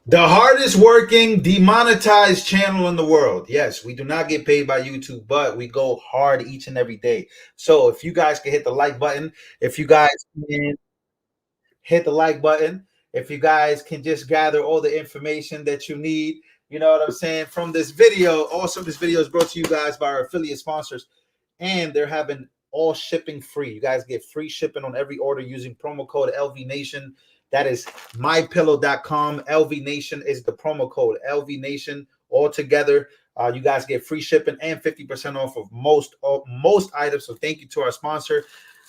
The hardest working demonetized channel in the world. Yes, we do not get paid by YouTube, but we go hard each and every day. So if you guys can hit the like button, if you guys can hit the like button, if you guys can just gather all the information that you need, you know what I'm saying, from this video. Also, this video is brought to you guys by our affiliate sponsors, and they're having all shipping free. You guys get free shipping on every order using promo code LV Nation. That is mypillow.com. LV Nation is the promo code LV Nation all together. You guys get free shipping and 50% off of most items. So thank you to our sponsor.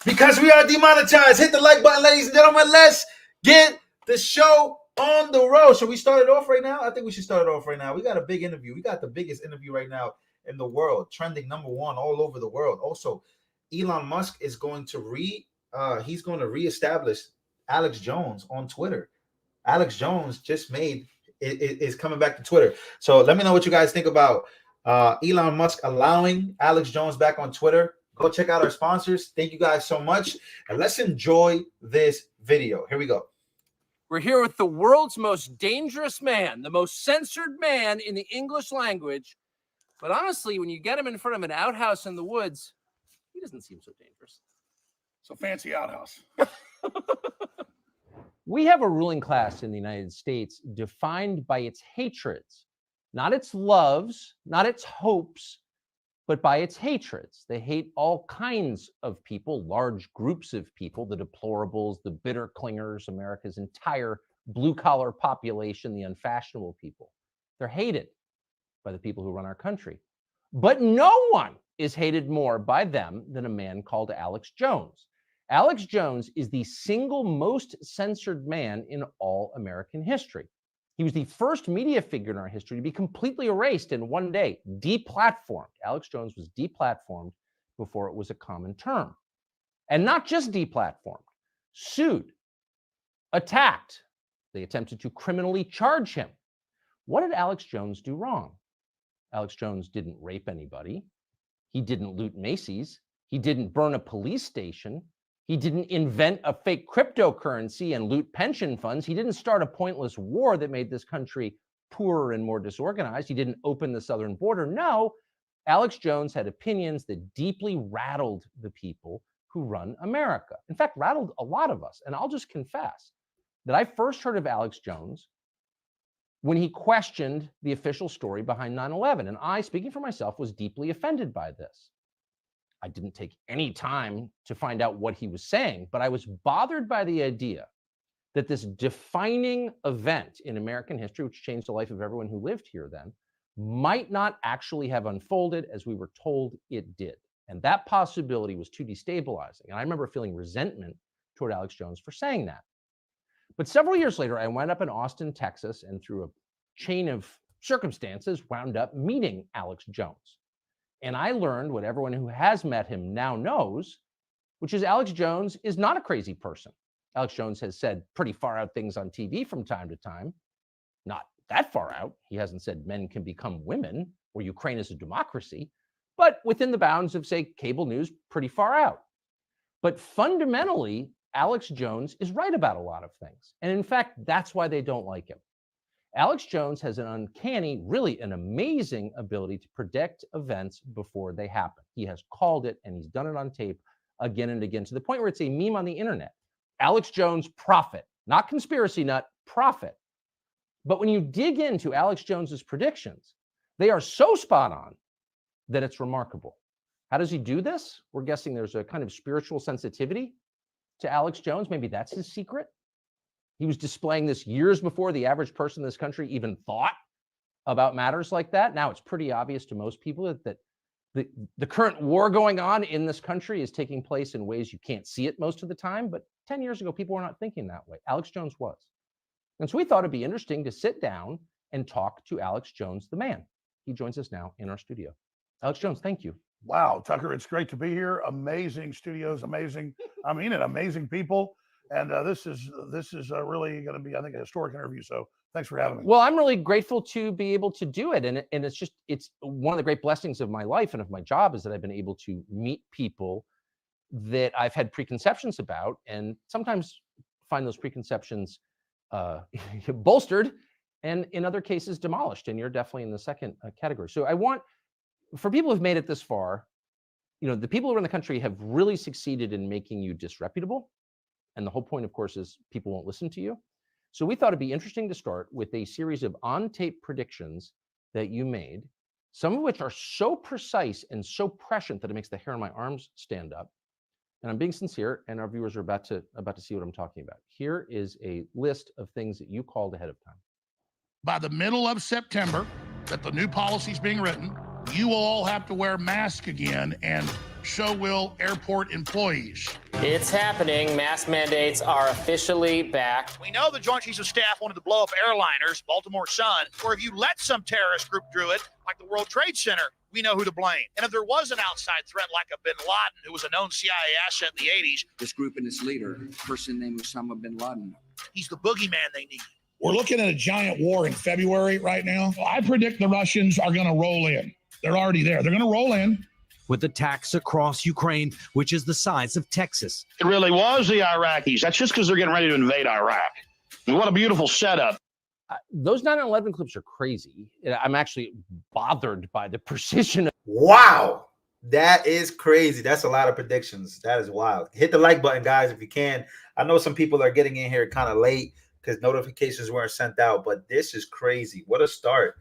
Because we are demonetized, hit the like button, ladies and gentlemen. Let's get the show on the road. Should we start it off right now? I think we should start it off right now. We got a big interview. We got the biggest interview right now in the world, trending #1 all over the world. Also, Elon Musk is going to reestablish Alex Jones on Twitter. Alex Jones just is coming back to Twitter. So let me know what you guys think about Elon Musk allowing Alex Jones back on Twitter. Go check out our sponsors. Thank you guys so much. And let's enjoy this video. Here we go. We're here with the world's most dangerous man, the most censored man in the English language. But honestly, when you get him in front of an outhouse in the woods, he doesn't seem so dangerous. So fancy outhouse. We have a ruling class in the United States defined by its hatreds, not its loves, not its hopes, but by its hatreds. They hate all kinds of people, large groups of people, the deplorables, the bitter clingers, America's entire blue-collar population, the unfashionable people. They're hated by the people who run our country. But no one is hated more by them than a man called Alex Jones. Alex Jones is the single most censored man in all American history. He was the first media figure in our history to be completely erased in one day, deplatformed. Alex Jones was deplatformed before it was a common term. And not just deplatformed, sued, attacked. They attempted to criminally charge him. What did Alex Jones do wrong? Alex Jones didn't rape anybody. He didn't loot Macy's. He didn't burn a police station. He didn't invent a fake cryptocurrency and loot pension funds. He didn't start a pointless war that made this country poorer and more disorganized. He didn't open the southern border. No, Alex Jones had opinions that deeply rattled the people who run America. In fact, rattled a lot of us. And I'll just confess that I first heard of Alex Jones when he questioned the official story behind 9/11. And I, speaking for myself, was deeply offended by this. I didn't take any time to find out what he was saying, but I was bothered by the idea that this defining event in American history, which changed the life of everyone who lived here then, might not actually have unfolded as we were told it did. And that possibility was too destabilizing. And I remember feeling resentment toward Alex Jones for saying that. But several years later, I wound up in Austin, Texas, and through a chain of circumstances, wound up meeting Alex Jones. And I learned what everyone who has met him now knows, which is Alex Jones is not a crazy person. Alex Jones has said pretty far out things on TV from time to time. Not that far out. He hasn't said men can become women or Ukraine is a democracy, but within the bounds of, say, cable news, pretty far out. But fundamentally, Alex Jones is right about a lot of things. And in fact, that's why they don't like him. Alex Jones has an uncanny, really an amazing ability to predict events before they happen. He has called it, and he's done it on tape again and again, to the point where it's a meme on the internet. Alex Jones, prophet, not conspiracy nut, prophet. But when you dig into Alex Jones's predictions, they are so spot on that it's remarkable. How does he do this? We're guessing there's a kind of spiritual sensitivity to Alex Jones. Maybe that's his secret. He was displaying this years before the average person in this country even thought about matters like that. Now it's pretty obvious to most people that the current war going on in this country is taking place in ways you can't see it most of the time. But 10 years ago, people were not thinking that way. Alex Jones was. And so we thought it'd be interesting to sit down and talk to Alex Jones, the man. He joins us now in our studio. Alex Jones, thank you. Wow, Tucker, it's great to be here. Amazing studios, amazing. I mean it, amazing people. And this is really going to be, I think, a historic interview. So thanks for having me. Well, I'm really grateful to be able to do it. And it's one of the great blessings of my life and of my job is that I've been able to meet people that I've had preconceptions about and sometimes find those preconceptions bolstered and in other cases demolished. And you're definitely in the second category. So I want, for people who've made it this far, the people around the country have really succeeded in making you disreputable. And the whole point, of course, is people won't listen to you. So we thought it'd be interesting to start with a series of on-tape predictions that you made, some of which are so precise and so prescient that it makes the hair on my arms stand up. And I'm being sincere, and our viewers are about to see what I'm talking about. Here is a list of things that you called ahead of time. By the middle of September, that the new policy is being written, you will all have to wear masks again, and so will airport employees. It's happening. Mask mandates are officially back. We know the Joint Chiefs of Staff wanted to blow up airliners, Baltimore Sun, or if you let some terrorist group do it, like the World Trade Center, we know who to blame. And if there was an outside threat like a bin Laden, who was a known CIA asset in the 80s, this group and its leader, a person named Osama bin Laden, he's the boogeyman they need. We're looking at a giant war in February right now. I predict the Russians are going to roll in. They're already there. They're going to roll in. With attacks across Ukraine, which is the size of Texas. It really was the Iraqis. That's just because they're getting ready to invade Iraq. And what a beautiful setup. Those 9/11 clips are crazy. I'm actually bothered by the precision. Wow. That is crazy. That's a lot of predictions. That is wild. Hit the like button, guys, if you can. I know some people are getting in here kind of late because notifications weren't sent out, but this is crazy. What a start.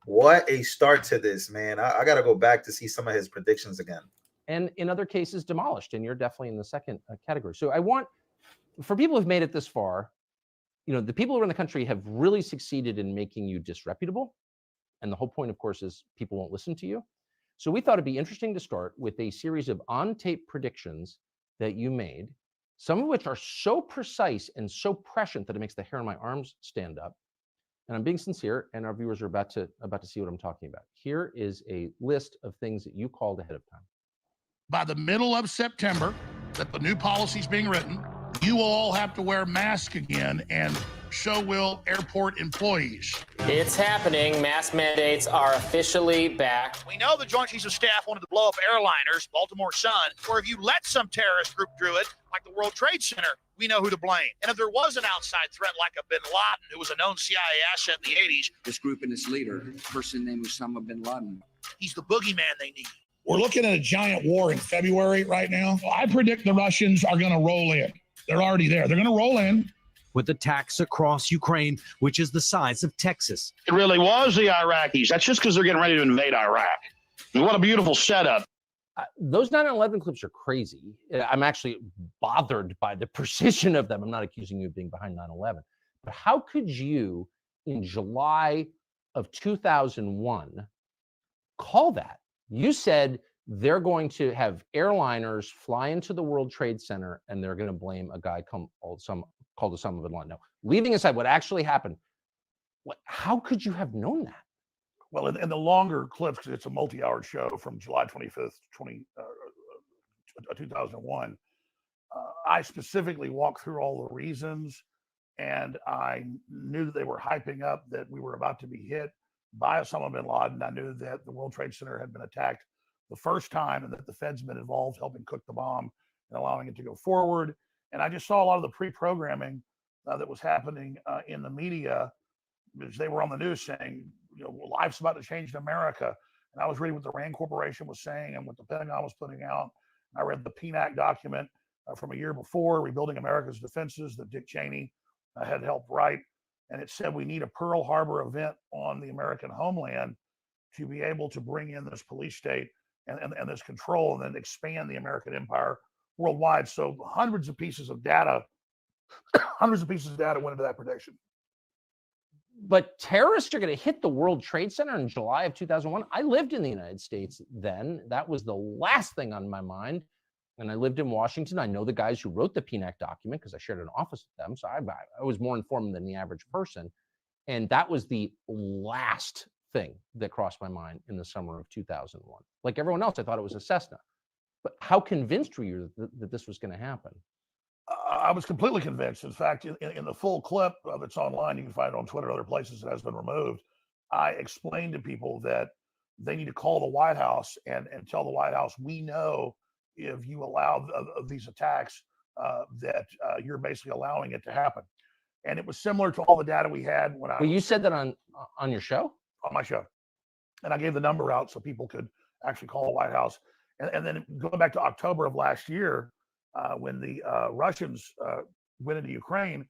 What a start to this, man. I got to go back to see some of his predictions again. And in other cases, demolished. And you're definitely in the second category. So I want, for people who've made it this far, the people around the country have really succeeded in making you disreputable. And the whole point, of course, is people won't listen to you. So we thought it'd be interesting to start with a series of on-tape predictions that you made, some of which are so precise and so prescient that it makes the hair on my arms stand up. And I'm being sincere, and our viewers are about to see what I'm talking about. Here is a list of things that you called ahead of time. By the middle of September, that the new policy is being written, you will all have to wear masks again, and so will airport employees. It's happening. Mask mandates are officially back. We know the Joint Chiefs of Staff wanted to blow up airliners, Baltimore Sun, or if you let some terrorist group do it, like the World Trade Center, we know who to blame. And if there was an outside threat like a bin Laden, who was a known CIA asset in the 80s, this group and its leader, a person named Osama bin Laden, he's the boogeyman they need. We're looking at a giant war in February right now. I predict the Russians are going to roll in. They're already there. They're going to roll in. With attacks across Ukraine, which is the size of Texas. It really was the Iraqis. That's just because they're getting ready to invade Iraq. And what a beautiful setup. Those 9/11 clips are crazy. I'm actually bothered by the precision of them. I'm not accusing you of being behind 9/11. But how could you, in July of 2001, call that? You said they're going to have airliners fly into the World Trade Center and they're going to blame a guy called Osama bin Laden. No, leaving aside what actually happened, how could you have known that? Well, in the longer clips, it's a multi-hour show from July 25th, 2001. I specifically walked through all the reasons, and I knew that they were hyping up that we were about to be hit by Osama bin Laden. I knew that the World Trade Center had been attacked the first time and that the Fed's been involved helping cook the bomb and allowing it to go forward. And I just saw a lot of the pre-programming that was happening in the media, because they were on the news saying, life's about to change in America. And I was reading what the RAND Corporation was saying and what the Pentagon was putting out. I read the PNAC document from a year before, Rebuilding America's Defenses, that Dick Cheney had helped write. And it said we need a Pearl Harbor event on the American homeland to be able to bring in this police state and this control and then expand the American empire worldwide. So hundreds of pieces of data went into that prediction. But terrorists are going to hit the World Trade Center in July of 2001. I lived in the United States then. That was the last thing on my mind. And I lived in Washington. I know the guys who wrote the PNAC document because I shared an office with them. So I was more informed than the average person. And that was the last thing that crossed my mind in the summer of 2001. Like everyone else, I thought it was a Cessna. But how convinced were you that this was going to happen? I was completely convinced. In fact, in the full clip that's online, you can find it on Twitter, other places, it has been removed. I explained to people that they need to call the White House and tell the White House, we know if you allow these attacks that you're basically allowing it to happen. And it was similar to all the data we had when I Well, was you said that on your show? on my show. And I gave the number out so people could actually call the White House. And then going back to October of last year, when the Russians went into Ukraine,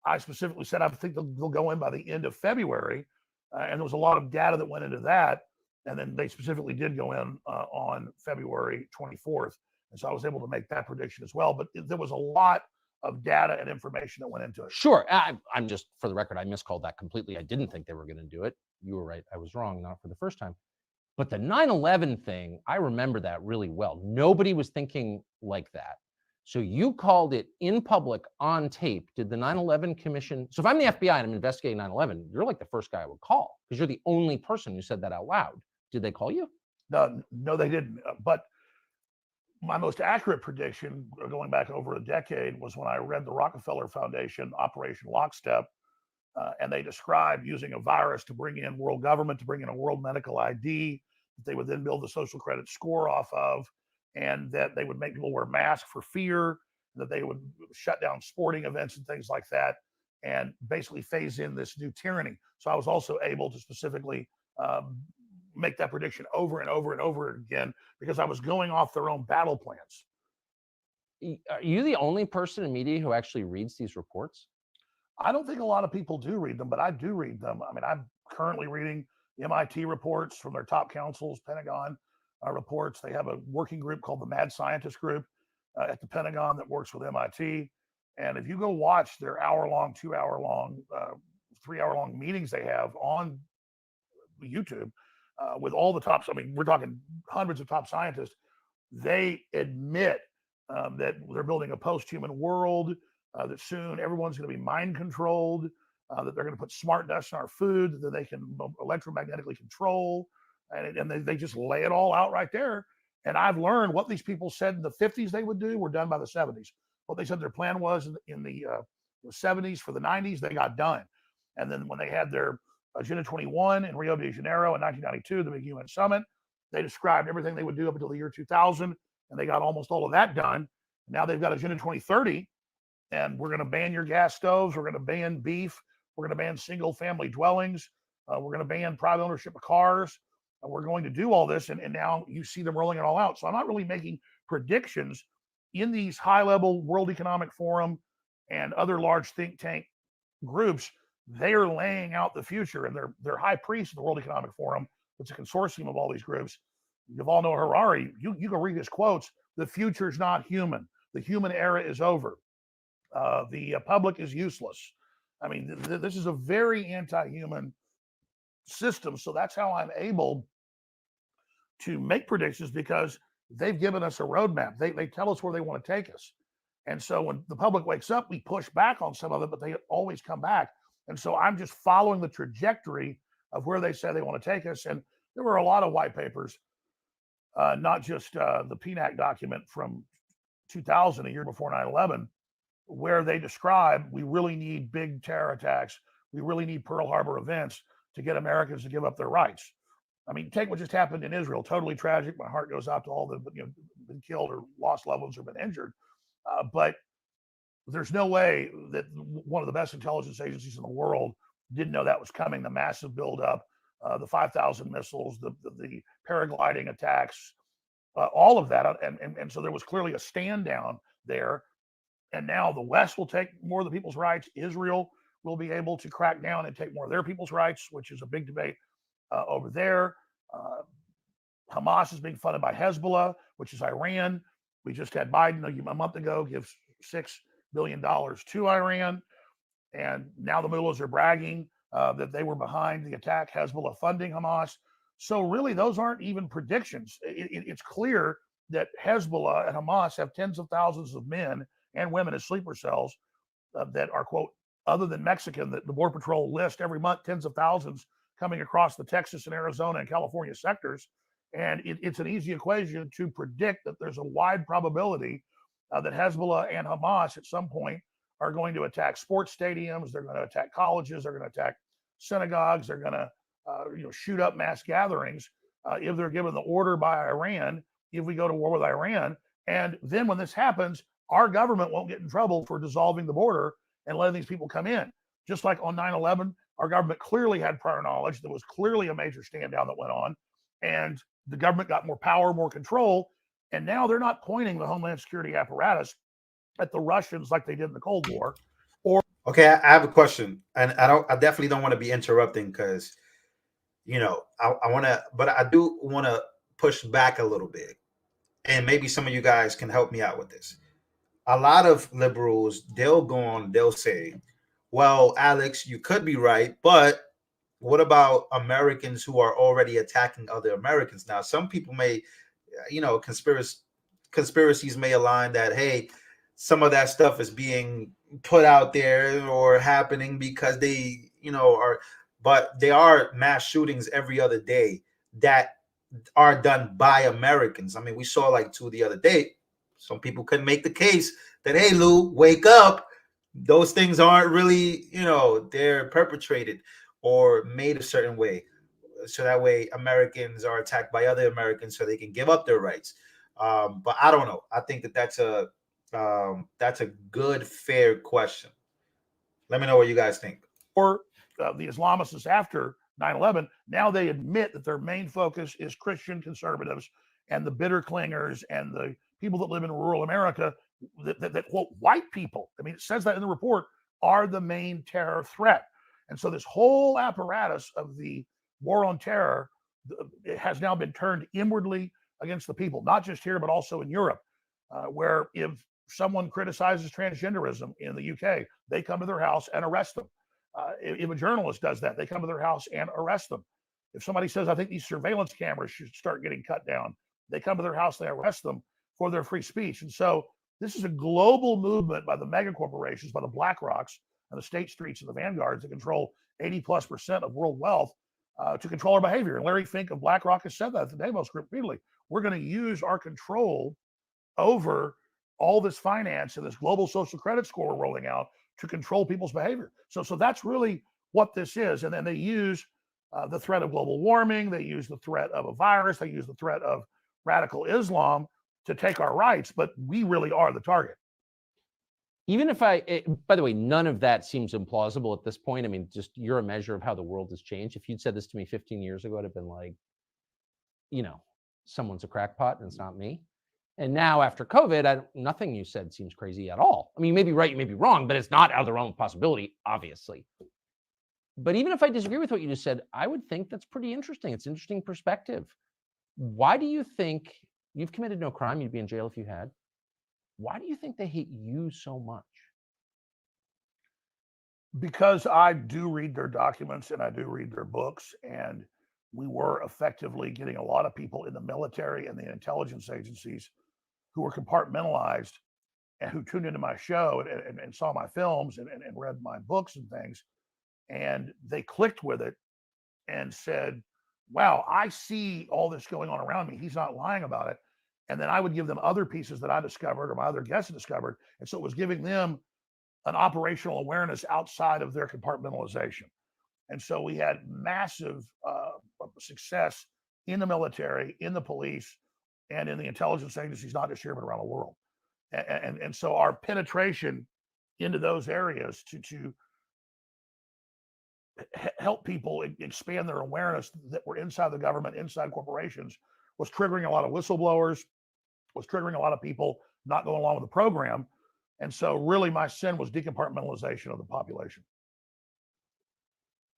I specifically said I think they'll go in by the end of February. And there was a lot of data that went into that. And then they specifically did go in on February 24th. And so I was able to make that prediction as well. But there was a lot of data and information that went into it. Sure. I'm just, for the record, I miscalled that completely. I didn't think they were going to do it. You were right. I was wrong, not for the first time. But the 9/11 thing, I remember that really well. Nobody was thinking like that. So you called it in public on tape. Did the 9/11 Commission? So if I'm the FBI and I'm investigating 9/11, you're like the first guy I would call because you're the only person who said that out loud. Did they call you? No, they didn't. But my most accurate prediction, going back over a decade, was when I read the Rockefeller Foundation Operation Lockstep, and they described using a virus to bring in world government, to bring in a world medical ID that they would then build the social credit score off of, and that they would make people wear masks for fear, that they would shut down sporting events and things like that, and basically phase in this new tyranny. So I was also able to specifically make that prediction over and over and over again because I was going off their own battle plans. Are you the only person in media who actually reads these reports? I don't think a lot of people do read them, but I do read them. I mean, I'm currently reading MIT reports from their top counsels, Pentagon reports. They have a working group called the Mad Scientist Group at the Pentagon that works with MIT. And if you go watch their hour-long, 2-hour-long, 3-hour-long meetings they have on YouTube with all the tops, I mean, we're talking hundreds of top scientists, they admit that they're building a post-human world, that soon everyone's going to be mind controlled, that they're going to put smart dust in our food that they can electromagnetically control. And they just lay it all out right there. And I've learned what these people said in the 50s they would do were done by the 70s. What they said their plan was in the 70s for the 90s, they got done. And then when they had their Agenda 21 in Rio de Janeiro in 1992, the big UN summit, they described everything they would do up until the year 2000, and they got almost all of that done. Now they've got Agenda 2030, and we're going to ban your gas stoves. We're going to ban beef. We're going to ban single-family dwellings. We're going to ban private ownership of cars. We're going to do all this, and now you see them rolling it all out. So I'm not really making predictions in these high-level World Economic Forum and other large think tank groups. They are laying out the future, and they're high priests of the World Economic Forum. It's a consortium of all these groups. Yuval Noah Harari, you can read his quotes. The future is not human. The human era is over. The public is useless. I mean, this is a very anti-human system. So that's how I'm able to make predictions, because they've given us a roadmap. They tell us where they want to take us. And so when the public wakes up, we push back on some of it, but they always come back. And so I'm just following the trajectory of where they say they want to take us. And there were a lot of white papers, not just the PNAC document from 2000, a year before 9/11, where they describe we really need big terror attacks. We really need Pearl Harbor events to get Americans to give up their rights. I mean, take what just happened in Israel. Totally tragic. My heart goes out to all the been killed or lost loved ones or been injured. But there's no way that one of the best intelligence agencies in the world didn't know that was coming. The massive buildup, the 5,000 missiles, the paragliding attacks, all of that. And so there was clearly a stand down there. And now the West will take more of the people's rights. Israel will be able to crack down and take more of their people's rights, which is a big debate over there. Hamas is being funded by Hezbollah, which is Iran. We just had Biden a month ago give $6 billion to Iran. And now the mullahs are bragging that they were behind the attack, Hezbollah funding Hamas. So really, those aren't even predictions. It's clear that Hezbollah and Hamas have tens of thousands of men and women as sleeper cells that are, quote, other than Mexican, that the Border Patrol list every month, tens of thousands coming across the Texas and Arizona and California sectors. And it's an easy equation to predict that there's a wide probability that Hezbollah and Hamas at some point are going to attack sports stadiums. They're going to attack colleges. They're going to attack synagogues. They're going to shoot up mass gatherings if they're given the order by Iran, if we go to war with Iran. And then when this happens, our government won't get in trouble for dissolving the border and letting these people come in. Just like on 9/11, our government clearly had prior knowledge. There was clearly a major stand down that went on, and the government got more power, more control. And now they're not pointing the Homeland Security apparatus at the Russians like they did in the Cold War. Okay, I have a question, and I definitely don't want to be interrupting because I want to, but I do want to push back a little bit, and maybe some of you guys can help me out with this. A lot of liberals, they'll say, well, Alex, you could be right, but what about Americans who are already attacking other Americans? Now, some people may, conspiracies may align that, hey, some of that stuff is being put out there or happening because they, are, but there are mass shootings every other day that are done by Americans. I mean, we saw like two the other day. Some people couldn't make the case that, hey, Lou, wake up. Those things aren't really, they're perpetrated or made a certain way. So that way Americans are attacked by other Americans so they can give up their rights. But I don't know. I think that's a good, fair question. Let me know what you guys think. Or the Islamists after 9/11, now they admit that their main focus is Christian conservatives and the bitter clingers and the people that live in rural America that quote, white people, I mean, it says that in the report, are the main terror threat. And so this whole apparatus of the war on terror it has now been turned inwardly against the people, not just here, but also in Europe, where if someone criticizes transgenderism in the UK, they come to their house and arrest them. If a journalist does that, they come to their house and arrest them. If somebody says, I think these surveillance cameras should start getting cut down, they come to their house, they arrest them for their free speech. And so this is a global movement by the mega corporations, by the BlackRocks and the State Streets and the Vanguards that control 80+% of world wealth to control our behavior. And Larry Fink of BlackRock has said that at the Davos Group repeatedly. We're going to use our control over all this finance and this global social credit score we're rolling out to control people's behavior. So that's really what this is. And then they use the threat of global warming. They use the threat of a virus. They use the threat of radical Islam to take our rights. But we really are the target. Even if by the way, none of that seems implausible at this point. I mean, just you're a measure of how the world has changed. If you'd said this to me 15 years ago, I'd have been like, someone's a crackpot and it's not me. And now after COVID, nothing you said seems crazy at all. I mean, you may be right, you may be wrong, but it's not out of the realm of possibility, obviously. But even if I disagree with what you just said, I would think that's pretty interesting. It's an interesting perspective. Why do you think you've committed no crime? You'd be in jail if you had. Why do you think they hate you so much? Because I do read their documents and I do read their books, and we were effectively getting a lot of people in the military and the intelligence agencies who were compartmentalized and who tuned into my show and saw my films and read my books and things. And they clicked with it and said, wow, I see all this going on around me. He's not lying about it. And then I would give them other pieces that I discovered or my other guests discovered. And so it was giving them an operational awareness outside of their compartmentalization. And so we had massive success in the military, in the police, and in the intelligence agencies, not just here, but around the world. And so our penetration into those areas to help people expand their awareness that we're inside the government, inside corporations, was triggering a lot of whistleblowers, was triggering a lot of people not going along with the program. And so really my sin was decompartmentalization of the population.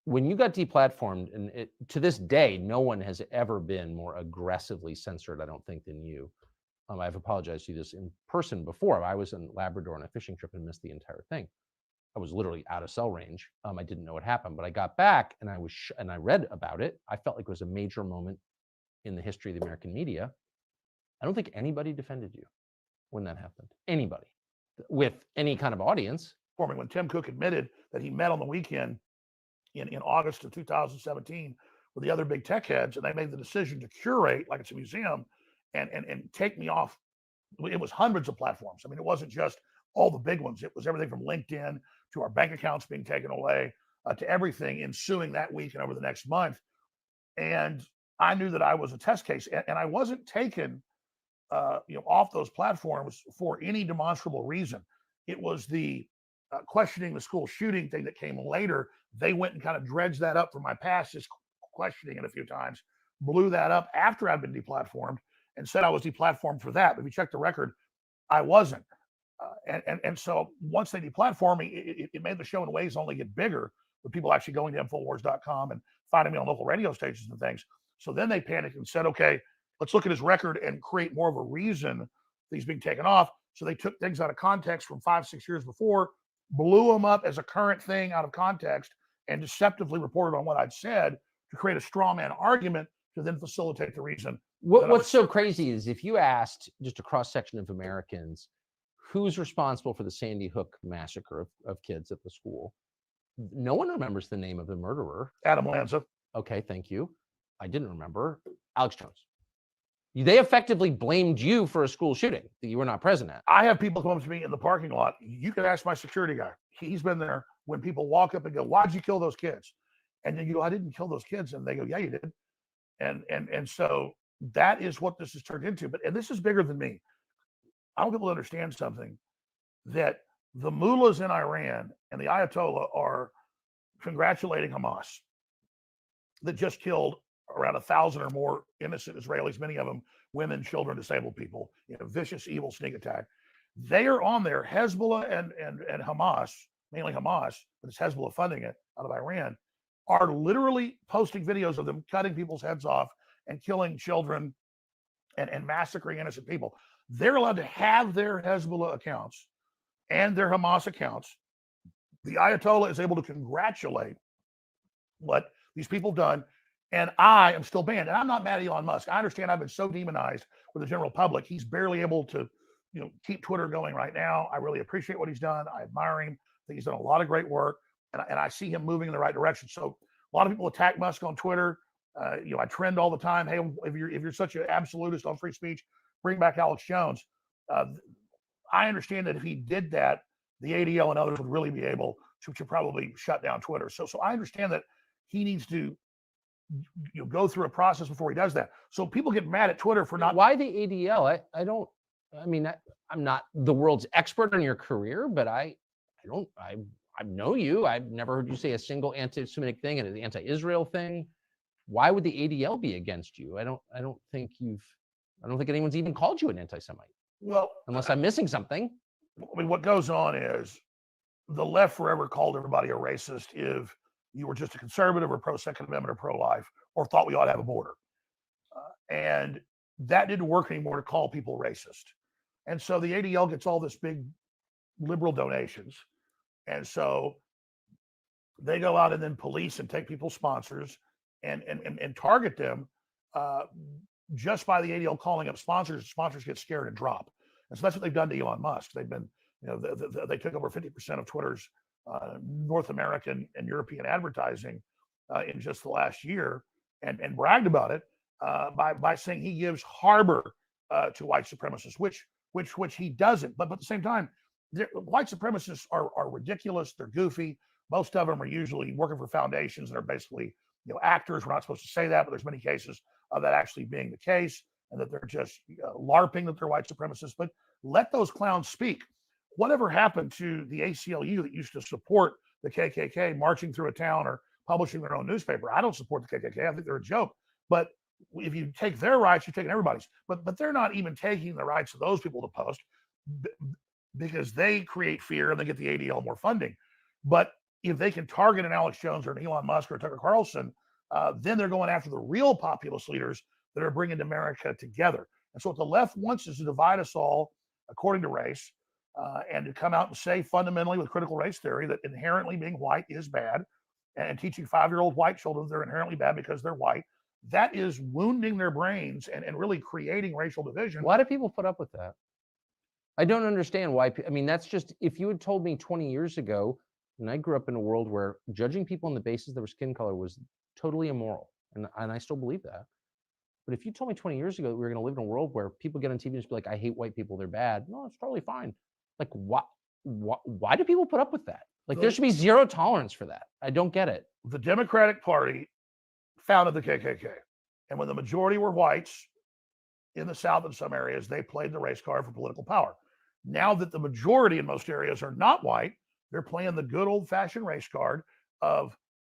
When you got deplatformed, and to this day, no one has ever been more aggressively censored, I don't think, than you. I've apologized to you this in person before. I was in Labrador on a fishing trip and missed the entire thing. I was literally out of cell range. I didn't know what happened, but I got back and I read about it. I felt like it was a major moment in the history of the American media. I don't think anybody defended you when that happened. Anybody with any kind of audience. For me, when Tim Cook admitted that he met on the weekend in August of 2017 with the other big tech heads, and they made the decision to curate, like it's a museum, and take me off. It was hundreds of platforms. I mean, it wasn't just all the big ones. It was everything from LinkedIn to our bank accounts being taken away to everything ensuing that week and over the next month. And I knew that I was a test case, and I wasn't taken off those platforms for any demonstrable reason. It was the questioning the school shooting thing that came later, they went and kind of dredged that up from my past, just questioning it a few times, blew that up after I'd been deplatformed and said I was deplatformed for that. But if you check the record, I wasn't. And so once they deplatformed me, it made the show in ways only get bigger with people actually going to Infowars.com and finding me on local radio stations and things. So then they panicked and said, okay, let's look at his record and create more of a reason that he's being taken off. So they took things out of context from 5-6 years before, blew them up as a current thing out of context, and deceptively reported on what I'd said to create a straw man argument to then facilitate the reason. What's so crazy is if you asked just a cross section of Americans who's responsible for the Sandy Hook massacre of kids at the school, no one remembers the name of the murderer. Adam Lanza. Okay, thank you. I didn't remember. Alex Jones. They effectively blamed you for a school shooting that you were not present at. I have people come up to me in the parking lot. You can ask my security guy. He's been there when people walk up and go, "Why'd you kill those kids?" And then you go, "I didn't kill those kids." And they go, "Yeah, you did." And so that is what this has turned into. And this is bigger than me. I want people to understand something, that the mullahs in Iran and the Ayatollah are congratulating Hamas that just killed around 1,000 or more innocent Israelis, many of them women, children, disabled people, vicious, evil sneak attack. They are on there. Hezbollah and Hamas, mainly Hamas, but it's Hezbollah funding it out of Iran, are literally posting videos of them cutting people's heads off and killing children and massacring innocent people. They're allowed to have their Hezbollah accounts and their Hamas accounts. The Ayatollah is able to congratulate what these people have done, and I am still banned. And I'm not mad at Elon Musk. I understand I've been so demonized with the general public. He's barely able to, keep Twitter going right now. I really appreciate what he's done. I admire him. I think he's done a lot of great work, and I see him moving in the right direction. So a lot of people attack Musk on Twitter. I trend all the time. Hey, if you're such an absolutist on free speech, bring back Alex Jones. I understand that if he did that, the ADL and others would really be able to probably shut down Twitter. So I understand that he needs to go through a process before he does that. So people get mad at Twitter for not. Why the ADL? I'm not the world's expert on your career, but I know you. I've never heard you say a single anti-Semitic thing and an anti-Israel thing. Why would the ADL be against you? I don't think anyone's even called you an anti-Semite. Well, unless I'm missing something. I mean, what goes on is the left forever called everybody a racist if you were just a conservative or pro-Second Amendment or pro-life or thought we ought to have a border. And that didn't work anymore to call people racist. And so the ADL gets all this big liberal donations. And so they go out and then police and take people's sponsors and target them just by the ADL calling up sponsors. Sponsors get scared and drop. And so that's what they've done to Elon Musk. They've been, they took over 50% of Twitter's North American and European advertising in just the last year, and bragged about it by saying he gives harbor to white supremacists, which he doesn't. But at the same time, white supremacists are ridiculous. They're goofy. Most of them are usually working for foundations and are basically actors. We're not supposed to say that, but there's many cases of that actually being the case, and that they're just LARPing that they're white supremacists. But let those clowns speak. Whatever happened to the ACLU that used to support the KKK marching through a town or publishing their own newspaper? I don't support the KKK. I think they're a joke. But if you take their rights, you're taking everybody's. But they're not even taking the rights of those people to post because they create fear and they get the ADL more funding. But if they can target an Alex Jones or an Elon Musk or a Tucker Carlson, then they're going after the real populist leaders that are bringing America together. And so what the left wants is to divide us all according to race, and to come out and say fundamentally with critical race theory that inherently being white is bad, and teaching 5-year-old white children they're inherently bad because they're white. That is wounding their brains and really creating racial division. Why do people put up with that? I don't understand why. I mean, that's just, if you had told me 20 years ago, and I grew up in a world where judging people on the basis of their skin color was totally immoral, and I still believe that. But if you told me 20 years ago that we were going to live in a world where people get on TV and just be like, I hate white people, they're bad. No, it's totally fine. Like, why do people put up with that? Like, there should be zero tolerance for that. I don't get it. The Democratic Party founded the KKK. And when the majority were whites in the South in some areas, they played the race card for political power. Now that the majority in most areas are not white, They're playing the good old-fashioned race card of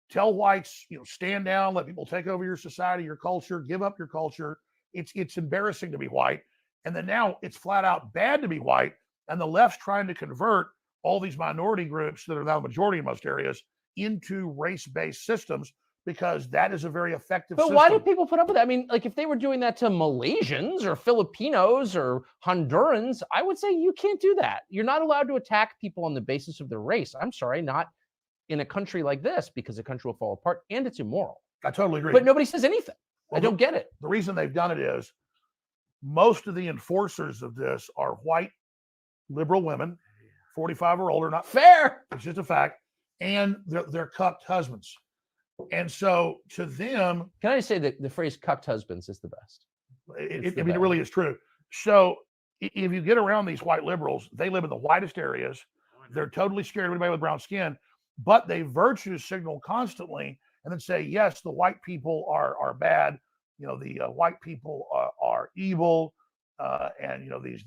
tell whites, stand down, let people take over your society, your culture, give up your culture. It's embarrassing to be white. And then now it's flat out bad to be white. And the left's trying to convert all these minority groups that are now the majority in most areas into race-based systems, because that is a very effective But system. why do people put up with that? I mean, like if they were doing that to Malaysians or Filipinos or Hondurans, I would say you can't do that. You're not allowed to attack people on the basis of their race. I'm sorry, not in a country like this, because the country will fall apart and it's immoral. I totally agree. But nobody says anything. Well, I don't get it. The reason they've done it is most of the enforcers of this are white liberal women, 45 or older. Not fair. It's just a fact. And they're cucked husbands. And so to them, can I just say that the phrase cucked husbands is the best? It really is true. So if you get around these white liberals, they live in the whitest areas. They're totally scared of anybody with brown skin, but they virtue signal constantly and then say, yes, the white people are bad. The white people are evil. And, these,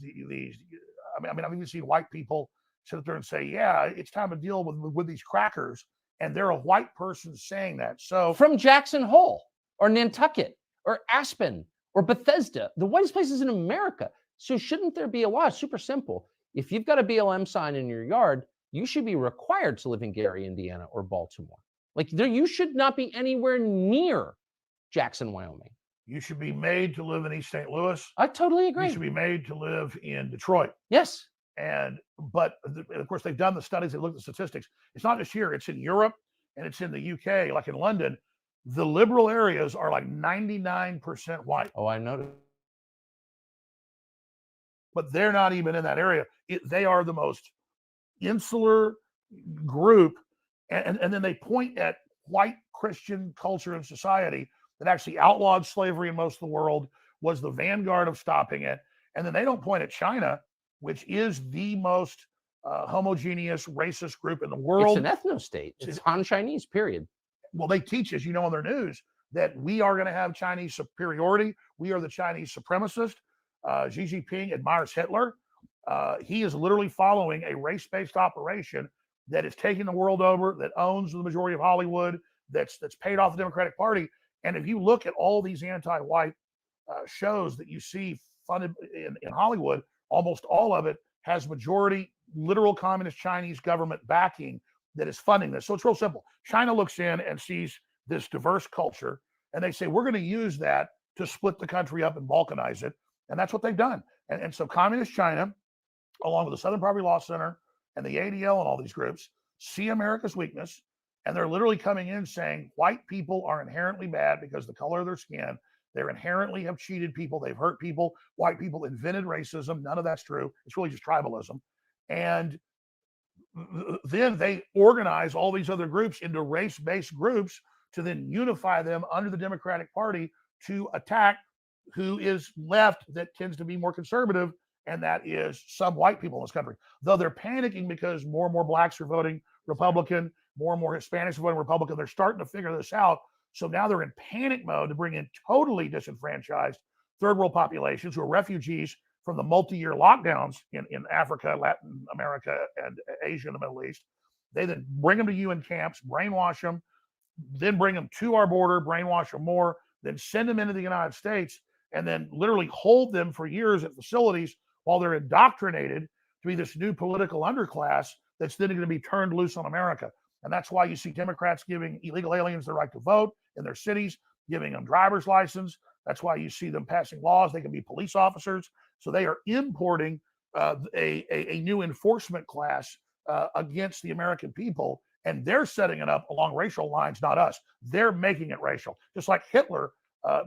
I've even seen white people sit there and say, yeah, it's time to deal with these crackers. And they're a white person saying that. So from Jackson Hole or Nantucket or Aspen or Bethesda, the whitest places in America. So shouldn't there be a law? Super simple. If you've got a BLM sign in your yard, you should be required to live in Gary, Indiana or Baltimore. Like you should not be anywhere near Jackson, Wyoming. You should be made to live in East St. Louis. I totally agree. You should be made to live in Detroit. Yes. But of course, they've done the studies, they looked at the statistics. It's not just here, it's in Europe and it's in the UK, like in London. The liberal areas are like 99% white. Oh, I noticed. But they're not even in that area. They are the most insular group. And then they point at white Christian culture and society that actually outlawed slavery in most of the world, was the vanguard of stopping it. And then they don't point at China, which is the most homogeneous racist group in the world. It's an ethno-state. It's Han Chinese, period. Well, they teach, as you know, on their news, that we are going to have Chinese superiority. We are the Chinese supremacist. Xi Jinping admires Hitler. He is literally following a race-based operation that is taking the world over, that owns the majority of Hollywood, that's paid off the Democratic Party. And if you look at all these anti-white shows that you see funded in Hollywood, almost all of it has majority literal communist Chinese government backing that is funding this. So it's real simple. China looks in and sees this diverse culture, and they say, we're going to use that to split the country up and balkanize it. And that's what they've done. And so communist China, along with the Southern Poverty Law Center and the ADL and all these groups, see America's weakness. And they're literally coming in saying white people are inherently bad because of the color of their skin. They inherently have cheated people. They've hurt people. White people invented racism. None of that's true. It's really just tribalism. And then they organize all these other groups into race-based groups to then unify them under the Democratic Party to attack who is left that tends to be more conservative, and that is some white people in this country. Though they're panicking because more and more blacks are voting Republican, more and more Hispanics are voting Republican. They're starting to figure this out. So now they're in panic mode to bring in totally disenfranchised third world populations who are refugees from the multi-year lockdowns in Africa, Latin America, and Asia and the Middle East. They then bring them to UN camps, brainwash them, then bring them to our border, brainwash them more, then send them into the United States, and then literally hold them for years at facilities while they're indoctrinated to be this new political underclass that's then going to be turned loose on America. And that's why you see Democrats giving illegal aliens the right to vote in their cities, giving them driver's license. That's why you see them passing laws. They can be police officers. So they are importing a new enforcement class against the American people. And they're setting it up along racial lines, not us. They're making it racial, just like Hitler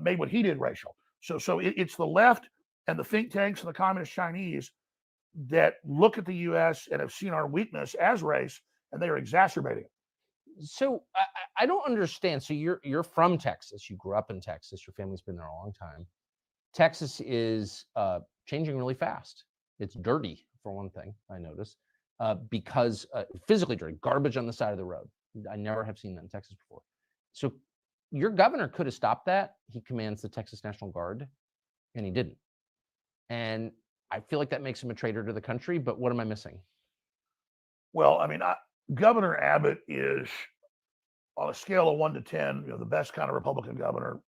made what he did racial. So it's the left and the think tanks and the communist Chinese that look at the U.S. and have seen our weakness as race, and they are exacerbating it. So I don't understand. So you're from Texas. You grew up in Texas. Your family's been there a long time. Texas is changing really fast. It's dirty, for one thing, I noticed, because physically dirty, garbage on the side of the road. I never have seen that in Texas before. So your governor could have stopped that. He commands the Texas National Guard, and he didn't. And I feel like that makes him a traitor to the country, but what am I missing? Well, I mean, Governor Abbott is, on a scale of 1 to 10, the best kind of Republican governor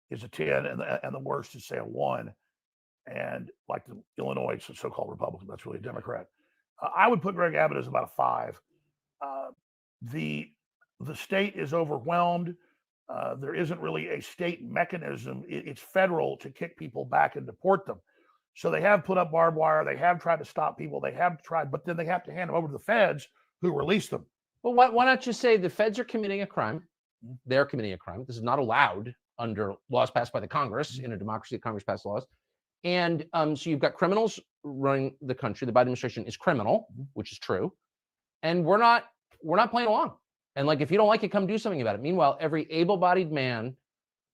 is a 10, and the worst is, say, a 1. And like the Illinois, it's a so-called Republican, that's really a Democrat. I would put Greg Abbott as about a 5. The state is overwhelmed. There isn't really a state mechanism. It's federal to kick people back and deport them. So they have put up barbed wire. They have tried to stop people. They have tried, but then they have to hand them over to the feds who release them. Well, why not just say the feds are committing a crime? They're committing a crime. This is not allowed under laws passed by the Congress. In a democracy, Congress passed laws. And so you've got criminals running the country. The Biden administration is criminal, which is true. And we're not playing along. And like, if you don't like it, come do something about it. Meanwhile, every able-bodied man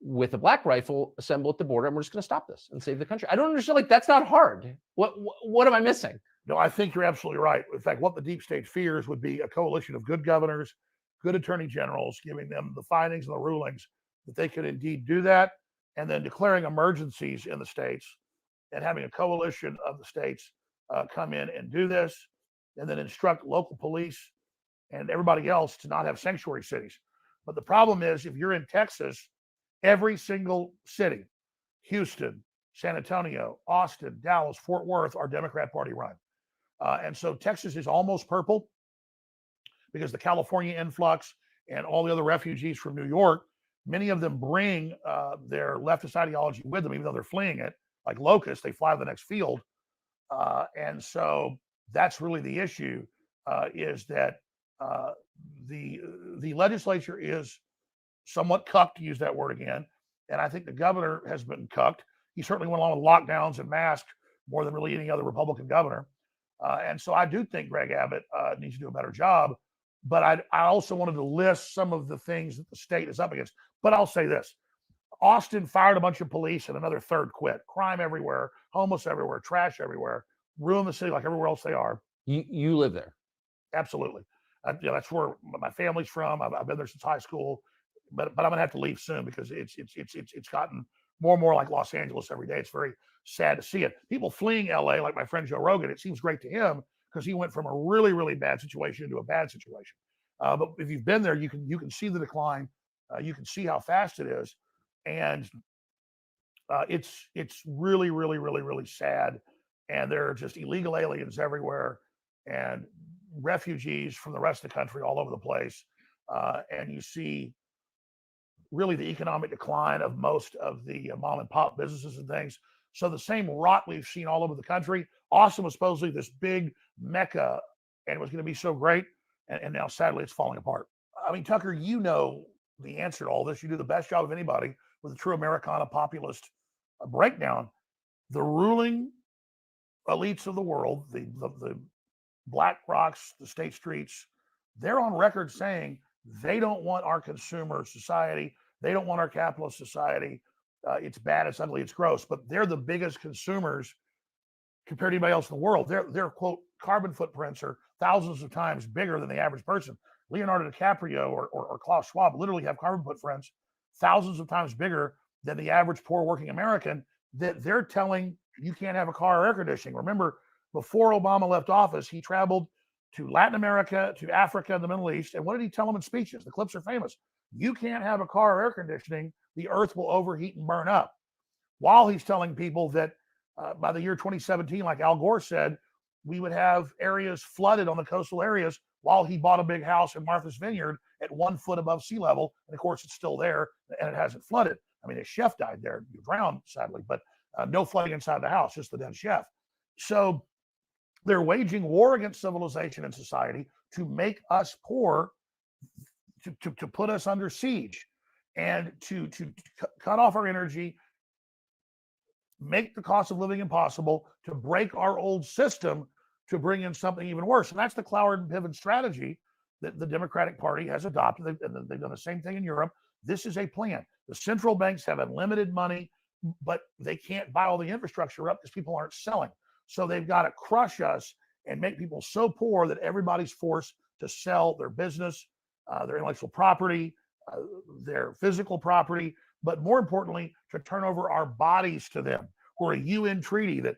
with a black rifle assemble at the border, and we're just going to stop this and save the country. I don't understand. Like, that's not hard. What am I missing? No, I think you're absolutely right. In fact, what the deep state fears would be a coalition of good governors, good attorney generals, giving them the findings and the rulings that they could indeed do that, and then declaring emergencies in the states and having a coalition of the states come in and do this, and then instruct local police and everybody else to not have sanctuary cities. But the problem is, if you're in Texas, every single city, Houston, San Antonio, Austin, Dallas, Fort Worth, are Democrat Party run. And so Texas is almost purple because the California influx and all the other refugees from New York, many of them bring their leftist ideology with them, even though they're fleeing it. Like locusts, they fly to the next field. And so that's really the issue, is that the legislature is somewhat cucked, to use that word again. And I think the governor has been cucked. He certainly went along with lockdowns and masks more than really any other Republican governor. And so I do think Greg Abbott needs to do a better job. But I also wanted to list some of the things that the state is up against. But I'll say this. Austin fired a bunch of police and another third quit. Crime everywhere, homeless everywhere, trash everywhere, ruin the city like everywhere else they are. You live there. Absolutely. That's where my family's from. I've been there since high school, but I'm gonna have to leave soon because it's gotten more and more like Los Angeles every day. It's very sad to see it. People fleeing LA, like my friend Joe Rogan, it seems great to him because he went from a really, really bad situation into a bad situation. But if you've been there, you can see the decline. You can see how fast it is. And it's really, really, really, really sad. And there are just illegal aliens everywhere and refugees from the rest of the country all over the place. And you see really the economic decline of most of the mom and pop businesses and things. So the same rot we've seen all over the country. Austin was supposedly this big mecca and it was going to be so great. And now sadly it's falling apart. I mean, Tucker, you know the answer to all this. You do the best job of anybody with a true Americana populist breakdown. The ruling elites of the world, the Black Rocks, the State Streets, they're on record saying they don't want our consumer society. They don't want our capitalist society. It's bad, it's ugly, it's gross, but they're the biggest consumers compared to anybody else in the world. Their quote carbon footprints are thousands of times bigger than the average person. Leonardo DiCaprio or Klaus Schwab literally have carbon footprints thousands of times bigger than the average poor working American, that they're telling you can't have a car or air conditioning. Remember, before Obama left office, he traveled to Latin America, to Africa, and the Middle East. And what did he tell them in speeches? The clips are famous. You can't have a car or air conditioning. The earth will overheat and burn up. While he's telling people that by the year 2017, like Al Gore said, we would have areas flooded on the coastal areas, while he bought a big house in Martha's Vineyard at 1 foot above sea level. And of course, it's still there and it hasn't flooded. I mean, his chef died there, he drowned, sadly, but no flooding inside the house, just the dead chef. So they're waging war against civilization and society to make us poor, to put us under siege, and to cut off our energy, make the cost of living impossible, to break our old system, to bring in something even worse. And that's the Cloward and Piven strategy that the Democratic Party has adopted. They've done the same thing in Europe. This is a plan. The central banks have unlimited money, but they can't buy all the infrastructure up because people aren't selling. So they've got to crush us and make people so poor that everybody's forced to sell their business, their intellectual property, their physical property, but more importantly, to turn over our bodies to them. We're a UN treaty that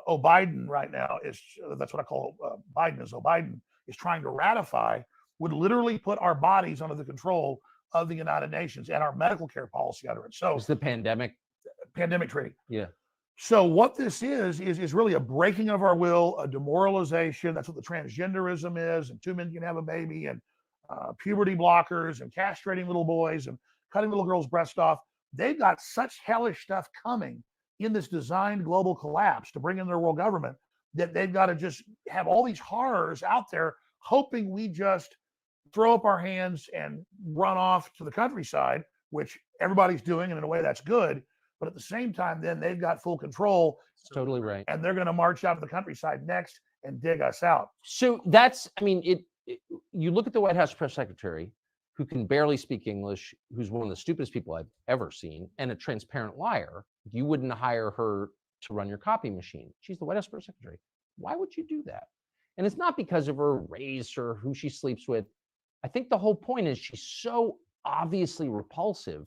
Biden right now is, that's what I call Biden is. Biden is trying to ratify would literally put our bodies under the control of the United Nations and our medical care policy under it. So It's the pandemic treaty. Yeah. So what this is really a breaking of our will, a demoralization. That's what the transgenderism is, and 2 men can have a baby, and puberty blockers, and castrating little boys, and cutting little girls' breasts off. They've got such hellish stuff coming in this designed global collapse to bring in their world government that they've got to just have all these horrors out there, hoping we just throw up our hands and run off to the countryside, which everybody's doing, and in a way that's good. But at the same time, then they've got full control. Totally right. And they're going to march out to the countryside next and dig us out. So that's, I mean, you look at the White House press secretary, who can barely speak English, who's one of the stupidest people I've ever seen, and a transparent liar. You wouldn't hire her to run your copy machine. She's the White House press secretary. Why would you do that? And it's not because of her race or who she sleeps with. I think the whole point is she's so obviously repulsive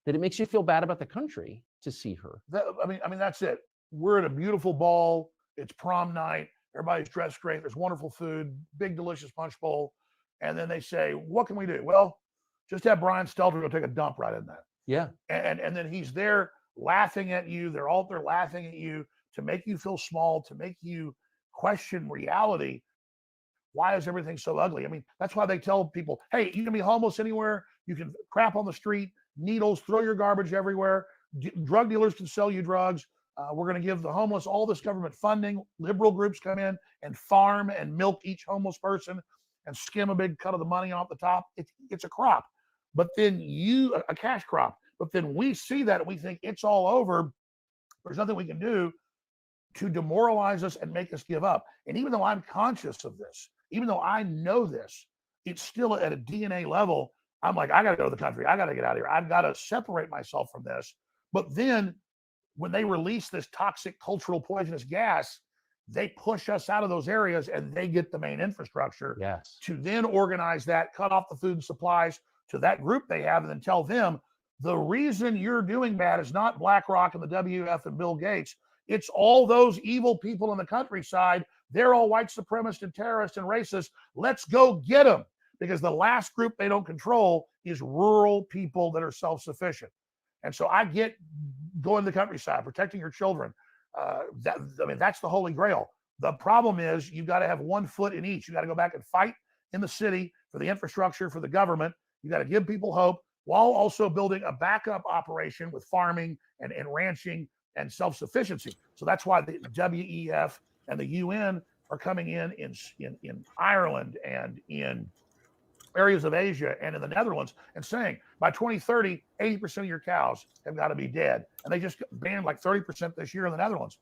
that it makes you feel bad about the country to see her. I mean, that's it. We're at a beautiful ball. It's prom night. Everybody's dressed great. There's wonderful food, big, delicious punch bowl. And then they say, what can we do? Well, just have Brian Stelter go take a dump right in that. Yeah. And then he's there laughing at you. They're all there laughing at you to make you feel small, to make you question reality. Why is everything so ugly? I mean, that's why they tell people, hey, you can be homeless anywhere. You can crap on the street, needles, throw your garbage everywhere. Drug dealers can sell you drugs. We're going to give the homeless all this government funding. Liberal groups come in and farm and milk each homeless person and skim a big cut of the money off the top. It's a crop, but then a cash crop. But then we see that and we think it's all over. There's nothing we can do to demoralize us and make us give up. And even though I'm conscious of this, even though I know this, it's still at a DNA level. I'm like, I got to go to the country. I got to get out of here. I've got to separate myself from this. But then when they release this toxic, cultural, poisonous gas, they push us out of those areas and they get the main infrastructure to then organize that, cut off the food and supplies to that group they have, and then tell them the reason you're doing bad is not BlackRock and the WF and Bill Gates. It's all those evil people in the countryside. They're all white supremacists and terrorists and racists. Let's go get them. Because the last group they don't control is rural people that are self-sufficient. And so I get going to the countryside, protecting your children. That's the holy grail. The problem is you've got to have 1 foot in each. You got to go back and fight in the city for the infrastructure, for the government. You got to give people hope while also building a backup operation with farming and ranching and self-sufficiency. So that's why the WEF and the UN are coming in Ireland and in areas of Asia and in the Netherlands and saying by 2030, 80% of your cows have got to be dead. And they just banned like 30% this year in the Netherlands.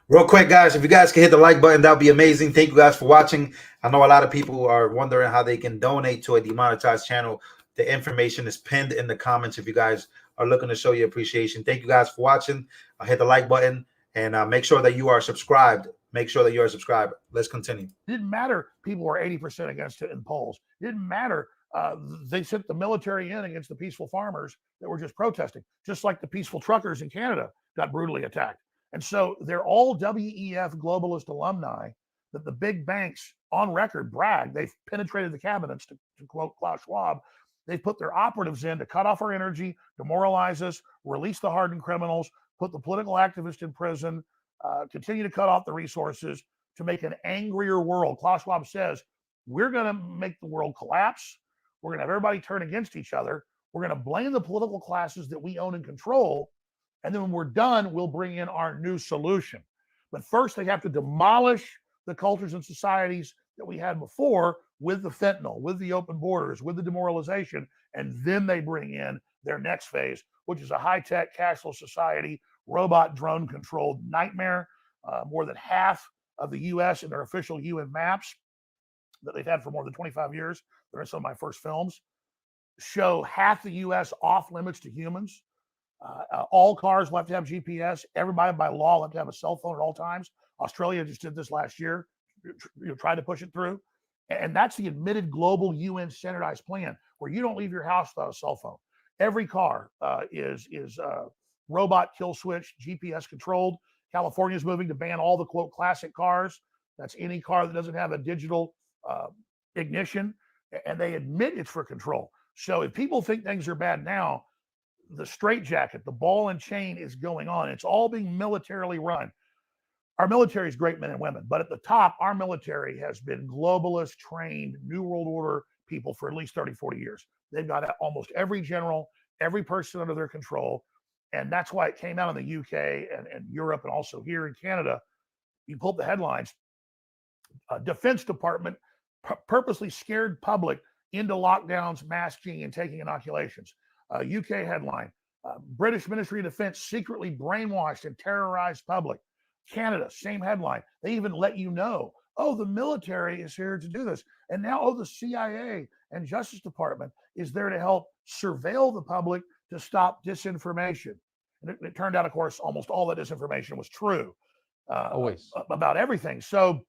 Real quick, guys, if you guys can hit the like button, that would be amazing. Thank you guys for watching. I know a lot of people are wondering how they can donate to a demonetized channel. The information is pinned in the comments if you guys are looking to show your appreciation. Thank you guys for watching. Hit the like button and make sure that you are subscribed. Make sure that you are subscribed. Let's continue. It didn't matter. People were 80% against it in polls. It didn't matter. They sent the military in against the peaceful farmers that were just protesting, just like the peaceful truckers in Canada got brutally attacked. And so they're all WEF globalist alumni that the big banks on record brag. They've penetrated the cabinets, to quote Klaus Schwab. They've put their operatives in to cut off our energy, demoralize us, release the hardened criminals, put the political activists in prison, continue to cut off the resources to make an angrier world. Klaus Schwab says, we're going to make the world collapse. We're going to have everybody turn against each other. We're going to blame the political classes that we own and control. And then when we're done, we'll bring in our new solution. But first, they have to demolish the cultures and societies that we had before with the fentanyl, with the open borders, with the demoralization. And then they bring in their next phase, which is a high-tech, cashless society, robot drone controlled nightmare. More than half of the U.S. in their official UN maps that they've had for more than 25 years, they're in some of my first films, show half the U.S. off limits to humans. All cars will have to have GPS. Everybody by law will have to have a cell phone at all times. Australia just did this last year, tried to push it through. And that's the admitted global UN standardized plan where you don't leave your house without a cell phone. Every car is robot kill switch, GPS controlled. California is moving to ban all the quote classic cars. That's any car that doesn't have a digital ignition, and they admit it's for control. So if people think things are bad now, the straitjacket, the ball and chain is going on. It's all being militarily run. Our military is great men and women, but at the top, our military has been globalist, trained, New World Order people for at least 30, 40 years. They've got almost every general, every person under their control. And that's why it came out in the UK and Europe and also here in Canada. You pull up the headlines. Defense Department purposely scared public into lockdowns, masking, and taking inoculations. UK headline, British Ministry of Defense secretly brainwashed and terrorized public. Canada, same headline. They even let you know, oh, the military is here to do this. And now, oh, the CIA and Justice Department is there to help surveil the public to stop disinformation. And it turned out, of course, almost all that disinformation was true. Always. About everything. So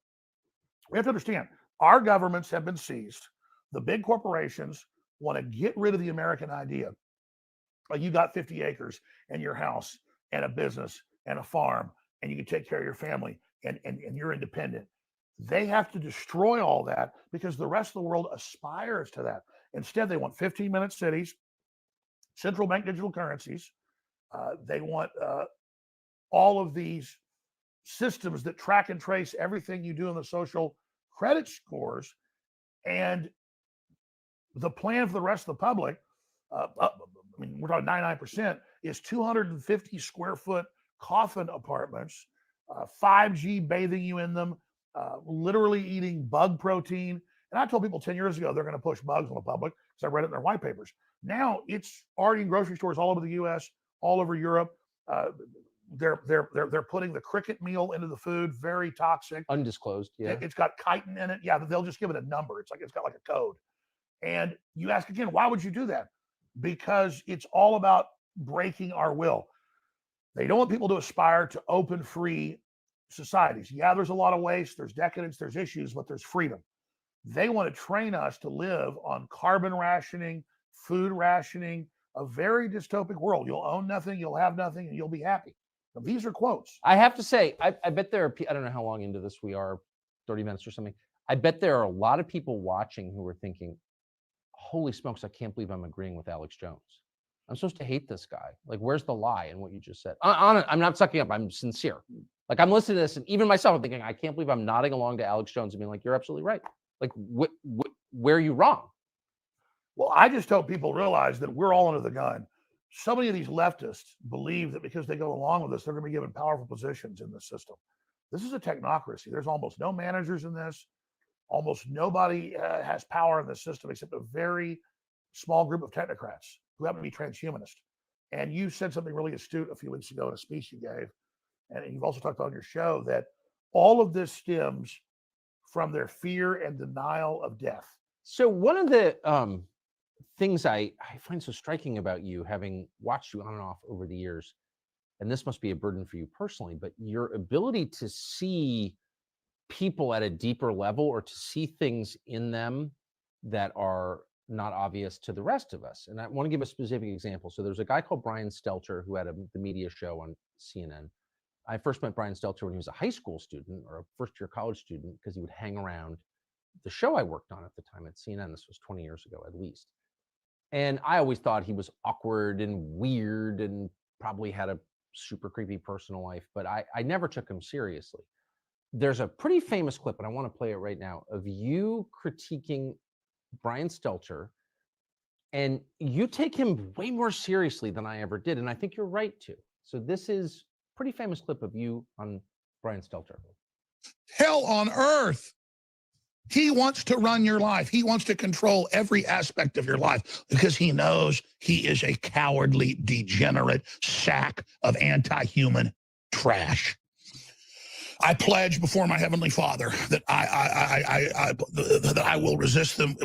we have to understand, our governments have been seized. The big corporations want to get rid of the American idea. You got 50 acres and your house and a business and a farm, and you can take care of your family and you're independent. They have to destroy all that because the rest of the world aspires to that. Instead, they want 15-minute cities, central bank digital currencies. They want all of these systems that track and trace everything you do in the social credit scores. And the plan for the rest of the public, we're talking 99%, is 250 square foot coffin apartments, 5G bathing you in them, literally eating bug protein. And I told people 10 years ago they're going to push bugs on the public because I read it in their white papers. Now it's already in grocery stores all over the U.S., all over Europe. They're putting the cricket meal into the food, very toxic. Undisclosed, yeah. It's got chitin in it. Yeah, they'll just give it a number. It's got like a code. And you ask again, why would you do that? Because it's all about breaking our will. They don't want people to aspire to open, free societies. Yeah, there's a lot of waste, there's decadence, there's issues, but there's freedom. They want to train us to live on carbon rationing, food rationing, a very dystopic world. You'll own nothing, you'll have nothing, and you'll be happy. Now, these are quotes. I have to say, I bet there are, I don't know how long into this we are, 30 minutes or something. I bet there are a lot of people watching who are thinking, holy smokes, I can't believe I'm agreeing with Alex Jones. I'm supposed to hate this guy. Like, where's the lie in what you just said? I'm not sucking up. I'm sincere. Like, I'm listening to this, and even myself, I'm thinking, I can't believe I'm nodding along to Alex Jones and being like, you're absolutely right. Like, where are you wrong? Well, I just hope people realize that we're all under the gun. So many of these leftists believe that because they go along with this, they're going to be given powerful positions in the system. This is a technocracy. There's almost no managers in this. Almost nobody has power in the system except a very small group of technocrats who happen to be transhumanist. And you said something really astute a few weeks ago in a speech you gave, and you've also talked on your show, that all of this stems from their fear and denial of death. So one of the things I find so striking about you, having watched you on and off over the years, and this must be a burden for you personally, but your ability to see people at a deeper level or to see things in them that are not obvious to the rest of us. And I want to give a specific example. So there's a guy called Brian Stelter who had the media show on CNN. I first met Brian Stelter when he was a high school student or a first-year college student because he would hang around the show I worked on at the time at CNN. This was 20 years ago at least. And I always thought he was awkward and weird and probably had a super creepy personal life, but I never took him seriously. There's a pretty famous clip, and I want to play it right now, of you critiquing Brian Stelter, and you take him way more seriously than I ever did, and I think you're right to. So this is a pretty famous clip of you on Brian Stelter. Hell on earth. He wants to run your life. He wants to control every aspect of your life because he knows he is a cowardly, degenerate sack of anti-human trash. I pledge before my heavenly Father that I will resist them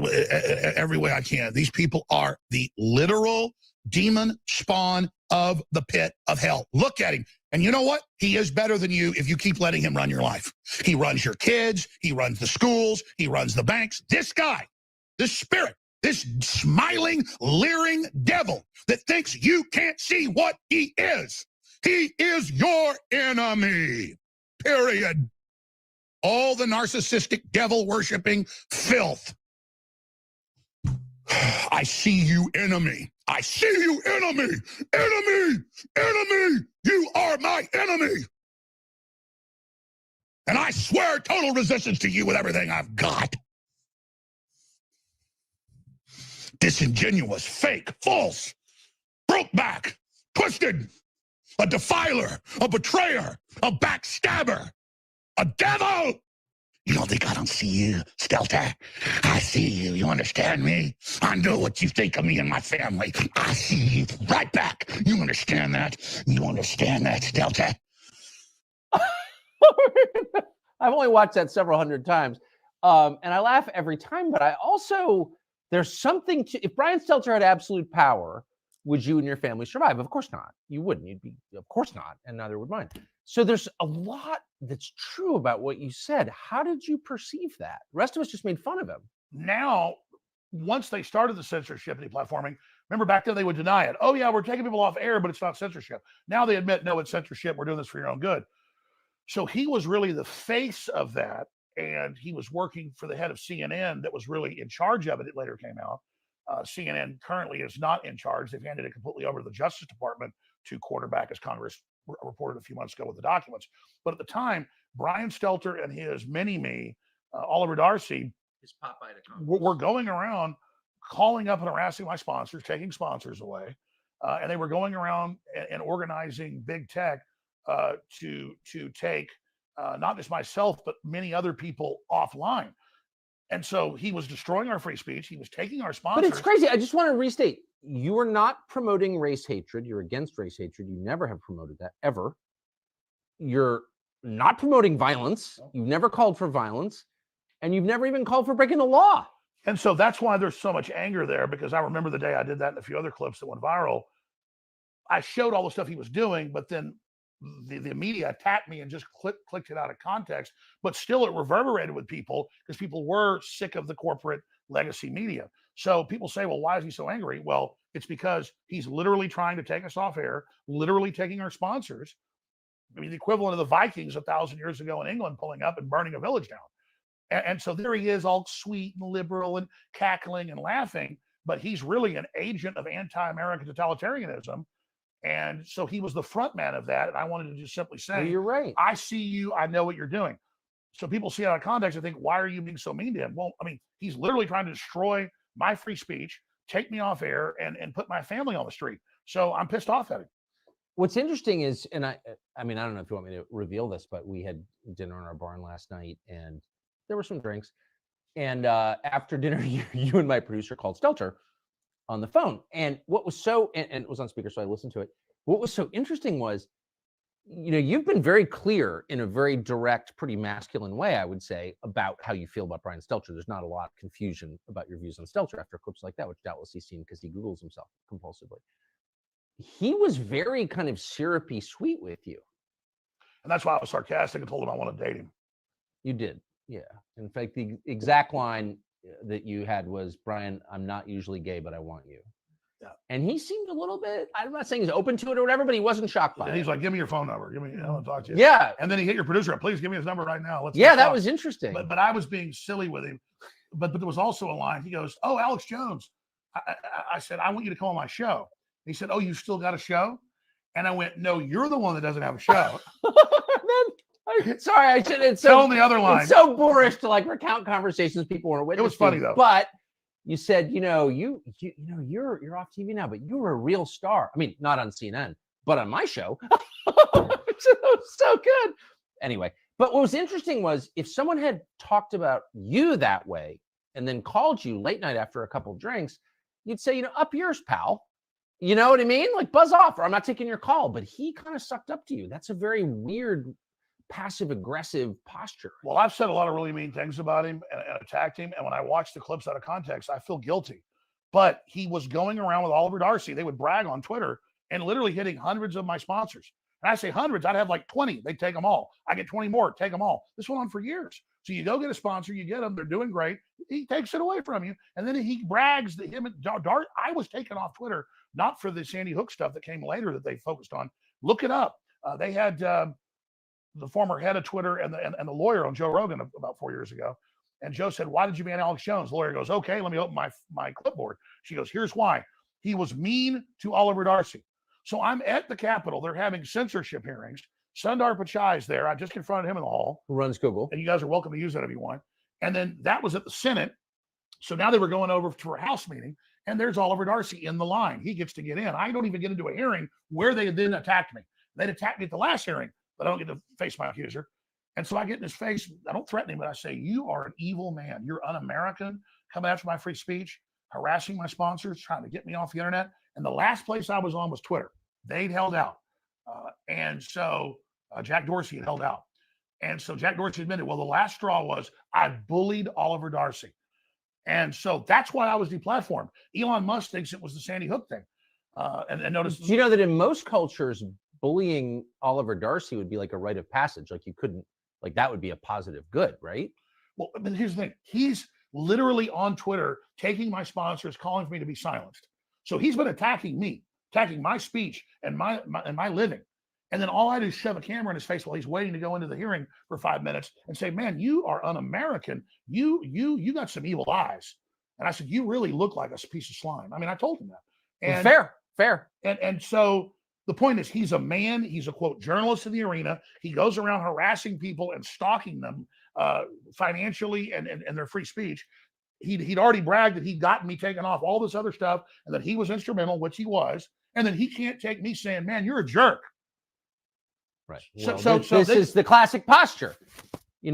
every way I can. These people are the literal demon spawn of the pit of hell. Look at him. And you know what? He is better than you if you keep letting him run your life. He runs your kids. He runs the schools. He runs the banks. This guy, this spirit, this smiling, leering devil that thinks you can't see what he is your enemy. Period. all the narcissistic, devil-worshiping filth. I see you, enemy. I see you, enemy. Enemy. Enemy. You are my enemy. And I swear total resistance to you with everything I've got. Disingenuous, fake, false, broke back, twisted, a defiler, a betrayer, a backstabber, a devil. You don't think I don't see you, Stelter? I see you. You understand me? I know what you think of me and my family. I see you right back. You understand that? You understand that, Stelter? I've only watched that several hundred times. And I laugh every time, but I also, there's something to, if Brian Stelter had absolute power, would you and your family survive? Of course not. You wouldn't. You'd be, of course not, and neither would mine. So there's a lot that's true about what you said. How did you perceive that? The rest of us just made fun of him. Now, once they started the censorship and deplatforming, remember back then they would deny it. Oh yeah, we're taking people off air, but it's not censorship. Now they admit, no, it's censorship. We're doing this for your own good. So he was really the face of that, and he was working for the head of CNN that was really in charge of it. It later came out. CNN currently is not in charge. They've handed it completely over to the Justice Department to quarterback, as Congress reported a few months ago with the documents. But at the time, Brian Stelter and his mini-me, Oliver Darcy, His Popeye to come. were going around calling up and harassing my sponsors, taking sponsors away. And they were going around and organizing big tech to take not just myself, but many other people offline. And so he was destroying our free speech. He was taking our sponsors. But it's crazy. I just want to restate. You are not promoting race hatred. You're against race hatred. You never have promoted that, ever. You're not promoting violence. You've never called for violence. And you've never even called for breaking the law. And so that's why there's so much anger there, because I remember the day I did that and a few other clips that went viral. I showed all the stuff he was doing, but then the media attacked me and just clicked it out of context, but still it reverberated with people because people were sick of the corporate legacy media. So people say, well, why is he so angry? Well, it's because he's literally trying to take us off air, literally taking our sponsors. I mean, the equivalent of the Vikings 1,000 years ago in England pulling up and burning a village down. And so there he is, all sweet and liberal and cackling and laughing, but he's really an agent of anti-American totalitarianism. And so he was the front man of that. And I wanted to just simply say, Well, you're right. I see you. I know what you're doing. So people see it out of context and think, why are you being so mean to him? Well, I mean, he's literally trying to destroy my free speech, take me off air, and put my family on the street. So I'm pissed off at him. What's interesting is, and I mean, I don't know if you want me to reveal this, but we had dinner in our barn last night and there were some drinks. And after dinner, you and my producer called Stelter on the phone. And what was so, and it was on speaker, so I listened to it. What was so interesting was, you know, you've been very clear in a very direct, pretty masculine way, I would say, about how you feel about Brian Stelter. There's not a lot of confusion about your views on Stelter after clips like that, which doubtless he's seen because he Googles himself compulsively. He was very kind of syrupy sweet with you. And that's why I was sarcastic and told him I want to date him. You did, yeah. In fact, the exact line that you had was, Brian, I'm not usually gay, but I want you. Yeah. And he seemed a little bit, I'm not saying he's open to it or whatever, but he wasn't shocked by And it. he's like, give me your phone number. Give me, I want to talk to you. Yeah. And then he hit your producer up. Please give me his number right now. Let's Yeah, that talk. was interesting. But I was being silly with him. But there was also a line. He goes, oh, Alex Jones. I said, I want you to come on my show. He said, oh, you still got a show? And I went, no, you're the one that doesn't have a show. Sorry, I should. It's Tell so, him the other line. It's so boorish to like recount conversations people weren't witnessing. It was funny though. But you said, you know, you're off TV now, but you were a real star. I mean, not on CNN, but on my show. So good. Anyway, but what was interesting was if someone had talked about you that way and then called you late night after a couple of drinks, you'd say, you know, up yours, pal. You know what I mean? Like buzz off, or I'm not taking your call. But he kind of sucked up to you. That's a very weird, passive-aggressive posture. Well, I've said a lot of really mean things about him and attacked him. And when I watch the clips out of context, I feel guilty. But he was going around with Oliver Darcy. They would brag on Twitter and literally hitting hundreds of my sponsors. And I say hundreds, I'd have like 20. They'd take them all. I get 20 more, take them all. This went on for years. So you go get a sponsor, you get them, they're doing great. He takes it away from you. And then he brags that him and Dart, I was taken off Twitter, not for the Sandy Hook stuff that came later that they focused on. Look it up. They had the former head of Twitter and the lawyer on Joe Rogan about 4 years ago. And Joe said, "Why did you ban Alex Jones?" The lawyer goes, "Okay, let me open my clipboard." She goes, "Here's why. He was mean to Oliver Darcy." So I'm at the Capitol. They're having censorship hearings. Sundar Pichai's there. I just confronted him in the hall. Who runs Google. And you guys are welcome to use that if you want. And then that was at the Senate. So now they were going over to a House meeting, and there's Oliver Darcy in the line. He gets to get in. I don't even get into a hearing where they then attacked me. They'd attacked me at the last hearing, but I don't get to face my accuser. And so I get in his face. I don't threaten him, but I say, "You are an evil man. You're un-American, coming after my free speech, harassing my sponsors, trying to get me off the internet." And the last place I was on was Twitter. They'd held out. And so Jack Dorsey had held out. And so Jack Dorsey admitted, well, the last straw was I bullied Oliver Darcy. And so that's why I was deplatformed. Elon Musk thinks it was the Sandy Hook thing. And notice. Do you know that in most cultures, bullying Oliver Darcy would be like a rite of passage? Like you couldn't, like that would be a positive good, right? Well, but here's the thing. He's literally on Twitter taking my sponsors, calling for me to be silenced. So he's been attacking me, attacking my speech and my living. And then all I do is shove a camera in his face while he's waiting to go into the hearing for 5 minutes and say, "Man, you are un-American. You got some evil eyes." And I said, "You really look like a piece of slime." I mean, I told him that. And fair. And so the point is, he's a man. He's a quote journalist in the arena. He goes around harassing people and stalking them financially and their free speech. He'd already bragged that he'd gotten me taken off all this other stuff and that he was instrumental, which he was. And then he can't take me saying, "Man, you're a jerk." Right. Well, this is the classic posture.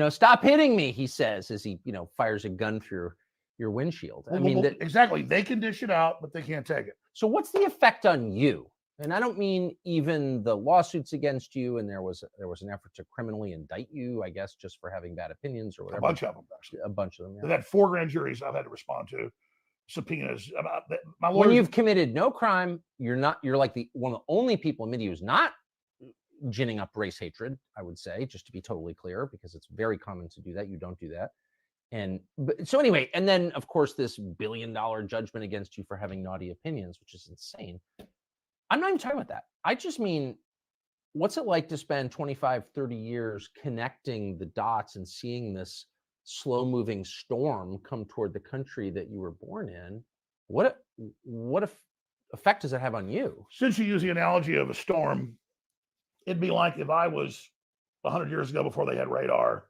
Stop hitting me, he says, as he, fires a gun through your windshield. I mean, exactly. They can dish it out, but they can't take it. So what's the effect on you? And I don't mean even the lawsuits against you. And there was an effort to criminally indict you, I guess, just for having bad opinions or whatever. A bunch of them, actually. A bunch of them. Yeah. They've had 4 grand juries I've had to respond to, subpoenas. My when you've committed no crime, you're like one of the only people in media who's not ginning up race hatred, I would say, just to be totally clear, because it's very common to do that. You don't do that. So anyway, and then of course this $1 billion judgment against you for having naughty opinions, which is insane. I'm not even talking about that. I just mean, what's it like to spend 25, 30 years connecting the dots and seeing this slow moving storm come toward the country that you were born in? What effect does it have on you? Since you use the analogy of a storm, it'd be like if I was 100 years ago before they had radar,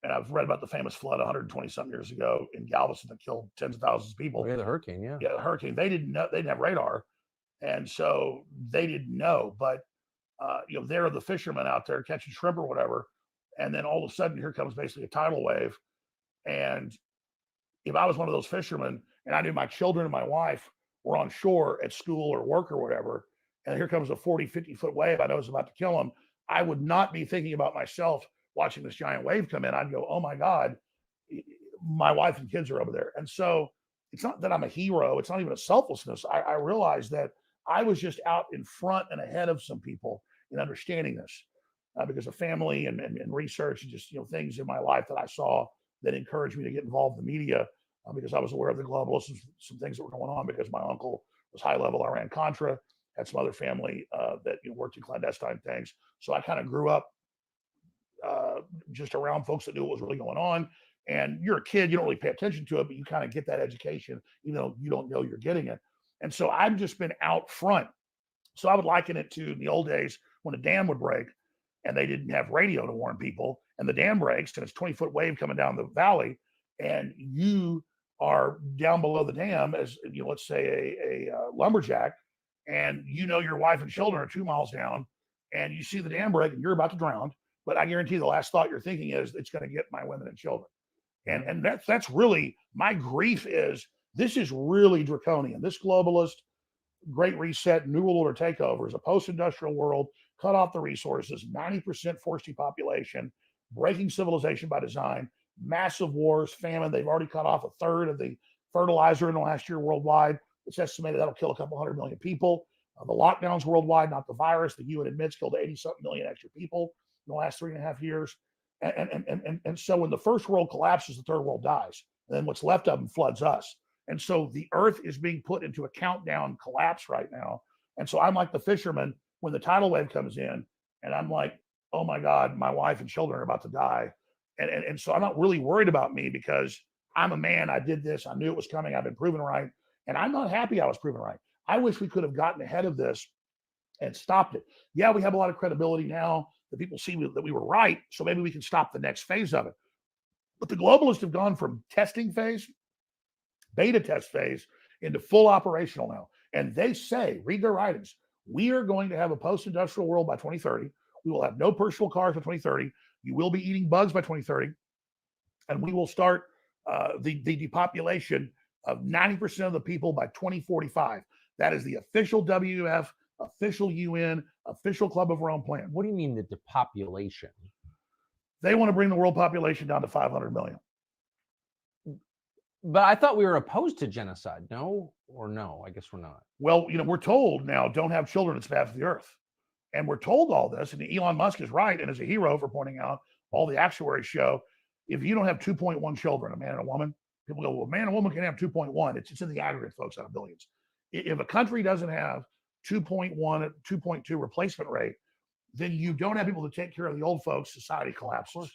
and I've read about the famous flood 120-something years ago in Galveston that killed tens of thousands of people. Oh, yeah, the hurricane, yeah. Yeah, the hurricane. They didn't know. They didn't have radar, and so they didn't know. But they're the fishermen out there catching shrimp or whatever, and then all of a sudden here comes basically a tidal wave. And if I was one of those fishermen and I knew my children and my wife were on shore at school or work or whatever, and here comes a 40, 50-foot wave I know is about to kill them, I would not be thinking about myself watching this giant wave come in. I'd go, "Oh my God, my wife and kids are over there." And so it's not that I'm a hero. It's not even a selflessness. I realized that I was just out in front and ahead of some people in understanding this because of family and research and just things in my life that I saw that encouraged me to get involved in the media because I was aware of the globalists and some things that were going on because my uncle was high level Iran-Contra, had some other family that worked in clandestine things. So I kind of grew up just around folks that knew what was really going on. And you're a kid, you don't really pay attention to it, but you kind of get that education, even though you don't know you're getting it. And so I've just been out front. So I would liken it to the old days when a dam would break and they didn't have radio to warn people, and the dam breaks and it's 20-foot wave coming down the valley, and you are down below the dam as let's say a lumberjack, and your wife and children are 2 miles down, and you see the dam break and you're about to drown. But I guarantee the last thought you're thinking is, it's going to get my women and children. And that's really my grief. Is this is really draconian. This globalist great reset, new world order takeover is a post-industrial world, cut off the resources, 90% forced depopulation, breaking civilization by design, massive wars, famine. They've already cut off a third of the fertilizer in the last year worldwide. It's estimated that'll kill a couple 100 million people. The lockdowns worldwide, not the virus, the UN admits killed 80-something million extra people in the last 3.5 years. And so when the first world collapses, the third world dies. And then what's left of them floods us. And so the earth is being put into a countdown collapse right now. And so I'm like the fisherman when the tidal wave comes in, and I'm like, oh my God, my wife and children are about to die. And so I'm not really worried about me because I'm a man. I did this. I knew it was coming. I've been proven right. And I'm not happy I was proven right. I wish we could have gotten ahead of this and stopped it. Yeah, we have a lot of credibility now that people see that we were right. So maybe we can stop the next phase of it. But the globalists have gone from testing phase, beta test phase, into full operational now. And they say, read their writings, we are going to have a post-industrial world by 2030. We will have no personal cars by 2030. You will be eating bugs by 2030. And we will start the depopulation of 90% of the people by 2045. That is the official WF, official UN, official Club of Rome plan. What do you mean the depopulation? They want to bring the world population down to 500 million. But I thought we were opposed to genocide. No or no? I guess we're not. Well, we're told now, don't have children, it's bad for the earth. And we're told all this, and Elon Musk is right and is a hero for pointing out all the actuaries show, if you don't have 2.1 children, a man and a woman, people go, well, a man and a woman can have 2.1. It's in the aggregate, folks, out of billions. If a country doesn't have 2.1, 2.2 replacement rate, then you don't have people to take care of the old folks, society collapses.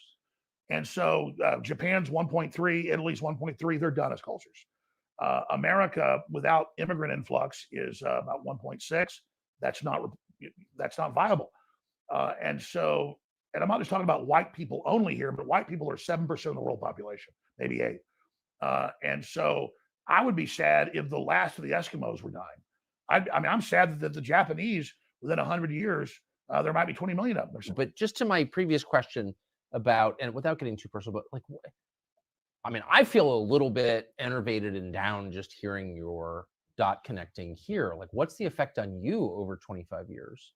And so Japan's 1.3, Italy's 1.3, they're done as cultures. America, without immigrant influx, is about 1.6. That's not viable. And I'm not just talking about white people only here, but white people are 7% of the world population, maybe 8. And so I would be sad if the last of the Eskimos were dying. I'm sad that the Japanese, within 100 years, there might be 20 million of them. But just to my previous question about, and without getting too personal, but I feel a little bit enervated and down just hearing your dot connecting here. Like, what's the effect on you over 25 years?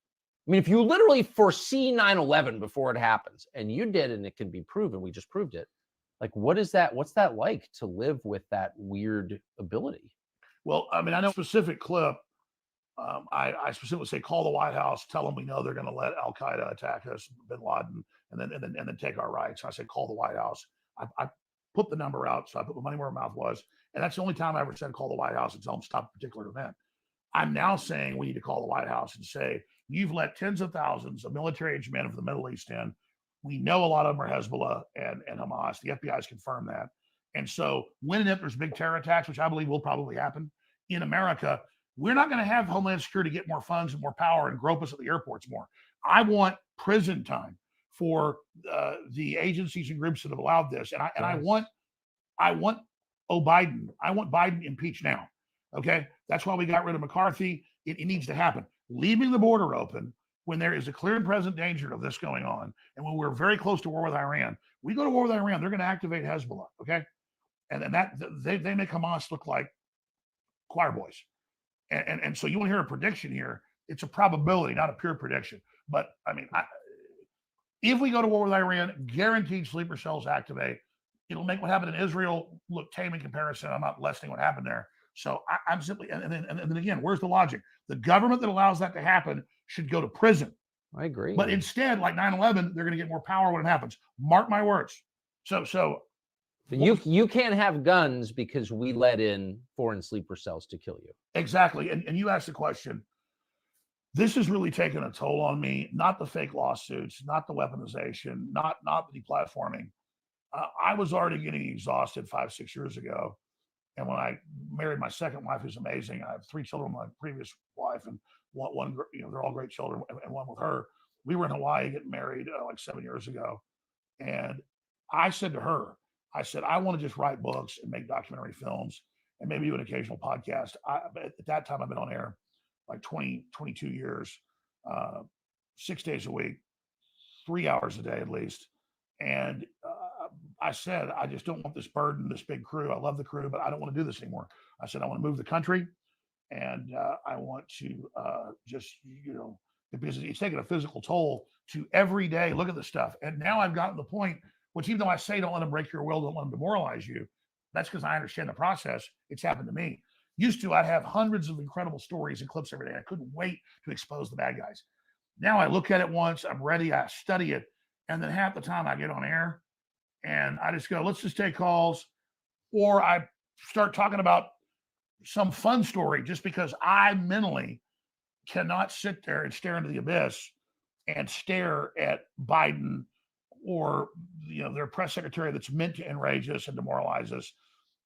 If you literally foresee 9/11 before it happens, and you did, and it can be proven, we just proved it. Like, what's that like to live with that weird ability? Well, I know a specific clip. I specifically say, call the White House, tell them we know they're going to let Al Qaeda attack us, Bin Laden, and then take our rights. I said, call the White House. I put the number out, so I put my money where my mouth was, and that's the only time I ever said call the White House and tell them stop a particular event. I'm now saying we need to call the White House and say, you've let tens of thousands of military-aged men from the Middle East in. We know a lot of them are Hezbollah and Hamas. The FBI has confirmed that. And so when and if there's big terror attacks, which I believe will probably happen in America, we're not going to have Homeland Security get more funds and more power and grope us at the airports more. I want prison time for the agencies and groups that have allowed this. And I want Biden. I want Biden impeached now. Okay. That's why we got rid of McCarthy. It needs to happen. Leaving the border open when there is a clear and present danger of this going on, and when we're very close to war with Iran, we go to war with Iran, they're going to activate Hezbollah. Okay. And then they make Hamas look like choir boys. And so you want to hear a prediction here. It's a probability, not a pure prediction. But if we go to war with Iran, guaranteed sleeper cells activate. It'll make what happened in Israel look tame in comparison. I'm not lessening what happened there. So I'm simply, and then again, where's the logic? The government that allows that to happen should go to prison. I agree. But instead, like 9/11, they're going to get more power when it happens. Mark my words. So you can't have guns because we let in foreign sleeper cells to kill you. Exactly. And you asked the question. This has really taken a toll on me. Not the fake lawsuits, not the weaponization, not the deplatforming. I was already getting exhausted 5-6 years ago. And when I married my second wife, who's amazing, I have 3 children with my previous wife, and one they're all great children, and one with her. We were in Hawaii getting married like 7 years ago. And I said to her, I want to just write books and make documentary films and maybe do an occasional podcast. At that time, I've been on air like 22 years, 6 days a week, 3 hours a day at least. And I said, I just don't want this burden, this big crew. I love the crew, but I don't want to do this anymore. I said, I want to move the country, and I want to just, because it's taking a physical toll to every day look at the stuff. And now I've gotten to the point, which even though I say don't let them break your will, don't let them demoralize you, that's because I understand the process. It's happened to me. Used to, I'd have hundreds of incredible stories and clips every day. I couldn't wait to expose the bad guys. Now I look at it once, I'm ready, I study it, and then half the time I get on air and I just go, let's just take calls, or I start talking about some fun story just because I mentally cannot sit there and stare into the abyss and stare at Biden or their press secretary that's meant to enrage us and demoralize us.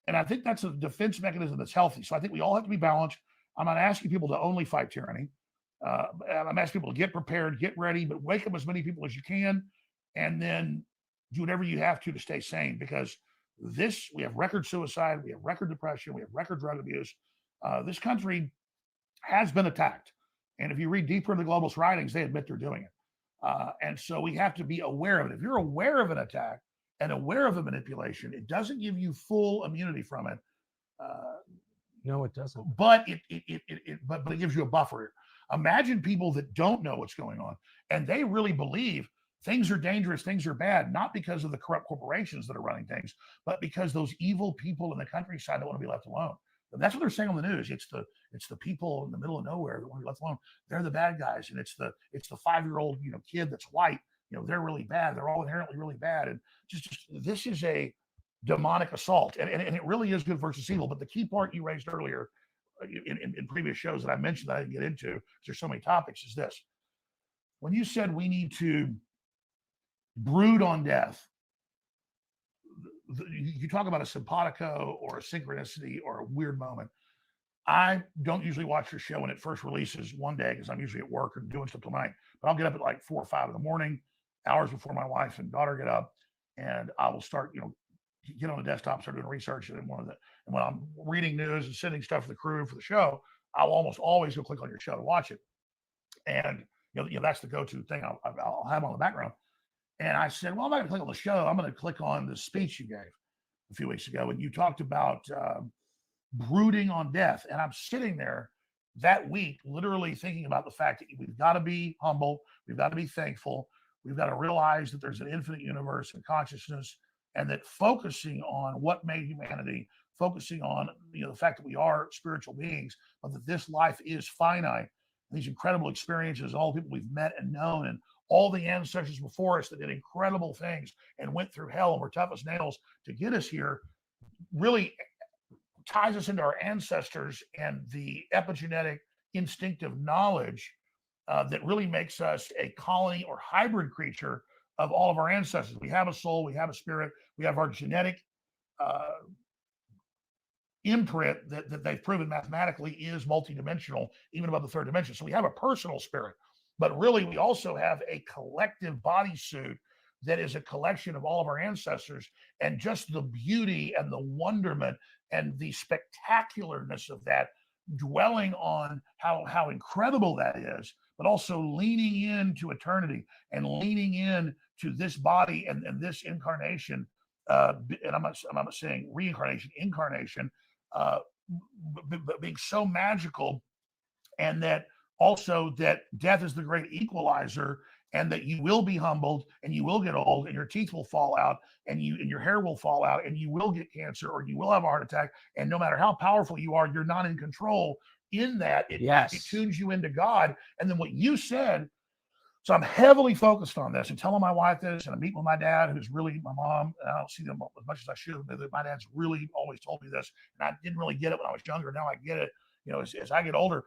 And I think that's a defense mechanism that's healthy. So I think we all have to be balanced. I'm not asking people to only fight tyranny. I'm asking people to get prepared, get ready, but wake up as many people as you can, and then do whatever you have to stay sane. Because we have record suicide, we have record depression, we have record drug abuse. This country has been attacked. And if you read deeper into the globalist writings, they admit they're doing it. And so we have to be aware of it. If you're aware of an attack and aware of a manipulation, it doesn't give you full immunity from it. No, it doesn't. But it gives you a buffer. Imagine people that don't know what's going on and they really believe things are dangerous, things are bad, not because of the corrupt corporations that are running things, but because those evil people in the countryside don't want to be left alone. And that's what they're saying on the news. It's the people in the middle of nowhere that want to be left alone. They're the bad guys, and it's the 5-year-old kid that's white. They're really bad. They're all inherently really bad, and just this is a demonic assault, and it really is good versus evil. But the key part you raised earlier in previous shows that I mentioned that I didn't get into because there's so many topics is this: when you said we need to brood on death, you talk about a simpatico or a synchronicity or a weird moment. I don't usually watch your show when it first releases one day because I'm usually at work or doing stuff till night. But I'll get up at like 4 or 5 in the morning, hours before my wife and daughter get up, and I will start, get on the desktop, start doing research. And when I'm reading news and sending stuff to the crew for the show, I'll almost always go click on your show to watch it. And that's the go-to thing I'll have on the background. And I said, well, I'm not going to click on the show. I'm going to click on the speech you gave a few weeks ago. And you talked about brooding on death. And I'm sitting there that week, literally thinking about the fact that we've got to be humble. We've got to be thankful. We've got to realize that there's an infinite universe and consciousness, and that focusing on what made humanity, focusing on the fact that we are spiritual beings, but that this life is finite. And these incredible experiences, all the people we've met and known, and all the ancestors before us that did incredible things and went through hell and were tough as nails to get us here, really ties us into our ancestors and the epigenetic instinctive knowledge that really makes us a colony or hybrid creature of all of our ancestors. We have a soul, we have a spirit, we have our genetic imprint that they've proven mathematically is multidimensional, even above the third dimension. So we have a personal spirit. But really, we also have a collective bodysuit that is a collection of all of our ancestors, and just the beauty and the wonderment and the spectacularness of that, dwelling on how incredible that is, but also leaning into eternity and leaning in to this body and this incarnation. And I'm not saying reincarnation, incarnation, but being so magical, and that also that death is the great equalizer, and that you will be humbled and you will get old and your teeth will fall out and your hair will fall out and you will get cancer or you will have a heart attack. And no matter how powerful you are, you're not in control. In that, it tunes you into God. And then what you said, so I'm heavily focused on this and telling my wife this, and I'm meeting with my dad, who's really my mom, and I don't see them as much as I should, but my dad's really always told me this, and I didn't really get it when I was younger. Now I get it, as I get older.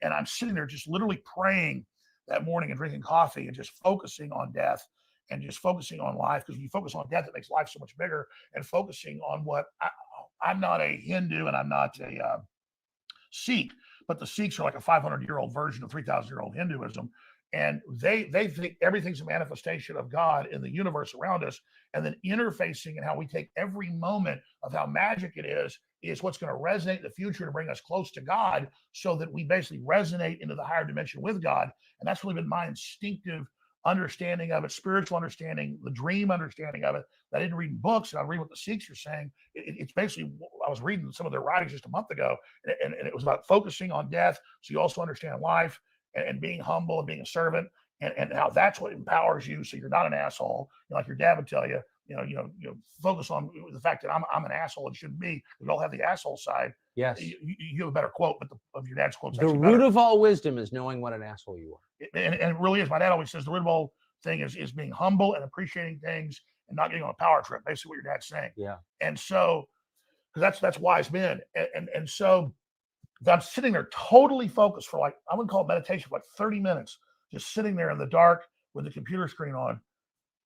And I'm sitting there just literally praying that morning and drinking coffee and just focusing on death and just focusing on life. Because when you focus on death, it makes life so much bigger. And focusing on what I'm not a Hindu and I'm not a Sikh, but the Sikhs are like a 500-year-old version of 3,000-year-old Hinduism. And they think everything's a manifestation of God in the universe around us. And then interfacing and how we take every moment of how magic it is what's going to resonate in the future to bring us close to God, so that we basically resonate into the higher dimension with God. And that's really been my instinctive understanding of it, spiritual understanding, the dream understanding of it. I didn't read books, and I read what the Sikhs are saying. It's basically, I was reading some of their writings just a month ago, and it was about focusing on death, so you also understand life, and being humble and being a servant, and how that's what empowers you, so you're not an asshole. Like your dad would tell you, focus on the fact that I'm an asshole. It shouldn't be. We all have the asshole side. Yes. You have a better quote, but of your dad's quote. The root of all wisdom is knowing what an asshole you are. And it really is. My dad always says the root of all thing is being humble and appreciating things and not getting on a power trip. Basically, what your dad's saying. Yeah. And so, because that's wise men. And so I'm sitting there totally focused for, like, I wouldn't call it meditation, for like 30 minutes, just sitting there in the dark, with the computer screen on,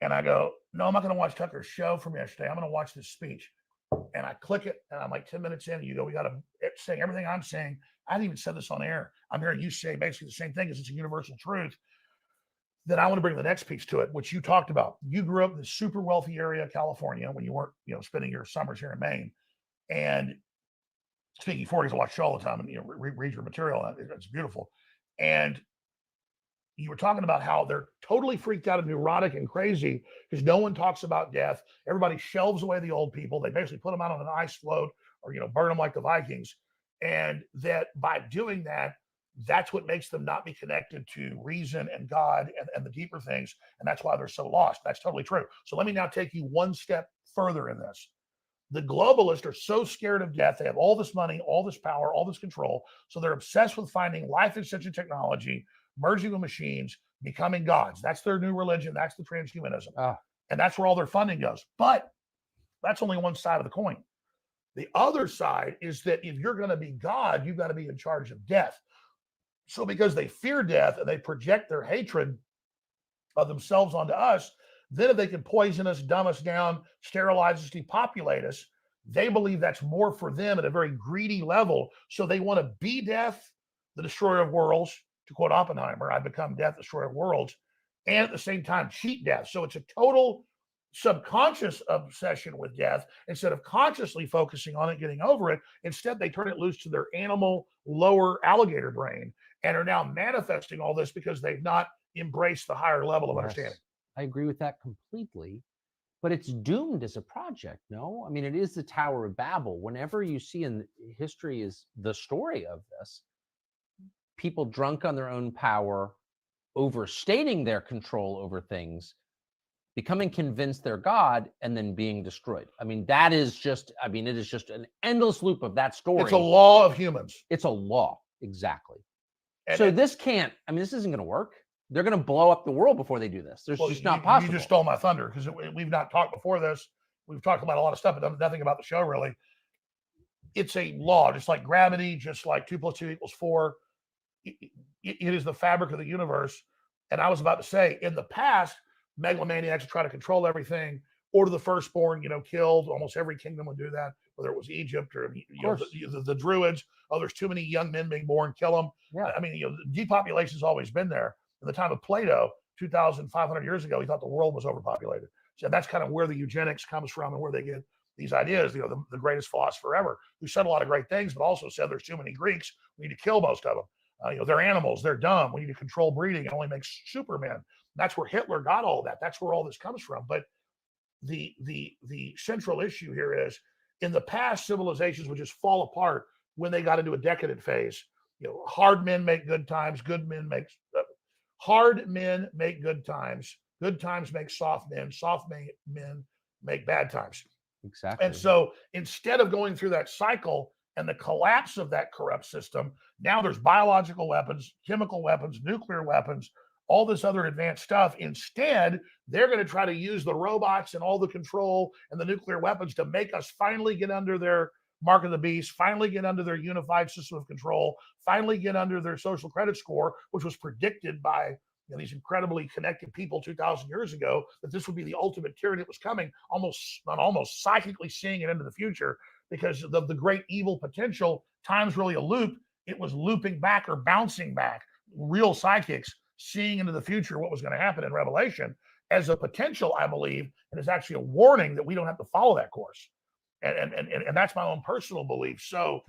and I go, no, I'm not going to watch Tucker's show from yesterday. I'm going to watch this speech. And I click it, and I'm like 10 minutes in, and you go, we got to say everything I'm saying. I didn't even said this on air. I'm hearing you say basically the same thing because it's a universal truth. Then I want to bring the next piece to it, which you talked about. You grew up in the super wealthy area of California when you weren't, spending your summers here in Maine. And speaking for you, I watch you all the time and read your material. It's beautiful. And you were talking about how they're totally freaked out and neurotic and crazy because no one talks about death. Everybody shelves away the old people. They basically put them out on an ice float or, burn them like the Vikings. And that by doing that, that's what makes them not be connected to reason and God and the deeper things. And that's why they're so lost. That's totally true. So let me now take you one step further in this. The globalists are so scared of death. They have all this money, all this power, all this control. So they're obsessed with finding life extension technology, merging with machines, becoming gods. That's their new religion. That's the transhumanism. And that's where all their funding goes. But that's only one side of the coin. The other side is that if you're going to be God, you've got to be in charge of death. So because they fear death and they project their hatred of themselves onto us, then if they can poison us, dumb us down, sterilize us, depopulate us, they believe that's more for them at a very greedy level. So they want to be death, the destroyer of worlds, to quote Oppenheimer, I become death, destroyer of worlds, and at the same time cheat death. So it's a total subconscious obsession with death instead of consciously focusing on it, getting over it. Instead, they turn it loose to their animal, lower alligator brain and are now manifesting all this because they've not embraced the higher level of understanding. I agree with that completely, but it's doomed as a project. No, I mean, it is the Tower of Babel. Whenever you see in history is the story of this, people drunk on their own power, overstating their control over things, becoming convinced they're God, and then being destroyed. I mean, it is just an endless loop of that story. It's a law of humans. It's a law, exactly. So this isn't going to work. They're going to blow up the world before they do this. There's just not possible. You just stole my thunder because we've not talked before this. We've talked about a lot of stuff, but nothing about the show really. It's a law, just like gravity, just like 2 + 2 = 4. It is the fabric of the universe. And I was about to say, in the past, megalomaniacs try to control everything, order the firstborn, killed. Almost every kingdom would do that, whether it was Egypt or the Druids. Oh, there's too many young men being born, kill them. Yeah. I mean, depopulation has always been there. In the time of Plato, 2,500 years ago, he thought the world was overpopulated. So that's kind of where the eugenics comes from and where they get these ideas. The greatest philosopher ever, who said a lot of great things, but also said there's too many Greeks. We need to kill most of them. They're animals. They're dumb. We need to control breeding. It only makes supermen. That's where Hitler got all that. That's where all this comes from. But the central issue here is, in the past, civilizations would just fall apart when they got into a decadent phase. Hard men make good times. Hard men make good times. Good times make soft men. Soft men make bad times. Exactly. And so instead of going through that cycle and the collapse of that corrupt system, now there's biological weapons, chemical weapons, nuclear weapons, all this other advanced stuff. Instead, they're going to try to use the robots and all the control and the nuclear weapons to make us finally get under their mark of the beast, finally get under their unified system of control, finally get under their social credit score, which was predicted by these incredibly connected people 2,000 years ago, that this would be the ultimate tyranny that was coming, almost psychically seeing it into the future because of the great evil potential. Time's really a loop. It was looping back or bouncing back. Real psychics seeing into the future what was going to happen in Revelation as a potential, I believe, and it's actually a warning that we don't have to follow that course. And that's my own personal belief. So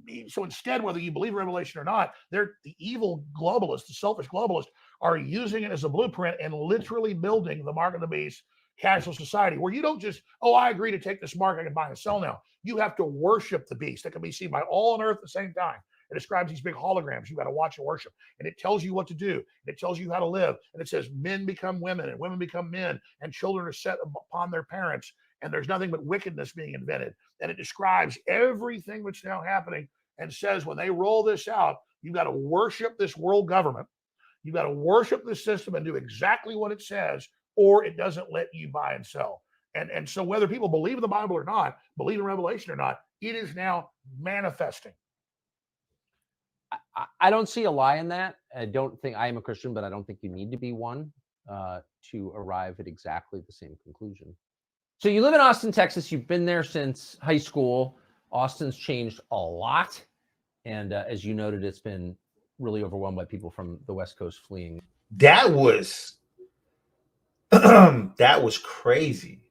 instead, whether you believe Revelation or not, the evil globalists, the selfish globalists, are using it as a blueprint and literally building the mark of the beast cashless society, where you don't just, I agree to take this mark, I can buy and sell now. You have to worship the beast that can be seen by all on earth at the same time. It describes these big holograms you got to watch and worship. And it tells you what to do. And it tells you how to live. And it says men become women and women become men and children are set upon their parents. And there's nothing but wickedness being invented. And it describes everything that's now happening and says when they roll this out, you've got to worship this world government. You've got to worship this system and do exactly what it says, or it doesn't let you buy and sell. And so whether people believe in the Bible or not, believe in Revelation or not, it is now manifesting. I don't see a lie in that. I don't think I am a Christian, but I don't think you need to be one to arrive at exactly the same conclusion. So you live in Austin, Texas. You've been there since high school. Austin's changed a lot. And as you noted, it's been really overwhelmed by people from the West Coast fleeing. That was that was crazy.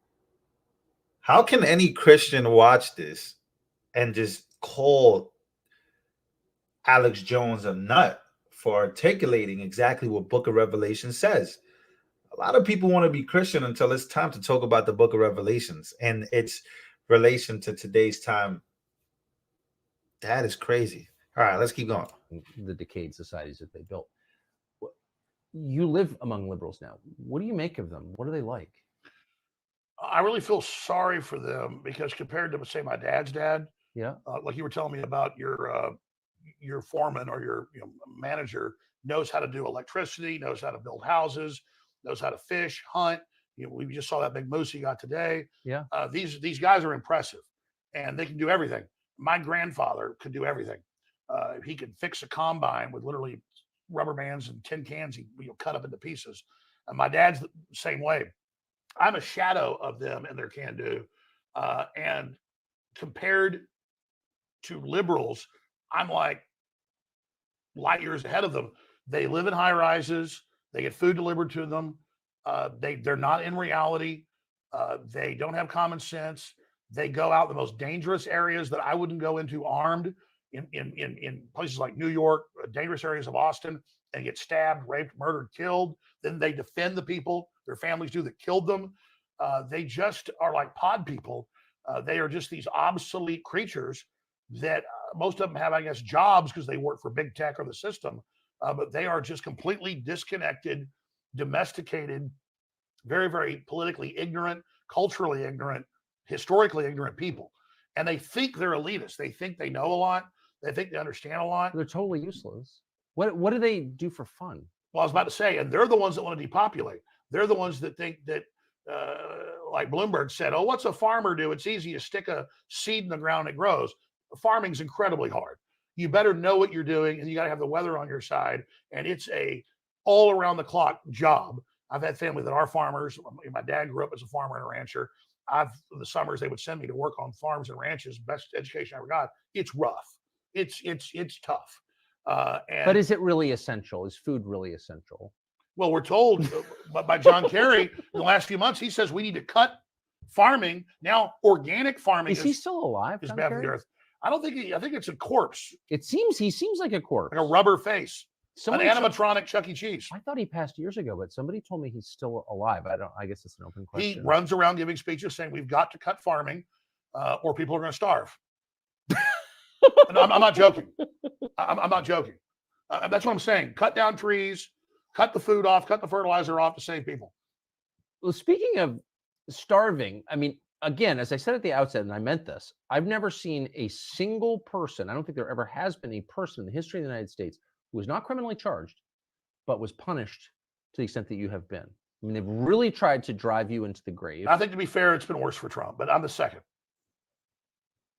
How can any Christian watch this and just call Alex Jones a nut for articulating exactly what Book of Revelation says? A lot of people want to be Christian until it's time to talk about the Book of Revelations and its relation to today's time. That is crazy. All right, let's keep going. The decayed societies that they built. You live among liberals now. What do you make of them? What are they like? I really feel sorry for them because compared to, say, my dad's dad, Yeah. like you were telling me about your foreman or your manager knows how to do electricity, knows how to build houses, knows how to fish, hunt. We just saw that big moose he got today. Yeah. These guys are impressive, and they can do everything. My grandfather could do everything. He could fix a combine with literally rubber bands and tin cans. He cut up into pieces. And my dad's the same way. I'm a shadow of them and their can do. And compared to liberals, I'm like light years ahead of them. They live in high rises. They get food delivered to them. They're not in reality. They don't have common sense. They go out the most dangerous areas that I wouldn't go into armed in places like New York, dangerous areas of Austin, and get stabbed, raped, murdered, killed. Then they defend the people, their families do, that killed them. They just are like pod people. They are just these obsolete creatures that most of them have, I guess, jobs because they work for big tech or the system. But they are just completely disconnected, domesticated, very, very politically ignorant, culturally ignorant, historically ignorant people. And they think they're elitist. They think they know a lot. They think they understand a lot. They're totally useless. What do they do for fun? Well, I was about to say, and they're the ones that want to depopulate. They're the ones that think that, like Bloomberg said, oh, what's a farmer do? It's easy to stick a seed in the ground, it grows. Farming's incredibly hard. You better know what you're doing, and you got to have the weather on your side. And it's a all around the clock job. I've had family that are farmers. My dad grew up as a farmer and a rancher. The summers they would send me to work on farms and ranches. Best education I ever got. It's rough. It's tough. But is it really essential? Is food really essential? Well, we're told by John Kerry in the last few months, he says we need to cut farming. Now, organic farming is he still alive? Is bad for the earth. I don't think I think it's a corpse. He seems like a corpse. Like a rubber face. Somebody an animatronic Chuck E. Cheese. I thought he passed years ago, but somebody told me he's still alive. I guess it's an open question. He runs around giving speeches saying we've got to cut farming or people are going to starve. And I'm not joking. I'm not joking. That's what I'm saying. Cut down trees, cut the food off, cut the fertilizer off to save people. Well, speaking of starving, I mean, again, as I said at the outset, and I meant this, I've never seen a single person, I don't think there ever has been a person in the history of the United States who was not criminally charged, but was punished to the extent that you have been. I mean, they've really tried to drive you into the grave. I think, to be fair, it's been worse for Trump, but I'm the second.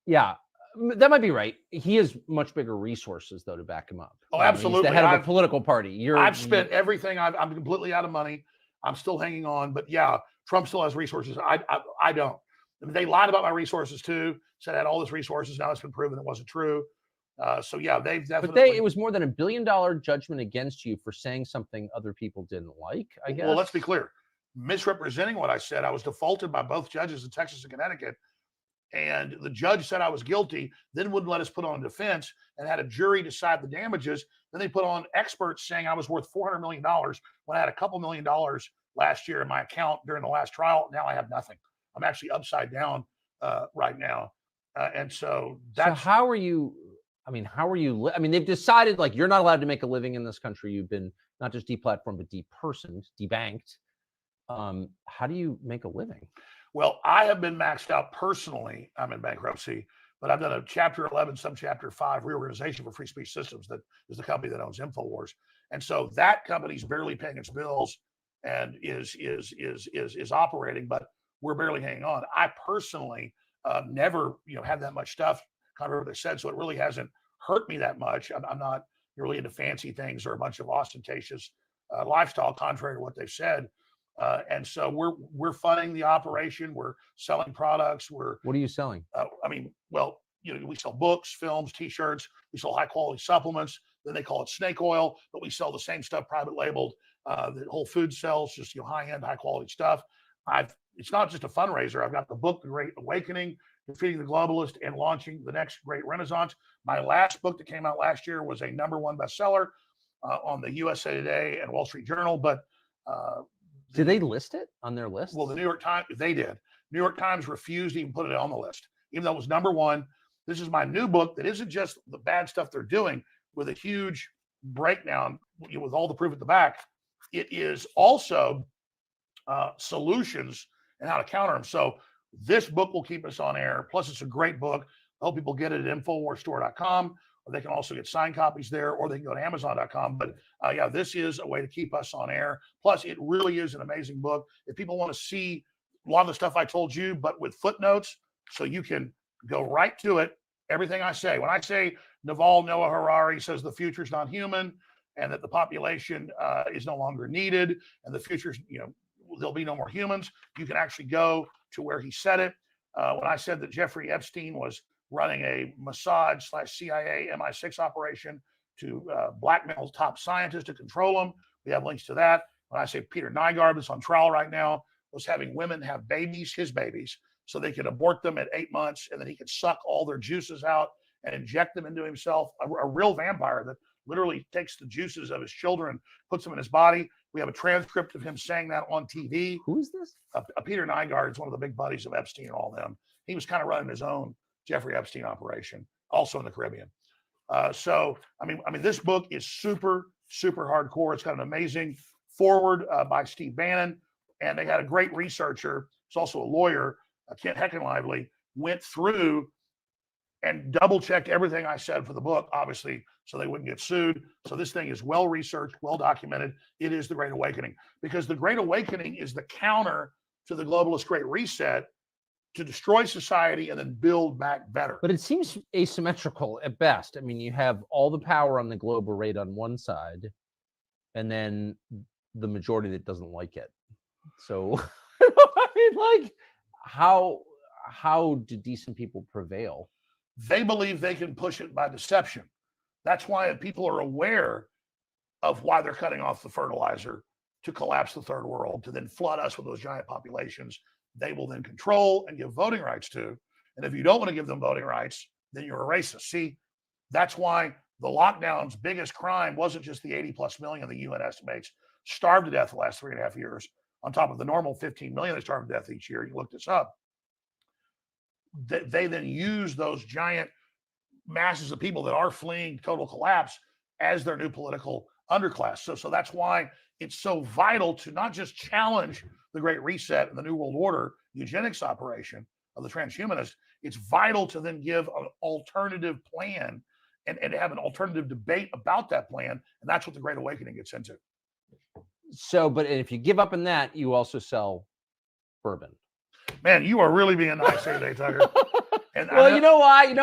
Yeah, that might be right. He has much bigger resources, though, to back him up. Oh, absolutely. He's the head of a political party. I've spent everything. I'm completely out of money. I'm still hanging on. But yeah, Trump still has resources. I don't. I mean, they lied about my resources, too. Said I had all this resources. Now it's been proven it wasn't true. So, yeah, they've definitely. But it was more than $1 billion judgment against you for saying something other people didn't like, I guess. Well, let's be clear. Misrepresenting what I said, I was defaulted by both judges in Texas and Connecticut. And the judge said I was guilty, then wouldn't let us put on a defense and had a jury decide the damages. Then they put on experts saying I was worth $400 million when I had a couple $1 million last year in my account during the last trial. Now I have nothing. I'm actually upside down right now. And so that's. So how are you? I mean, they've decided like you're not allowed to make a living in this country. You've been not just deplatformed, but depersoned, debanked. How do you make a living? Well, I have been maxed out personally. I'm in bankruptcy, but I've done a Chapter 11, some Chapter 5 reorganization for Free Speech Systems. That is the company that owns InfoWars, and so that company's barely paying its bills and is operating, but we're barely hanging on. I personally never had that much stuff, kind of what they said, so it really hasn't hurt me that much. I'm not you're really into fancy things or a bunch of ostentatious lifestyle, contrary to what they've said. And so we're funding the operation. We're selling products. What are you selling? Well, we sell books, films, T-shirts. We sell high quality supplements. Then they call it snake oil, but we sell the same stuff private labeled that Whole Foods sells, just high end, high quality stuff. It's not just a fundraiser. I've got the book, The Great Awakening, Defeating the Globalist, and Launching the Next Great Renaissance. My last book that came out last year was a #1 bestseller on the USA Today and Wall Street Journal. But did they list it on their list? Well, the New York Times, they did. New York Times refused to even put it on the list, even though it was #1. This is my new book that isn't just the bad stuff they're doing with a huge breakdown with all the proof at the back. It is also solutions and how to counter them. So this book will keep us on air. Plus, it's a great book. I hope people get it at InfoWarsStore.com, or they can also get signed copies there, or they can go to Amazon.com. But yeah, this is a way to keep us on air. Plus, it really is an amazing book. If people want to see a lot of the stuff I told you, but with footnotes, so you can go right to it, everything I say. When I say Naval Noah Harari says the future is not human and that the population is no longer needed and the future's, there'll be no more humans, you can actually go to where he said it. When I said that Jeffrey Epstein was running a Mossad/CIA MI6 operation to blackmail top scientists to control them, we have links to that. When I say Peter Nygaard, that's on trial right now, was having women have babies, his babies, so they could abort them at 8 months, and then he could suck all their juices out and inject them into himself. A real vampire that literally takes the juices of his children, puts them in his body. We have a transcript of him saying that on TV. Who is this? Peter Nygaard is one of the big buddies of Epstein and all them. He was kind of running his own Jeffrey Epstein operation, also in the Caribbean. So this book is super, super hardcore. It's got an amazing foreword by Steve Bannon, and they had a great researcher. He's also a lawyer, Kent Heckenlively, went through and double checked everything I said for the book, obviously, so they wouldn't get sued. So this thing is well researched, well documented. It is the Great Awakening, because the Great Awakening is the counter to the globalist Great Reset, to destroy society and then build back better. But it seems asymmetrical at best. I mean, you have all the power on the global rate on one side, and then the majority that doesn't like it. So, how do decent people prevail? They believe they can push it by deception. That's why people are aware of why they're cutting off the fertilizer to collapse the third world, to then flood us with those giant populations they will then control and give voting rights to. And if you don't want to give them voting rights, then you're a racist. See, that's why the lockdown's biggest crime wasn't just the 80+ million the UN estimates starved to death the last 3.5 years, on top of the normal 15 million that starve to death each year. You look this up. They then use those giant masses of people that are fleeing total collapse as their new political underclass. So that's why it's so vital to not just challenge the Great Reset and the New World Order eugenics operation of the transhumanists. It's vital to then give an alternative plan and have an alternative debate about that plan. And that's what the Great Awakening gets into. So, but if you give up on that, you also sell bourbon. Man, you are really being nice today, Tucker. And well, you know why?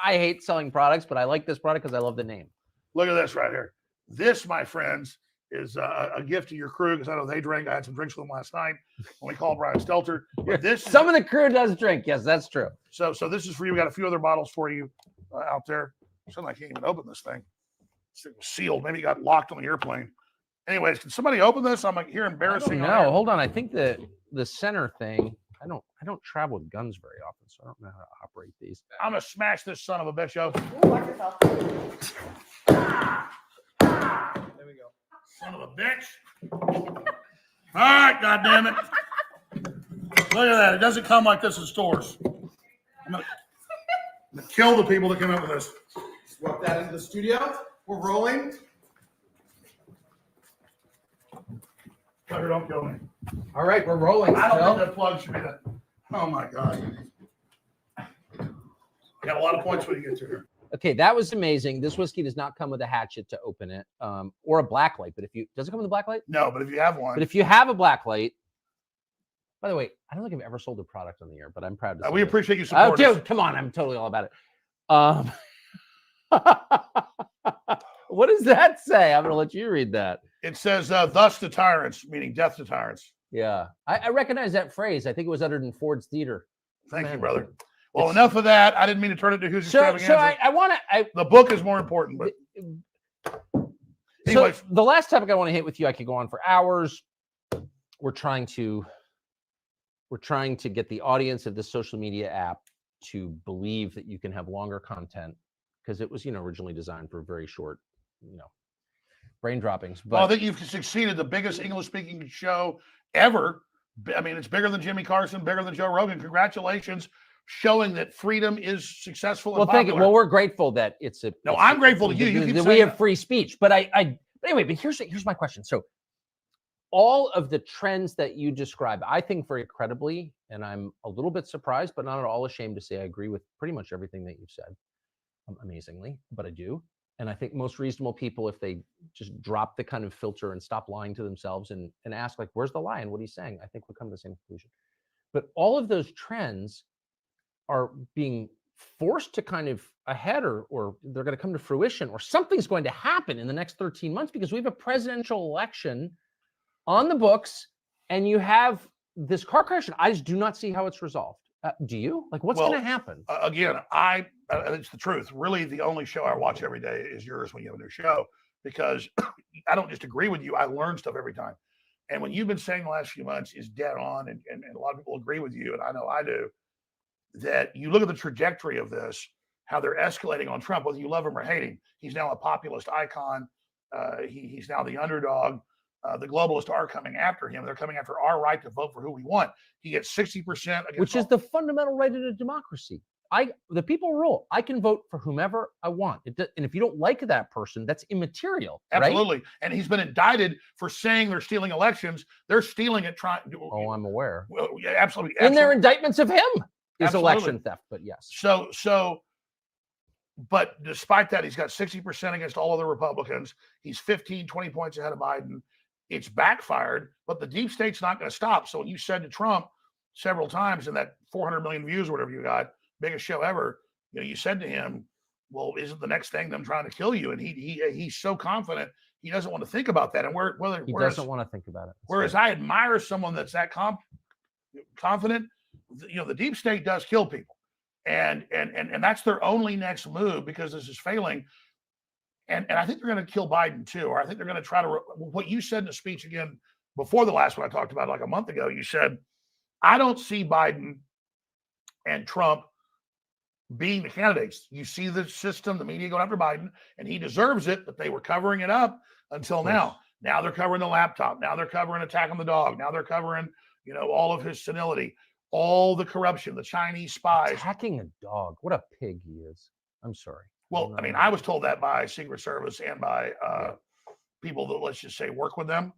I hate selling products, but I like this product because I love the name. Look at this right here. This, my friends, is a gift to your crew, because I know they drink. I had some drinks with them last night when we called Brian Stelter. Some of the crew does drink. Yes, that's true. So this is for you. We got a few other bottles for you out there. Something I can't even open this thing. This thing was sealed. Maybe it got locked on the airplane. Anyways, can somebody open this? I'm here embarrassing. No, hold on. I think the center thing. I don't travel with guns very often, so I don't know how to operate these. I'm gonna smash this son of a bitch, yo. Watch yourself. There we go. Son of a bitch. All right, goddammit. Look at that. It doesn't come like this in stores. I'm gonna kill the people that came up with this. Swap that into the studio. We're rolling. Tucker, don't kill me. All right, we're rolling. I don't think that plug should be that. Oh my God. I got a lot of points when you get to here. Okay, that was amazing. This whiskey does not come with a hatchet to open it, or a black light. But does it come with a black light? No, but if you have one. But if you have a black light, by the way, I don't think I've ever sold a product on the air, but I'm proud to say we appreciate you supporting. supporting Oh, dude, come on, I'm totally all about it. What does that say? I'm going to let you read that. It says, thus to tyrants, meaning death to tyrants. Yeah. I recognize that phrase. I think it was uttered in Ford's Theater. Thank you, Man, brother. Well, enough of that. I didn't mean to turn it to who's So extravaganza. I want to. The book is more important. But anyways, so the last topic I want to hit with you, I could go on for hours. We're trying to get the audience of this social media app to believe that you can have longer content because it was, originally designed for very short, brain droppings. But well, I think you've succeeded. The biggest English-speaking show ever. I mean, it's bigger than Jimmy Carson, bigger than Joe Rogan. Congratulations, showing that freedom is successful. Well, thank you. Well, we're grateful that it's a. No, I'm grateful to you. You keep that saying we have free speech, but anyway. But here's my question. So, all of the trends that you describe, I think very credibly, and I'm a little bit surprised, but not at all ashamed to say I agree with pretty much everything that you've said. Amazingly, but I do. And I think most reasonable people, if they just drop the kind of filter and stop lying to themselves and ask, like, where's the lie and what he's saying, I think we'll come to the same conclusion. But all of those trends are being forced to kind of ahead or they're going to come to fruition or something's going to happen in the next 13 months because we have a presidential election on the books and you have this car crash. And I just do not see how it's resolved. Do you? Like, what's going to happen? Again, it's the truth. Really, the only show I watch every day is yours when you have a new show because I don't just agree with you. I learn stuff every time. And when you've been saying the last few months is dead on, and a lot of people agree with you, and I know I do, that you look at the trajectory of this, how they're escalating on Trump, whether you love him or hate him. He's now a populist icon. He's now the underdog. The globalists are coming after him. They're coming after our right to vote for who we want. He gets 60%, which is the fundamental right in a democracy. The people rule. I can vote for whomever I want. And if you don't like that person, that's immaterial. Absolutely. Right? And he's been indicted for saying they're stealing elections. They're stealing it. Oh, I'm aware. Well, yeah, absolutely. In their indictments of him is absolutely. Election theft. But yes. But despite that, he's got 60% against all other Republicans. He's 15, 20 points ahead of Biden. It's backfired, but the deep state's not going to stop. So when you said to Trump several times in that 400 million views or whatever you got, biggest show ever, you said to him, well, isn't the next thing them trying to kill you? And he's so confident he doesn't want to think about that. And he doesn't want to think about it. Whereas I admire someone that's that confident. The deep state does kill people, and that's their only next move because this is failing. And I think they're going to kill Biden too, or I think they're going to try to. What you said in the speech again before the last one I talked about like a month ago, you said, I don't see Biden and Trump being the candidates. You see the system, the media going after Biden, and he deserves it, but they were covering it up until now. Now they're covering the laptop. Now they're covering attack on the dog. Now they're covering, all of his senility, all the corruption, the Chinese spies. Attacking a dog. What a pig he is. I'm sorry. Well, I mean, I was told that by Secret Service and by people that, let's just say, work with them.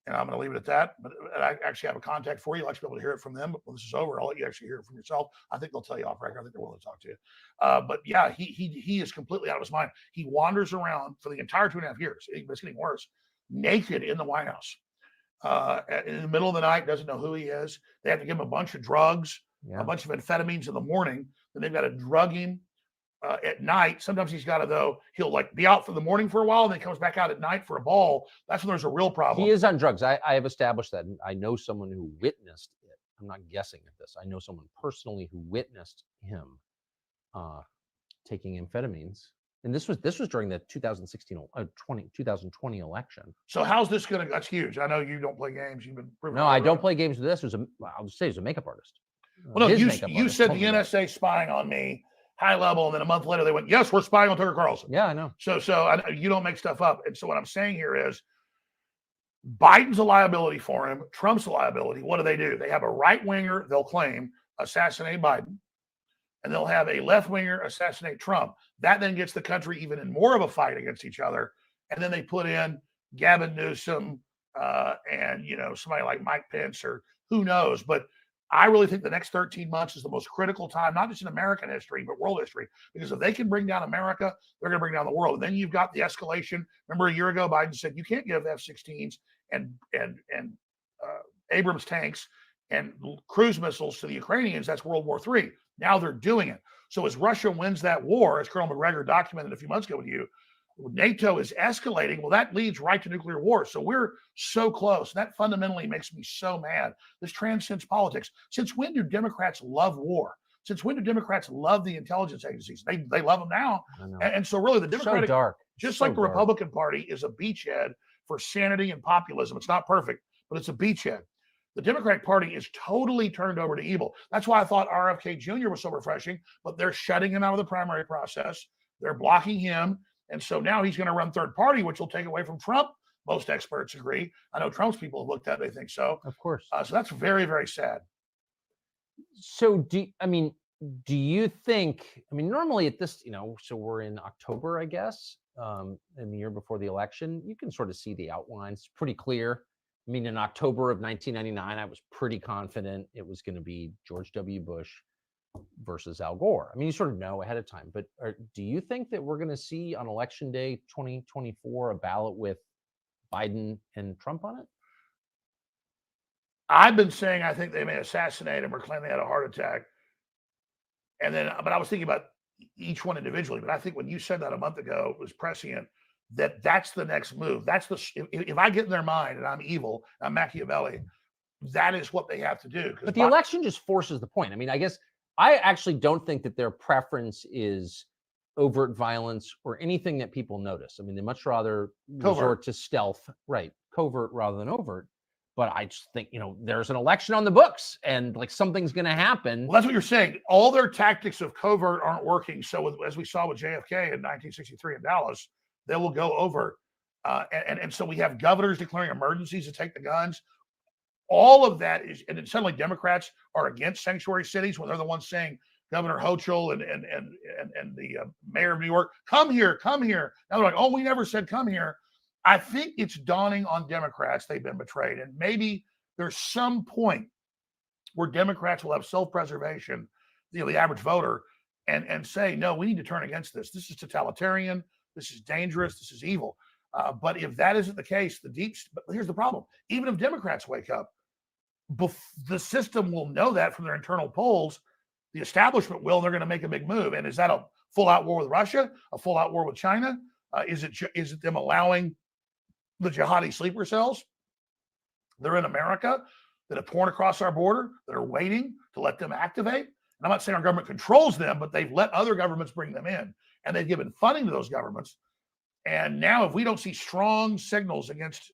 And I'm going to leave it at that. But I actually have a contact for you. I'd like to be able to hear it from them. But when this is over, I'll let you actually hear it from yourself. I think they'll tell you off record. I think they're willing to talk to you. But yeah, he is completely out of his mind. He wanders around for the entire 2.5 years. It's getting worse. Naked in the White House. In the middle of the night, doesn't know who he is. They have to give him a bunch of drugs, a bunch of amphetamines in the morning. Then they've got to drug him at night. Sometimes he'll like be out for the morning for a while, and then comes back out at night for a ball. That's when there's a real problem. He is on drugs. I have established that. I know someone who witnessed it. I'm not guessing at this. I know someone personally who witnessed him taking amphetamines. And this was during the 2020 election. So how's this going to? That's huge. I know you don't play games. You've been no, I don't play games with this. I'll just say he was a makeup artist. Well, no, you said the NSA spying on me, high level, and then a month later they went, yes, we're spying on Tucker Carlson. Yeah, I know. So you don't make stuff up. And so what I'm saying here is Biden's a liability for him. Trump's a liability. What do? They have a right winger, they'll claim, assassinate Biden. And they'll have a left winger assassinate Trump. That then gets the country even in more of a fight against each other. And then they put in Gavin Newsom and somebody like Mike Pence or who knows. But I really think the next 13 months is the most critical time, not just in American history, but world history. Because if they can bring down America, they're going to bring down the world. And then you've got the escalation. Remember a year ago, Biden said you can't give F-16s and Abrams tanks and cruise missiles to the Ukrainians. That's World War III. Now they're doing it. So as Russia wins that war, as Colonel McGregor documented a few months ago with you, NATO is escalating. Well, that leads right to nuclear war. So we're so close. That fundamentally makes me so mad. This transcends politics. Since when do Democrats love war? Since when do Democrats love the intelligence agencies? They love them now. And so really the Democratic, so dark. just so like the dark. Republican Party is a beachhead for sanity and populism. It's not perfect, but it's a beachhead. The Democratic Party is totally turned over to evil. That's why I thought RFK Jr. was so refreshing, but they're shutting him out of the primary process. They're blocking him. And so now he's going to run third party, which will take away from Trump. Most experts agree. I know Trump's people have looked at it. They think so. Of course. So that's very, very sad. So do you think, normally at this, so we're in October, I guess, in the year before the election, you can sort of see the outlines pretty clear. In October of 1999, I was pretty confident it was going to be George W. Bush versus Al Gore. You sort of know ahead of time, but do you think that we're going to see on election day 2024 a ballot with Biden and Trump on it? I've been saying I think they may assassinate him or claim they had a heart attack. But I was thinking about each one individually. But I think when you said that a month ago, it was prescient that's the next move. If I get in their mind and I'm evil, I'm Machiavelli, that is what they have to do. But the election just forces the point. I guess I actually don't think that their preference is overt violence or anything that people notice. They much rather resort to stealth, right? Covert rather than overt. But I just think, there's an election on the books and something's going to happen. Well, that's what you're saying. All their tactics of covert aren't working. So as we saw with JFK in 1963 in Dallas, they will go overt. And so we have governors declaring emergencies to take the guns. All of that is, and then suddenly Democrats are against sanctuary cities when they're the ones saying, Governor Hochul and the mayor of New York, come here. Now they're like, oh, we never said come here. I think it's dawning on Democrats they've been betrayed. And maybe there's some point where Democrats will have self-preservation, the average voter, and say, no, we need to turn against this. This is totalitarian. This is dangerous. This is evil. But if that isn't the case, but here's the problem. Even if Democrats wake up, the system will know that from their internal polls. The establishment will, and they're going to make a big move. And is that a full-out war with Russia? A full-out war with China? Is it them allowing the jihadi sleeper cells? They're in America that have torn across our border, that are waiting to let them activate. And I'm not saying our government controls them, but they've let other governments bring them in. And they've given funding to those governments. And now if we don't see strong signals against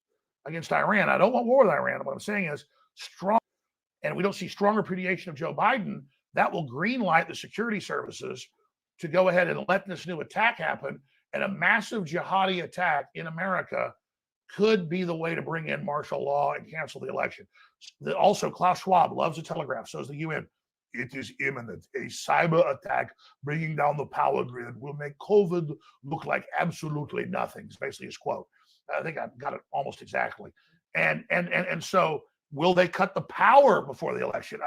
Iran, I don't want war with Iran. What I'm saying is strong, and we don't see strong repudiation of Joe Biden, that will greenlight the security services to go ahead and let this new attack happen. And a massive jihadi attack in America could be the way to bring in martial law and cancel the election. Also, Klaus Schwab loves the Telegraph, so does the UN. It is imminent. A cyber attack bringing down the power grid will make COVID look like absolutely nothing. It's basically his quote. I think I got it almost exactly. And so will they cut the power before the election?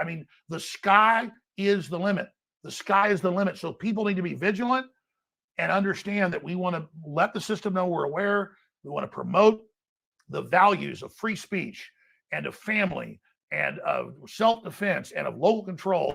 The sky is the limit. The sky is the limit. So people need to be vigilant and understand that we want to let the system know we're aware. We want to promote the values of free speech and of family and of self-defense and of local control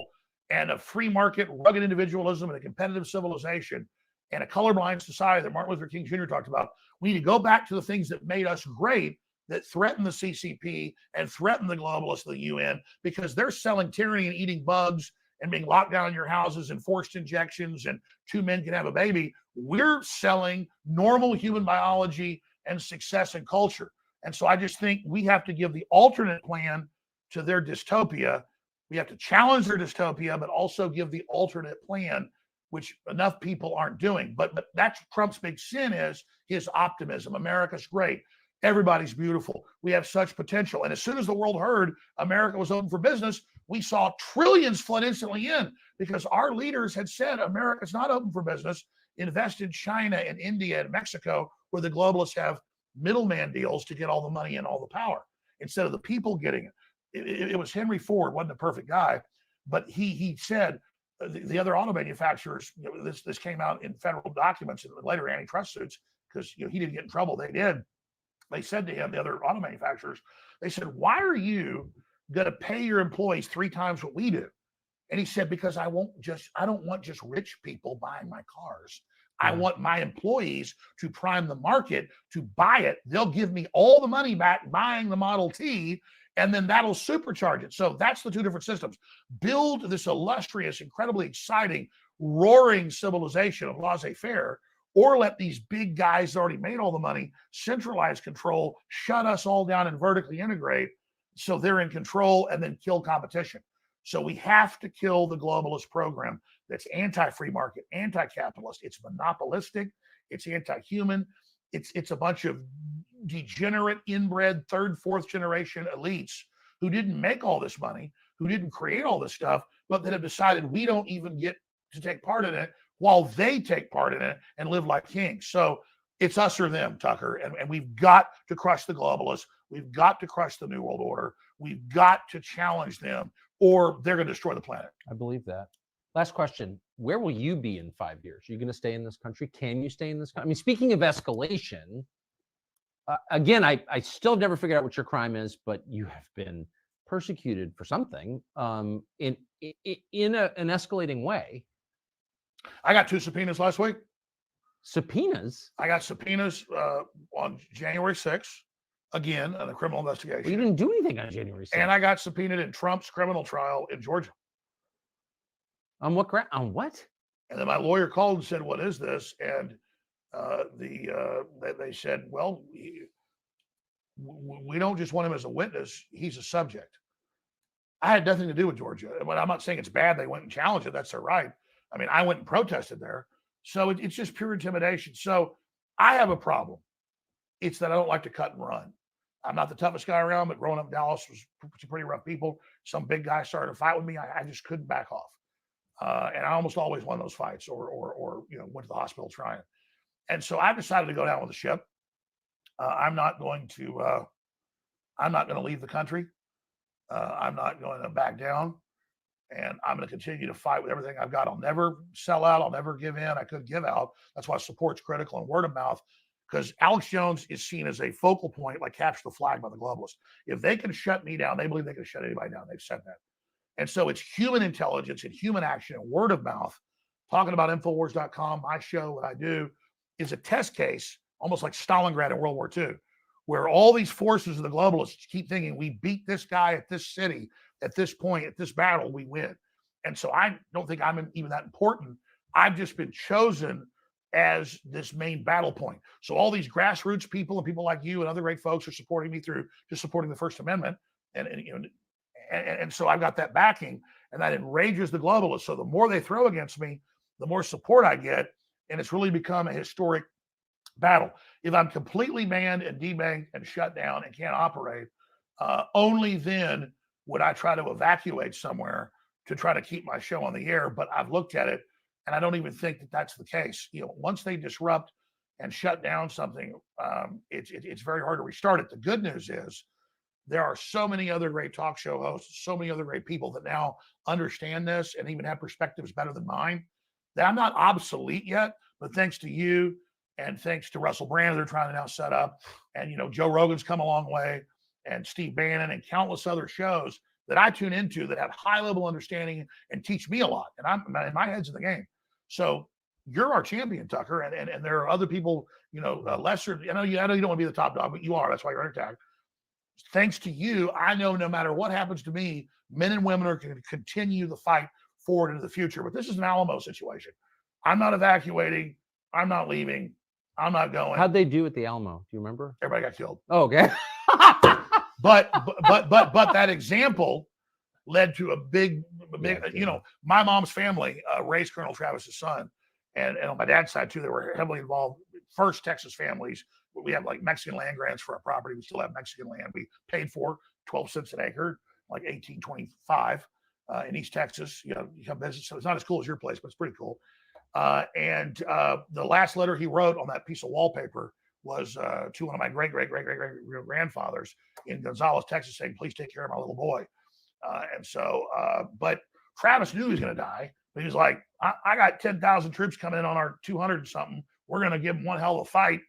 and of free market, rugged individualism and a competitive civilization and a colorblind society that Martin Luther King Jr. talked about. We need to go back to the things that made us great, that threaten the CCP and threaten the globalists of the UN, because they're selling tyranny and eating bugs and being locked down in your houses and forced injections and 2 men can have a baby. We're selling normal human biology and success and culture. And so I just think we have to give the alternate plan to their dystopia. We have to challenge their dystopia, but also give the alternate plan, which enough people aren't doing. But that's Trump's big sin, is his optimism. America's great. Everybody's beautiful. We have such potential. And as soon as the world heard America was open for business, we saw trillions flood instantly in, because our leaders had said America's not open for business. Invest in China and India and Mexico, where the globalists have middleman deals to get all the money and all the power instead of the people getting it. It was Henry Ford, wasn't a perfect guy, but he said the other auto manufacturers, this came out in federal documents and later antitrust suits, because he didn't get in trouble. They did. They said to him, the other auto manufacturers, they said, why are you going to pay your employees 3 times what we do? And he said, because I don't want just rich people buying my cars. I want my employees to prime the market to buy it. They'll give me all the money back buying the Model T, and then that'll supercharge it. So that's the two different systems. Build this illustrious, incredibly exciting, roaring civilization of laissez-faire, or let these big guys that already made all the money centralize control, shut us all down and vertically integrate so they're in control, and then kill competition. So we have to kill the globalist program that's anti-free market, anti-capitalist. It's monopolistic. It's anti-human. It's a bunch of degenerate, inbred, third, fourth generation elites who didn't make all this money, who didn't create all this stuff, but that have decided we don't even get to take part in it while they take part in it and live like kings. So it's us or them, Tucker. And we've got to crush the globalists. We've got to crush the New World Order. We've got to challenge them, or they're going to destroy the planet. I believe that. Last question. Where will you be in 5 years? Are you going to stay in this country? Can you stay in this country? I mean, speaking of escalation, again, I still never figured out what your crime is, but you have been persecuted for something in an escalating way. I got 2 subpoenas last week. Subpoenas? I got subpoenas on January 6th, again, on a criminal investigation. Well, you didn't do anything on January 6th. And I got subpoenaed in Trump's criminal trial in Georgia. On what ground? On what? And then my lawyer called and said, "What is this?" And they said, "Well, we don't just want him as a witness; he's a subject." I had nothing to do with Georgia. But I'm not saying it's bad. They went and challenged it. That's their right. I mean, I went and protested there. So it's just pure intimidation. So I have a problem. It's that I don't like to cut and run. I'm not the toughest guy around, but growing up in Dallas was some pretty rough people. Some big guy started a fight with me. I just couldn't back off. And I almost always won those fights or went to the hospital trying. And so I decided to go down with the ship. I'm not going to leave the country. I'm not going to back down. And I'm going to continue to fight with everything I've got. I'll never sell out. I'll never give in. I could give out. That's why support's critical and word of mouth, because Alex Jones is seen as a focal point, like capture the flag by the globalists. If they can shut me down, they believe they can shut anybody down. They've said that. And so it's human intelligence and human action and word of mouth. Talking about Infowars.com, my show, what I do, is a test case, almost like Stalingrad in World War II, where all these forces of the globalists keep thinking we beat this guy at this city, at this point, at this battle, we win. And so I don't think I'm even that important. I've just been chosen as this main battle point. So all these grassroots people and people like you and other great folks are supporting me through just supporting the First Amendment. And so I've got that backing, and that enrages the globalists. So the more they throw against me, the more support I get. And it's really become a historic battle. If I'm completely banned and debanked and shut down and can't operate, only then would I try to evacuate somewhere to try to keep my show on the air. But I've looked at it, and I don't even think that that's the case. Once they disrupt and shut down something, it's very hard to restart it. The good news is there are so many other great talk show hosts, so many other great people that now understand this and even have perspectives better than mine, that I'm not obsolete yet. But thanks to you and thanks to Russell Brand, they're trying to now set up, and Joe Rogan's come a long way, and Steve Bannon and countless other shows that I tune into that have high level understanding and teach me a lot. And my head's in the game. So you're our champion, Tucker, and there are other people, lesser. I know you don't want to be the top dog, but you are. That's why you're under attack. Thanks to you, I know no matter what happens to me, men and women are going to continue the fight forward into the future. But this is an Alamo situation. I'm not evacuating. I'm not leaving. I'm not going. How'd they do at the Alamo? Do you remember? Everybody got killed. Oh, okay. But that example led to a big, my mom's family raised Colonel Travis's son, and on my dad's side too, they were heavily involved. First Texas families. We have like Mexican land grants for our property. We still have Mexican land. We paid for 12 cents an acre, like 1825 in East Texas. You come visit. So it's not as cool as your place, but it's pretty cool. And the last letter he wrote on that piece of wallpaper was to one of my great grandfathers in Gonzales, Texas, saying, "Please take care of my little boy." But Travis knew he was going to die. But he was like, I got 10,000 troops coming in on our 200 and something. We're going to give them one hell of a fight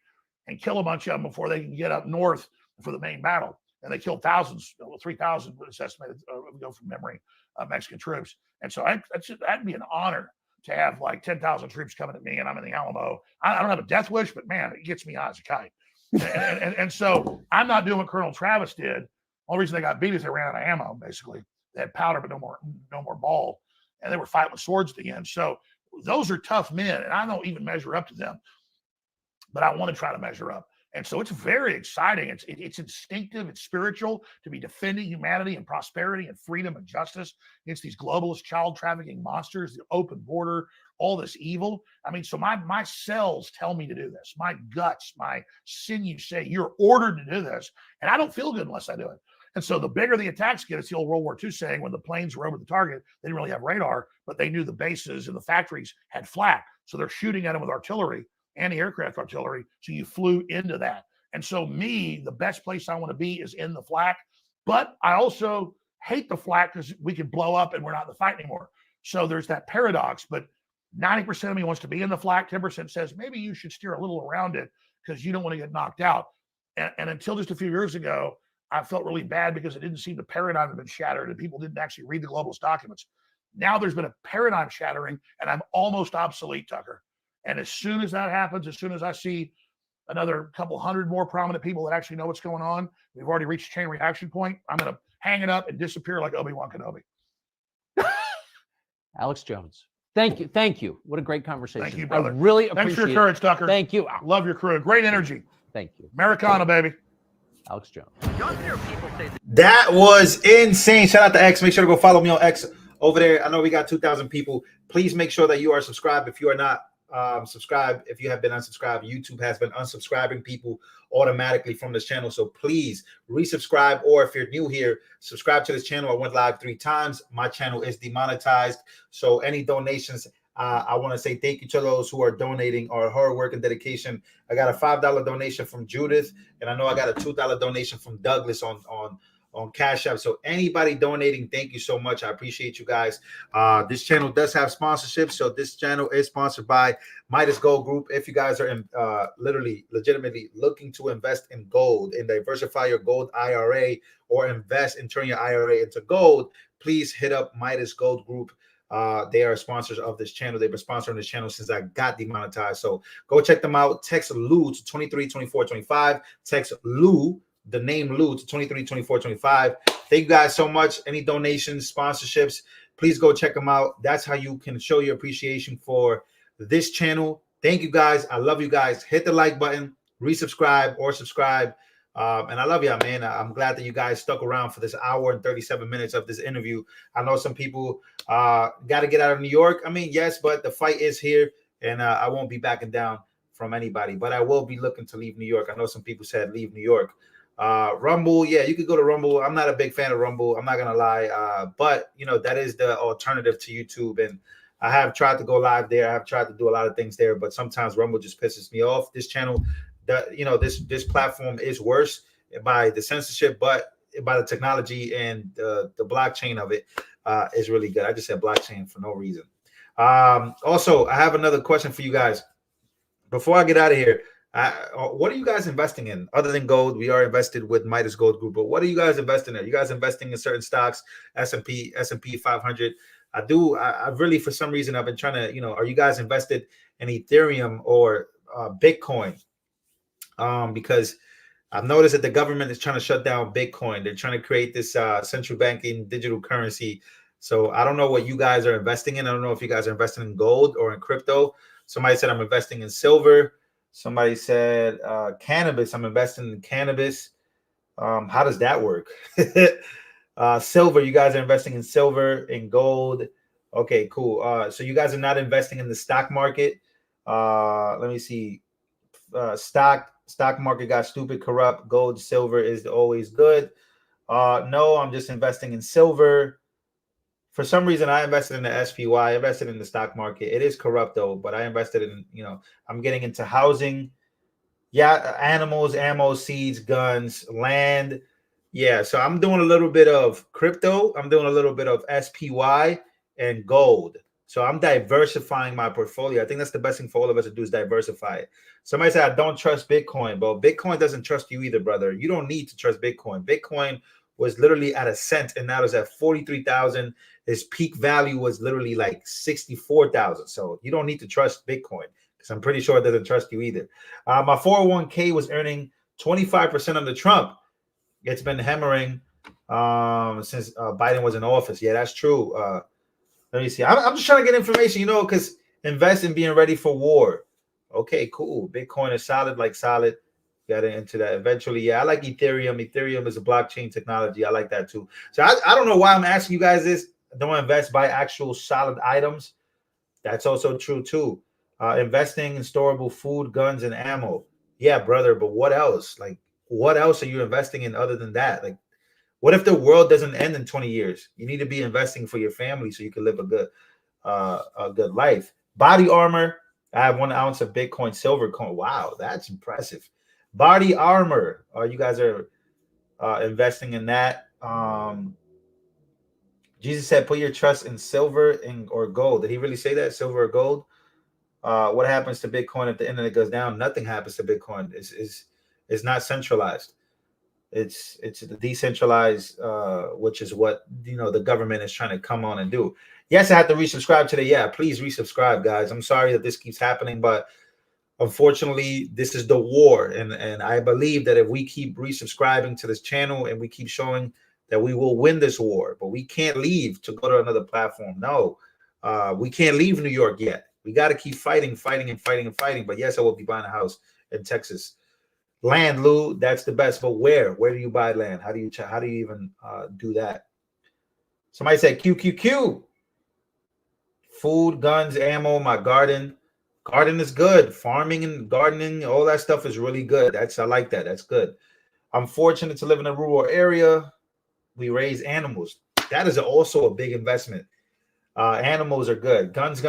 and kill a bunch of them before they can get up north for the main battle. And they killed thousands, 3,000, it's estimated, go from memory, Mexican troops. And so that'd be an honor to have like 10,000 troops coming at me and I'm in the Alamo. I don't have a death wish, but man, it gets me high as a kite. And so I'm not doing what Colonel Travis did. The only reason they got beat is they ran out of ammo, basically. They had powder, but no more ball. And they were fighting with swords at the end. So those are tough men, and I don't even measure up to them, but I want to try to measure up. And so it's very exciting. It's instinctive. It's spiritual to be defending humanity and prosperity and freedom and justice against these globalist child trafficking monsters, the open border, all this evil. I mean, so my cells tell me to do this. My guts, my sinews say you're ordered to do this. And I don't feel good unless I do it. And so the bigger the attacks get, it's the old World War II saying, when the planes were over the target, they didn't really have radar, but they knew the bases and the factories had flak. So they're shooting at them with artillery, anti-aircraft artillery. So you flew into that. And so the best place I want to be is in the flak. But I also hate the flak because we can blow up and we're not in the fight anymore. So there's that paradox. But 90% of me wants to be in the flak. 10% says maybe you should steer a little around it because you don't want to get knocked out. And until just a few years ago, I felt really bad because it didn't seem the paradigm had been shattered and people didn't actually read the globalist documents. Now there's been a paradigm shattering and I'm almost obsolete, Tucker. And as soon as that happens, as soon as I see another couple hundred more prominent people that actually know what's going on, we've already reached a chain reaction point. I'm going to hang it up and disappear like Obi-Wan Kenobi. Alex Jones. Thank you. Thank you. What a great conversation. Thank you, brother. I really appreciate it. Thanks for your courage, Tucker. Thank you. Love your crew. Great energy. Thank you. Americana, baby. Alex Jones. That was insane. Shout out to X. Make sure to go follow me on X over there. I know we got 2,000 people. Please make sure that you are subscribed. If you are not subscribed, if you have been unsubscribed, YouTube has been unsubscribing people automatically from this channel. So please resubscribe, or if you're new here, subscribe to this channel. I went live 3 times. My channel is demonetized. So any donations, I want to say thank you to those who are donating our hard work and dedication. I got a $5 donation from Judith, and I know I got a $2 donation from Douglas on Cash App. So anybody donating, thank you so much. I appreciate you guys. This channel does have sponsorships. So this channel is sponsored by Midas Gold Group. If you guys are legitimately looking to invest in gold and diversify your gold IRA, or invest and turn your IRA into gold, please hit up Midas Gold Group. They are sponsors of this channel. They've been sponsoring this channel since I got demonetized. So go check them out. Text Lou to 23 24 25. Text Lou, the name Lou, to 23 24 25. Thank you guys so much. Any donations, sponsorships, please go check them out. That's how you can show your appreciation for this channel. Thank you guys. I love you guys. Hit the like button, resubscribe or subscribe. And I love y'all, man. I'm glad that you guys stuck around for this hour and 37 minutes of this interview. I know some people got to get out of New York. I mean, yes, but the fight is here, and I won't be backing down from anybody. But I will be looking to leave New York. I know some people said leave New York. Rumble, yeah, you could go to Rumble. I'm not a big fan of Rumble. I'm not going to lie. But, you know, that is the alternative to YouTube. And I have tried to go live there. I have tried to do a lot of things there. But sometimes Rumble just pisses me off. This channel, this platform is worse by the censorship, but by the technology and the blockchain of it is really good. I just said blockchain for no reason. Also, I have another question for you guys. Before I get out of here, what are you guys investing in other than gold? We are invested with Midas Gold Group, but what are you guys investing in? You guys investing in certain stocks, S&P 500? I really, for some reason, I've been trying to, are you guys invested in Ethereum or Bitcoin? Because I've noticed that the government is trying to shut down Bitcoin. They're trying to create this central banking digital currency. So I don't know what you guys are investing in. I don't know if you guys are investing in gold or in crypto. Somebody said I'm investing in silver. Somebody said cannabis. I'm investing in cannabis. How does that work? Silver. You guys are investing in silver and gold. Okay, cool. So you guys are not investing in the stock market. Let me see. Stock market got stupid, corrupt. Gold, silver is always good. No, I'm just investing in silver. For some reason, I invested in the SPY. I invested in the stock market. It is corrupt though, but I invested in, I'm getting into housing. Yeah, animals, ammo, seeds, guns, land. Yeah, so I'm doing a little bit of crypto. I'm doing a little bit of SPY and gold. So I'm diversifying my portfolio. I think that's the best thing for all of us to do is diversify it. Somebody said, I don't trust Bitcoin. But Bitcoin doesn't trust you either, brother. You don't need to trust Bitcoin. Bitcoin was literally at a cent, and now it's at 43,000. His peak value was literally like 64,000. So you don't need to trust Bitcoin, because I'm pretty sure it doesn't trust you either. My 401k was earning 25% under Trump. It's been hammering since Biden was in office. Yeah, that's true. Let me see. I'm just trying to get information, because invest in being ready for war. Okay, cool. Bitcoin is solid, like solid. Got into that eventually. Yeah, I like Ethereum. Ethereum is a blockchain technology. I like that too. So I don't know why I'm asking you guys this. Don't invest, buy actual solid items. That's also true too. Investing in storable food, guns, and ammo. Yeah, brother. But what else? Like, what else are you investing in other than that? Like, what if the world doesn't end in 20 years? You need to be investing for your family so you can live a good life. Body armor. I have 1 ounce of Bitcoin silver coin. Wow, that's impressive. Body armor. You guys are investing in that. Jesus said, "Put your trust in silver or gold." Did he really say that? Silver or gold? What happens to Bitcoin if the internet goes down? Nothing happens to Bitcoin. It's not centralized. It's the decentralized, which is what the government is trying to come on and do. Yes, I had to resubscribe today. Yeah, please resubscribe, guys. I'm sorry that this keeps happening, but unfortunately, this is the war, and I believe that if we keep resubscribing to this channel and we keep showing that we will win this war, but we can't leave to go to another platform. No, we can't leave New York yet. We got to keep fighting. But yes, I will be buying a house in Texas. Land, Lou, that's the best. But where? Where do you buy land? How do you even do that? Somebody said QQQ. Food, guns, ammo, my garden. Garden is good. Farming and gardening, all that stuff is really good. I like that. That's good. I'm fortunate to live in a rural area. We raise animals. That is also a big investment. Animals are good. Guns.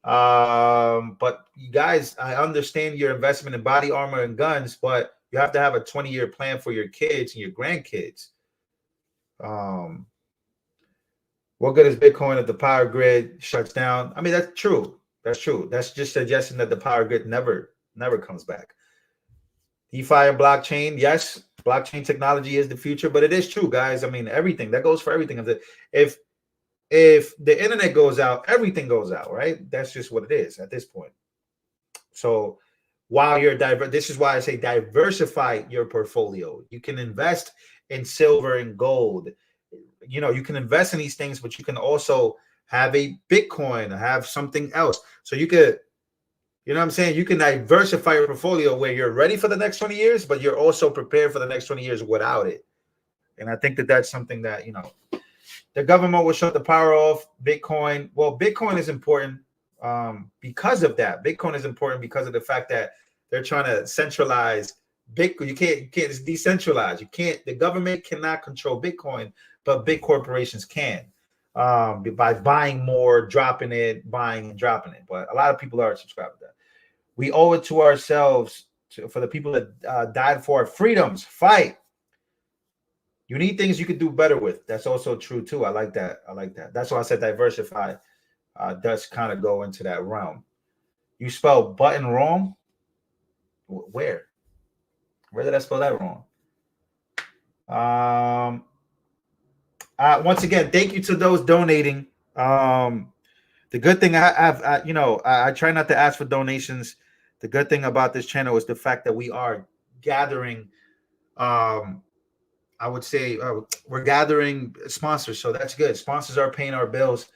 But you guys, I understand your investment in body armor and guns, but you have to have a 20-year plan for your kids and your grandkids. What good is Bitcoin if the power grid shuts down? I mean, that's true. That's just suggesting that the power grid never comes back. DeFi and blockchain, yes, blockchain technology is the future, but it is true, guys. I mean, everything that goes for everything. If the internet goes out, everything goes out, right? That's just what it is at this point. So while you're this is why I say diversify your portfolio. You can invest in silver and gold. You can invest in these things, but you can also have a Bitcoin, have something else. So you could, what I'm saying? You can diversify your portfolio where you're ready for the next 20 years, but you're also prepared for the next 20 years without it. And I think that that's something that, the government will shut the power off. Bitcoin. Well, Bitcoin is important because of that. Bitcoin is important because of the fact that they're trying to centralize Bitcoin. You can't it's decentralized. The government cannot control Bitcoin, but big corporations can by buying more, dropping it, buying and dropping it. But a lot of people are subscribed to that. We owe it to ourselves for the people that died for our freedoms. Fight. You need things you could do better with. That's also true too. I like that. That's why I said diversify does kind of go into that realm. You spell button wrong. Where did I spell that wrong? Once again, thank you to those donating. The good thing I try not to ask for donations. The good thing about this channel is the fact that we are gathering I would say we're gathering sponsors, so that's good. Sponsors are paying our bills,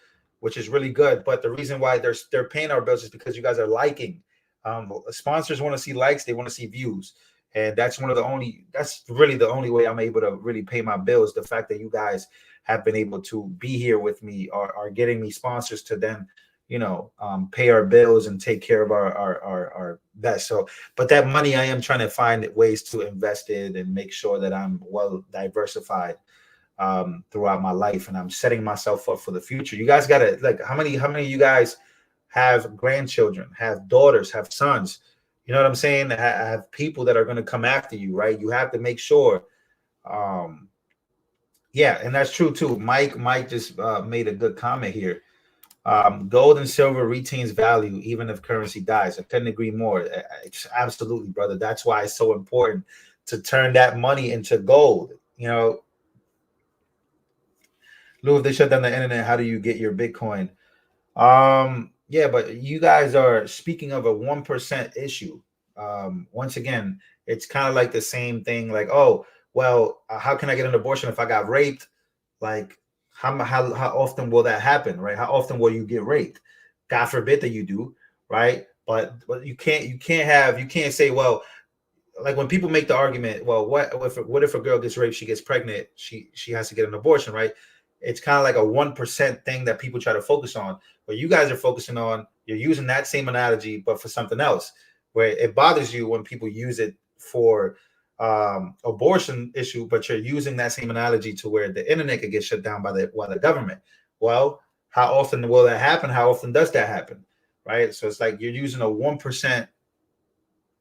which is really good. But the reason why they're paying our bills is because you guys are liking. Sponsors want to see likes, they want to see views, and that's really the only way I'm able to really pay my bills. The fact that you guys have been able to be here with me are getting me sponsors to then pay our bills and take care of our best. So, but that money, I am trying to find ways to invest it and make sure that I'm well diversified throughout my life, and I'm setting myself up for the future. You guys gotta how many of you guys have grandchildren, have daughters, have sons? You know what I'm saying? Have people that are going to come after you, right? You have to make sure. Yeah, and that's true too. Mike just made a good comment here. Gold and silver retains value even if currency dies. I couldn't agree more. It's absolutely, brother. That's why it's so important to turn that money into gold. You know, Lou, if they shut down the internet, how do you get your Bitcoin? Yeah, but you guys are speaking of a 1% issue. Once again, it's kind of like the same thing. Like, oh, well, how can I get an abortion if I got raped? Like, how often will that happen, right? How often will you get raped? God forbid that you do, right? But you can't say, well, like when people make the argument, well, what if a girl gets raped, she gets pregnant, she has to get an abortion, right? It's kind of like a 1% thing that people try to focus on. But you guys are focusing on, you're using that same analogy, but for something else, where it bothers you when people use it for abortion issue, but you're using that same analogy to where the internet could get shut down by the government. Well, how often will that happen? How often does that happen? Right. So it's like you're using a 1%,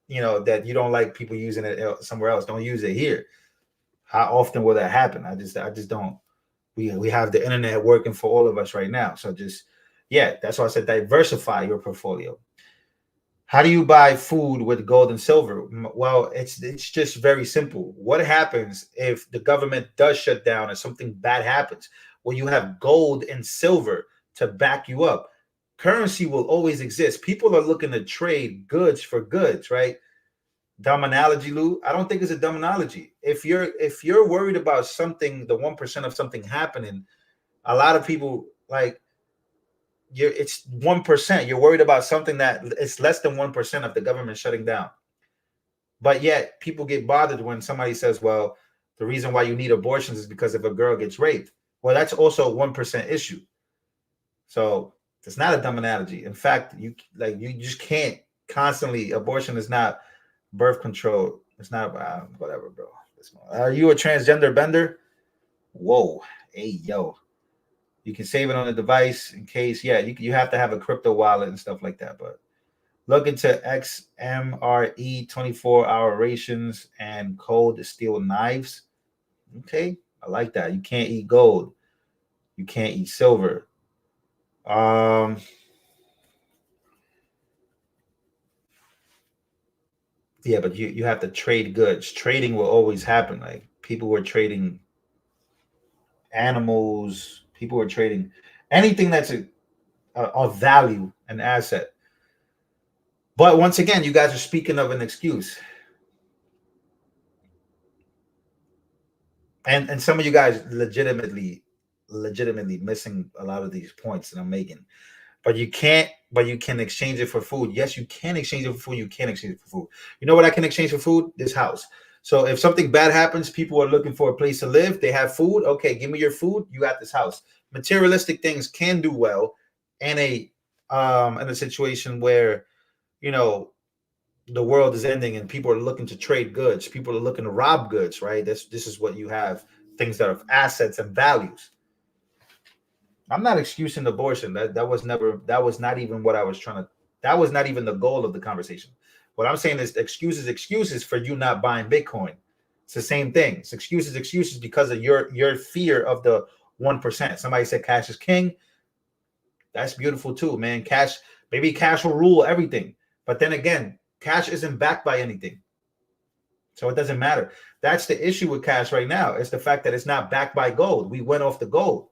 that you don't like people using it somewhere else. Don't use it here. How often will that happen? I just don't. We have the internet working for all of us right now. So just, yeah, that's why I said diversify your portfolio. How do you buy food with gold and silver? Well, it's just very simple. What happens if the government does shut down and something bad happens? Well, you have gold and silver to back you up. Currency will always exist. People are looking to trade goods for goods, right? Dumb analogy, Lou. I don't think it's a dumb analogy. If you're worried about something, the 1% of something happening, a lot of people like it's 1%. You're worried about something that it's less than 1% of the government shutting down. But yet people get bothered when somebody says, well, the reason why you need abortions is because if a girl gets raped. Well, that's also a 1% issue. So it's not a dumb analogy. In fact, you just can't constantly, abortion is not birth control. It's not whatever, bro. Are you a transgender bender? Whoa. Hey, yo. You can save it on the device in case. Yeah, you have to have a crypto wallet and stuff like that. But look into XMRE 24-hour rations and cold steel knives. Okay, I like that. You can't eat gold. You can't eat silver. Yeah, but you have to trade goods. Trading will always happen. Like people were trading animals. People were trading anything that's of value, an asset. But once again, you guys are speaking of an excuse. And some of you guys legitimately missing a lot of these points that I'm making. But you can exchange it for food. Yes, you can exchange it for food. You can exchange it for food. You know what I can exchange for food? This house. So if something bad happens, people are looking for a place to live. They have food. Okay, give me your food. You got this house. Materialistic things can do well in a situation where you know the world is ending and people are looking to trade goods. People are looking to rob goods, right? This is what you have, things that are assets and values. I'm not excusing abortion. That was not even what I was trying to, that was not even the goal of the conversation. What I'm saying is excuses for you not buying Bitcoin. It's the same thing. It's excuses because of your fear of the 1%. Somebody said cash is king. That's beautiful too, man. Cash will rule everything. But then again, cash isn't backed by anything. So it doesn't matter. That's the issue with cash right now. It's the fact that it's not backed by gold. We went off the gold.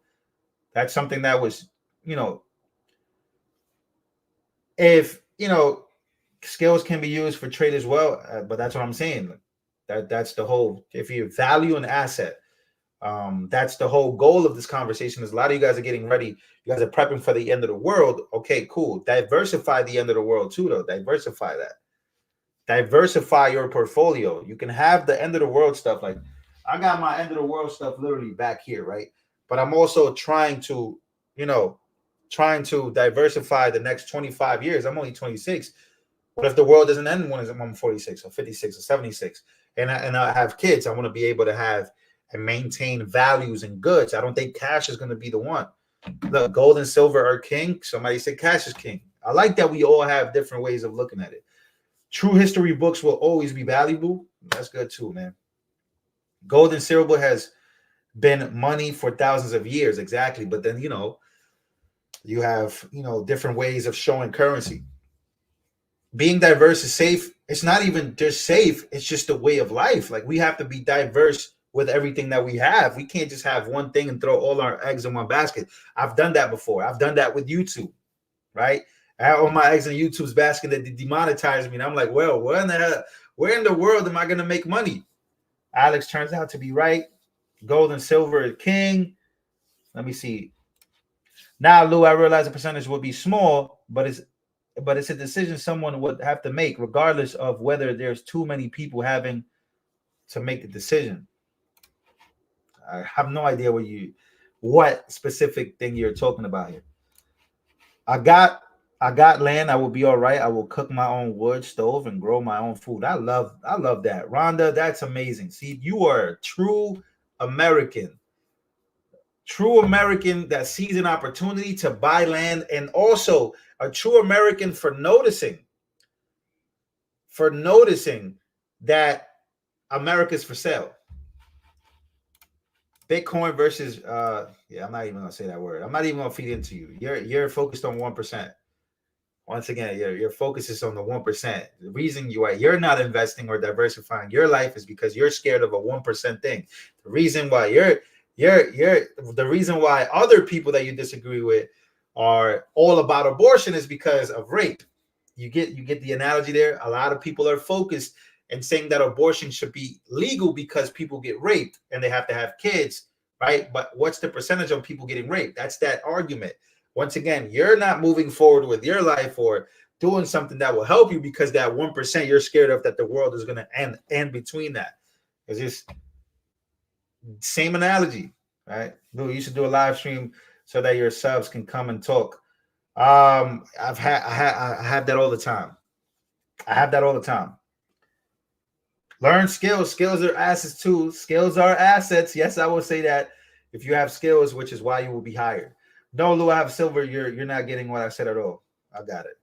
That's something that was, if, skills can be used for trade as well. But that's what I'm saying. That's the whole, if you value an asset, that's the whole goal of this conversation is a lot of you guys are getting ready. You guys are prepping for the end of the world. Okay, cool. Diversify the end of the world too, though. Diversify that. Diversify your portfolio. You can have the end of the world stuff. Like I got my end of the world stuff literally back here, right? But I'm also trying to diversify the next 25 years. I'm only 26. What if the world doesn't end when I'm 46 or 56 or 76? And I have kids. I want to be able to have and maintain values and goods. I don't think cash is going to be the one. Look, gold and silver are king. Somebody said cash is king. I like that we all have different ways of looking at it. True history books will always be valuable. That's good too, man. Gold and silver has been money for thousands of years, exactly. But then you have different ways of showing currency. Being diverse is safe. It's not even just safe. It's just a way of life. Like we have to be diverse with everything that we have. We can't just have one thing and throw all our eggs in one basket. I've done that before. I've done that with YouTube, right? I have all my eggs in YouTube's basket that demonetized me. And I'm like, well, where in the world am I going to make money? Alex turns out to be right. Gold and silver king. Let me see. Now, Lou, I realize the percentage will be small, but it's a decision someone would have to make, regardless of whether there's too many people having to make the decision. I have no idea what specific thing you're talking about here. I got land. I will be all right. I will cook my own wood stove and grow my own food. I love that. Rhonda, that's amazing. See, you are a true American. True American that sees an opportunity to buy land, and also a true American for noticing that America's for sale. Bitcoin versus I'm not even gonna say that word. I'm not even gonna feed into you. You're focused on 1%. Once again, your focus is on the 1%. The reason you're not investing or diversifying your life is because you're scared of a 1% thing. The reason why the reason why other people that you disagree with are all about abortion is because of rape. You get the analogy there. A lot of people are focused and saying that abortion should be legal because people get raped and they have to have kids, right? But what's the percentage of people getting raped? That's that argument. Once again, you're not moving forward with your life or doing something that will help you because that 1% you're scared of that the world is going to end between that. It's just same analogy, right? Lou, you should do a live stream so that your subs can come and talk. I have that all the time. I have that all the time. Learn skills. Skills are assets too. Skills are assets. Yes, I will say that if you have skills, which is why you will be hired. No, Lou, I have silver. You're not getting what I said at all. I got it.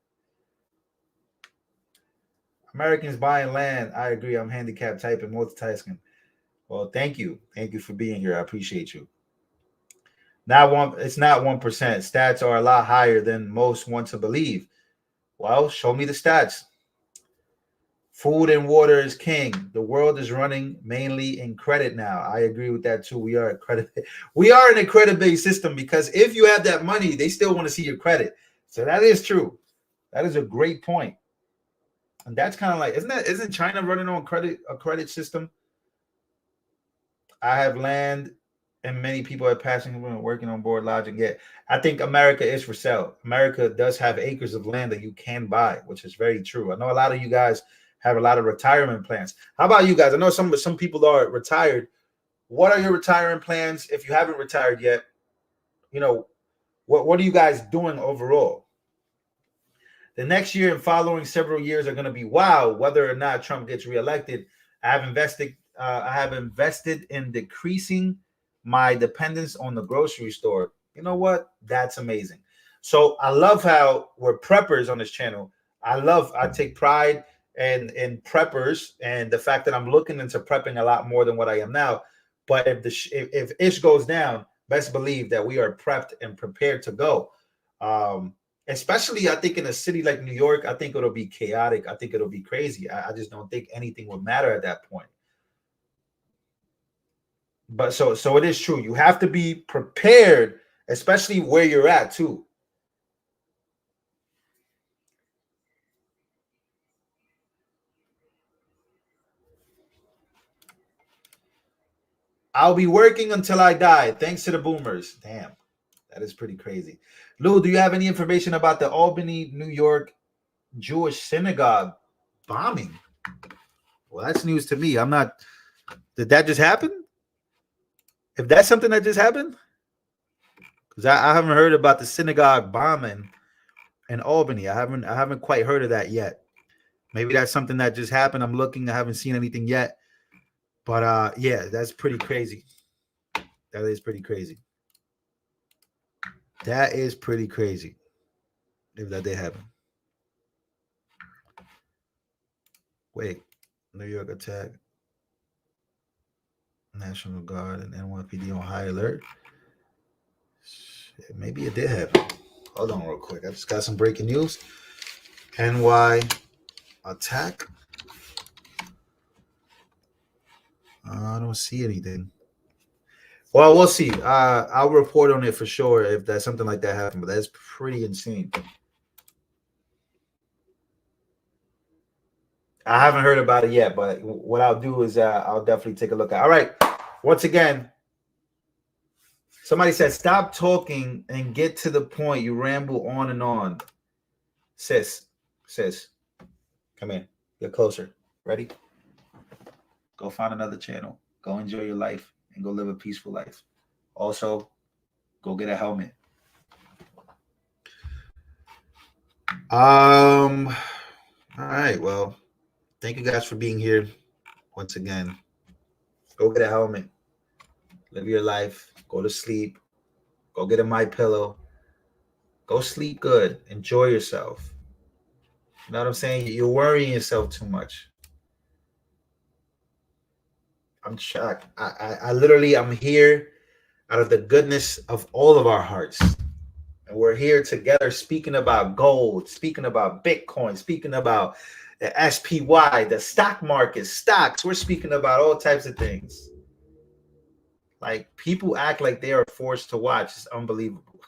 Americans buying land. I agree. I'm handicapped typing, multitasking. Well, thank you. Thank you for being here. I appreciate you. It's not 1%. Stats are a lot higher than most want to believe. Well, show me the stats. Food and water is king. The world is running mainly in credit now. I agree with that too. We are in a credit-based system because if you have that money, they still want to see your credit. So that is true. That is a great point. And that's kind of like, isn't China running on a credit system? I have land and many people are passing and working on board lodging. Yeah, I think America is for sale. America does have acres of land that you can buy, which is very true. I know a lot of you guys have a lot of retirement plans. How about you guys? I know some people are retired. What are your retirement plans? If you haven't retired yet, what are you guys doing overall? The next year and following several years are going to be wild. Whether or not Trump gets reelected, I have invested in decreasing my dependence on the grocery store. You know what? That's amazing. So I love how we're preppers on this channel. I take pride in preppers and the fact that I'm looking into prepping a lot more than what I am now. But if ish goes down, best believe that we are prepped and prepared to go. Especially, I think in a city like New York, I think it'll be chaotic. I think it'll be crazy. I just don't think anything will matter at that point. But so it is true. You have to be prepared, especially where you're at too. I'll be working until I die, thanks to the boomers. Damn, that is pretty crazy. Lou, do you have any information about the Albany, New York Jewish synagogue bombing? Well, that's news to me. Did that just happen? If that's something that just happened, because I haven't heard about the synagogue bombing in Albany. I haven't quite heard of that yet. Maybe that's something that just happened. I'm looking. I haven't seen anything yet. But yeah, that's pretty crazy. That is pretty crazy. That is pretty crazy. If that did happen. Wait, New York attack. National Guard and NYPD on high alert. Maybe it did happen. Hold on real quick. I just got some breaking news. NY attack. I don't see anything. Well, we'll see. I'll report on it for sure if that's something like that happened. But that's pretty insane. I haven't heard about it yet, but what I'll do is I'll definitely take a look at. All right. Once again, somebody said, "Stop talking and get to the point. You ramble on and on." Sis, come in. Get closer. Ready? Go find another channel. Go enjoy your life and go live a peaceful life. Also, go get a helmet. All right. Well, thank you guys for being here once again. Go get a helmet. Live your life. Go to sleep. Go get a My Pillow. Go sleep good. Enjoy yourself. You know what I'm saying? You're worrying yourself too much. I'm shocked. I literally, I'm here out of the goodness of all of our hearts. And we're here together speaking about gold, speaking about Bitcoin, speaking about the SPY, the stock market, stocks. We're speaking about all types of things. Like, people act like they are forced to watch. It's unbelievable.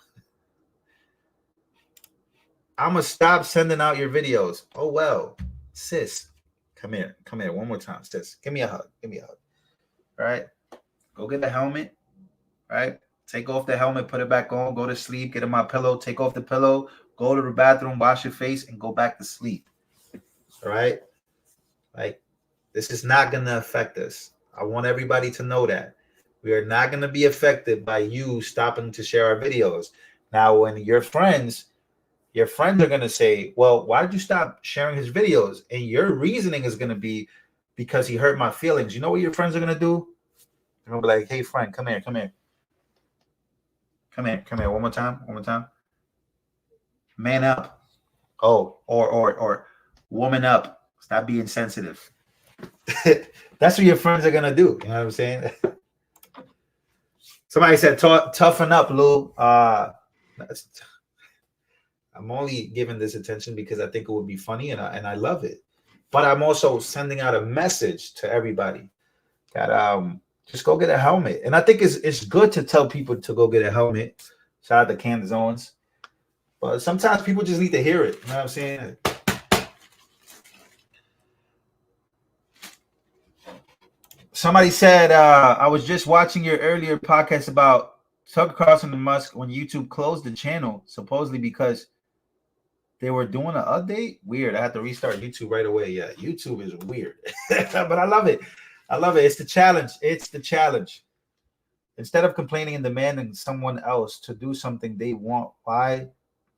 I'm going to stop sending out your videos. Oh, well, sis, come here. Come here one more time, sis. Give me a hug. Give me a hug. All right. Go get the helmet. All right. Take off the helmet, put it back on, go to sleep, get in my pillow, take off the pillow, go to the bathroom, wash your face, and go back to sleep. All right. Like, this is not going to affect us. I want everybody to know that. We are not going to be affected by you stopping to share our videos. Now, when your friends are going to say, well, why did you stop sharing his videos? And your reasoning is going to be because he hurt my feelings. You know what your friends are going to do? They're going to be like, hey, friend, come here, come here. Come here, come here. One more time, one more time. Man up. Oh, or woman up. Stop being sensitive. That's what your friends are going to do. You know what I'm saying? Somebody said, toughen up, Lou. I'm only giving this attention because I think it would be funny and I love it. But I'm also sending out a message to everybody that just go get a helmet. And I think it's good to tell people to go get a helmet. Shout out to Candace Owens. But sometimes people just need to hear it. You know what I'm saying? Somebody said, I was just watching your earlier podcast about Tucker Carlson and Musk when YouTube closed the channel, supposedly because they were doing an update. Weird. I had to restart YouTube right away. Yeah, YouTube is weird. But I love it. I love it. It's the challenge. It's the challenge. Instead of complaining and demanding someone else to do something they want, why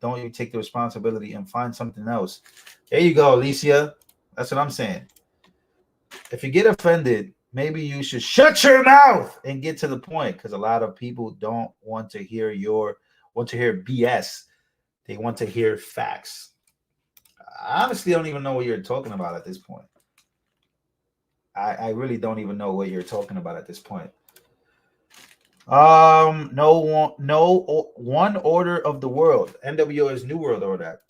don't you take the responsibility and find something else? There you go, Alicia. That's what I'm saying. If you get offended, maybe you should shut your mouth and get to the point, because a lot of people don't want to hear BS. They want to hear facts. I honestly don't even know what you're talking about at this point. I really don't even know what you're talking about at this point. No one order of the world. NWO is New World Order.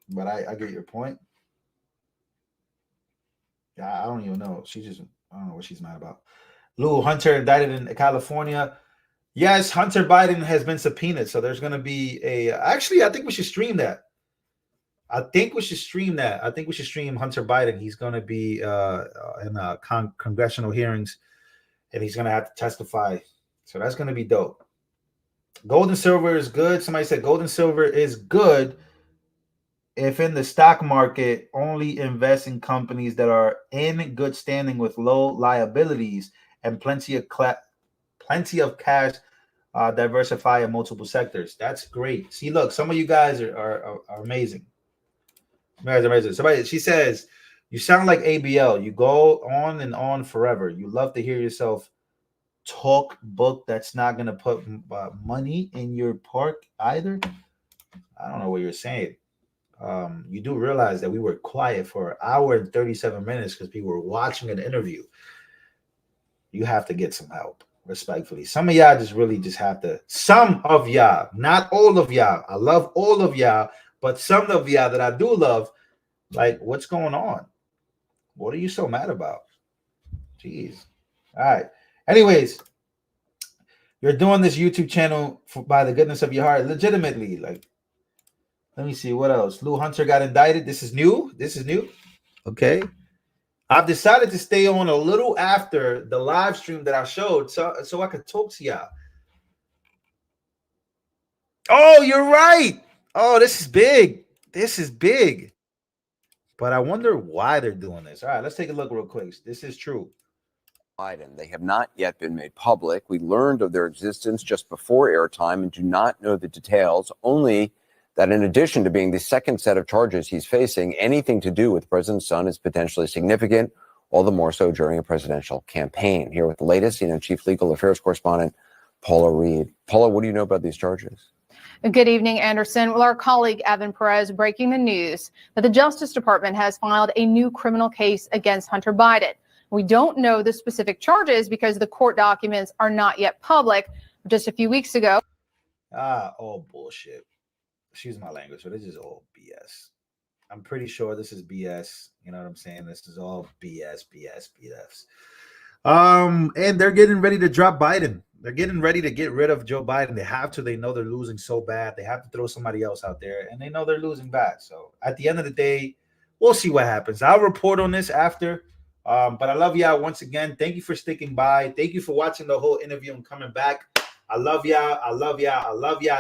But I get your point. I don't even know. I don't know what she's mad about. Lou, Hunter indicted in California. Yes, Hunter Biden has been subpoenaed. So there's going to be actually, I think we should stream that. I think we should stream Hunter Biden. He's going to be in congressional hearings, and he's going to have to testify. So that's going to be dope. Gold and silver is good. Somebody said gold and silver is good if in the stock market, only invest in companies that are in good standing with low liabilities and plenty of cash, diversify in multiple sectors. That's great. See, look, some of you guys are amazing. You guys are amazing. She says, you sound like ABL. You go on and on forever. You love to hear yourself talk book that's not going to put money in your park either. I don't know what you're saying. You do realize that we were quiet for an hour and 37 minutes because people were watching an interview. You have to get some help, respectfully. Some of y'all just have to. Some of y'all, not all of y'all. I love all of y'all, but some of y'all that I do love, like, what's going on? What are you so mad about? Jeez. All right. Anyways, you're doing this YouTube channel by the goodness of your heart, legitimately. Like, let me see what else. Lou Hunter got indicted. This is new. Okay. I've decided to stay on a little after the live stream that I showed, so I could talk to y'all. Oh, you're right. Oh, this is big. But I wonder why they're doing this. All right, let's take a look real quick. This is true. Biden. They have not yet been made public. We learned of their existence just before airtime and do not know the details, only that in addition to being the second set of charges he's facing, anything to do with the president's son is potentially significant, all the more so during a presidential campaign. Here with the latest, Chief Legal Affairs Correspondent Paula Reed. Paula, what do you know about these charges? Good evening, Anderson. Well, our colleague Evan Perez breaking the news that the Justice Department has filed a new criminal case against Hunter Biden. We don't know the specific charges because the court documents are not yet public. Just a few weeks ago. All bullshit. Excuse my language, but this is all BS. I'm pretty sure this is BS. You know what I'm saying? This is all BS. And they're getting ready to drop Biden. They're getting ready to get rid of Joe Biden. They have to. They know they're losing so bad. They have to throw somebody else out there, and they know they're losing bad. So at the end of the day, we'll see what happens. I'll report on this after. But I love y'all once again. Thank you for sticking by. Thank you for watching the whole interview and coming back. I love y'all.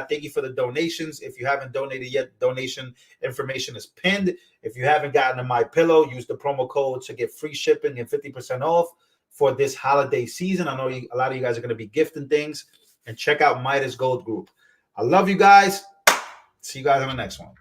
Thank you for the donations. If you haven't donated yet, donation information is pinned. If you haven't gotten a My Pillow, use the promo code to get free shipping and 50% off for this holiday season. I know a lot of you guys are going to be gifting things. And check out Midas Gold Group. I love you guys. See you guys on the next one.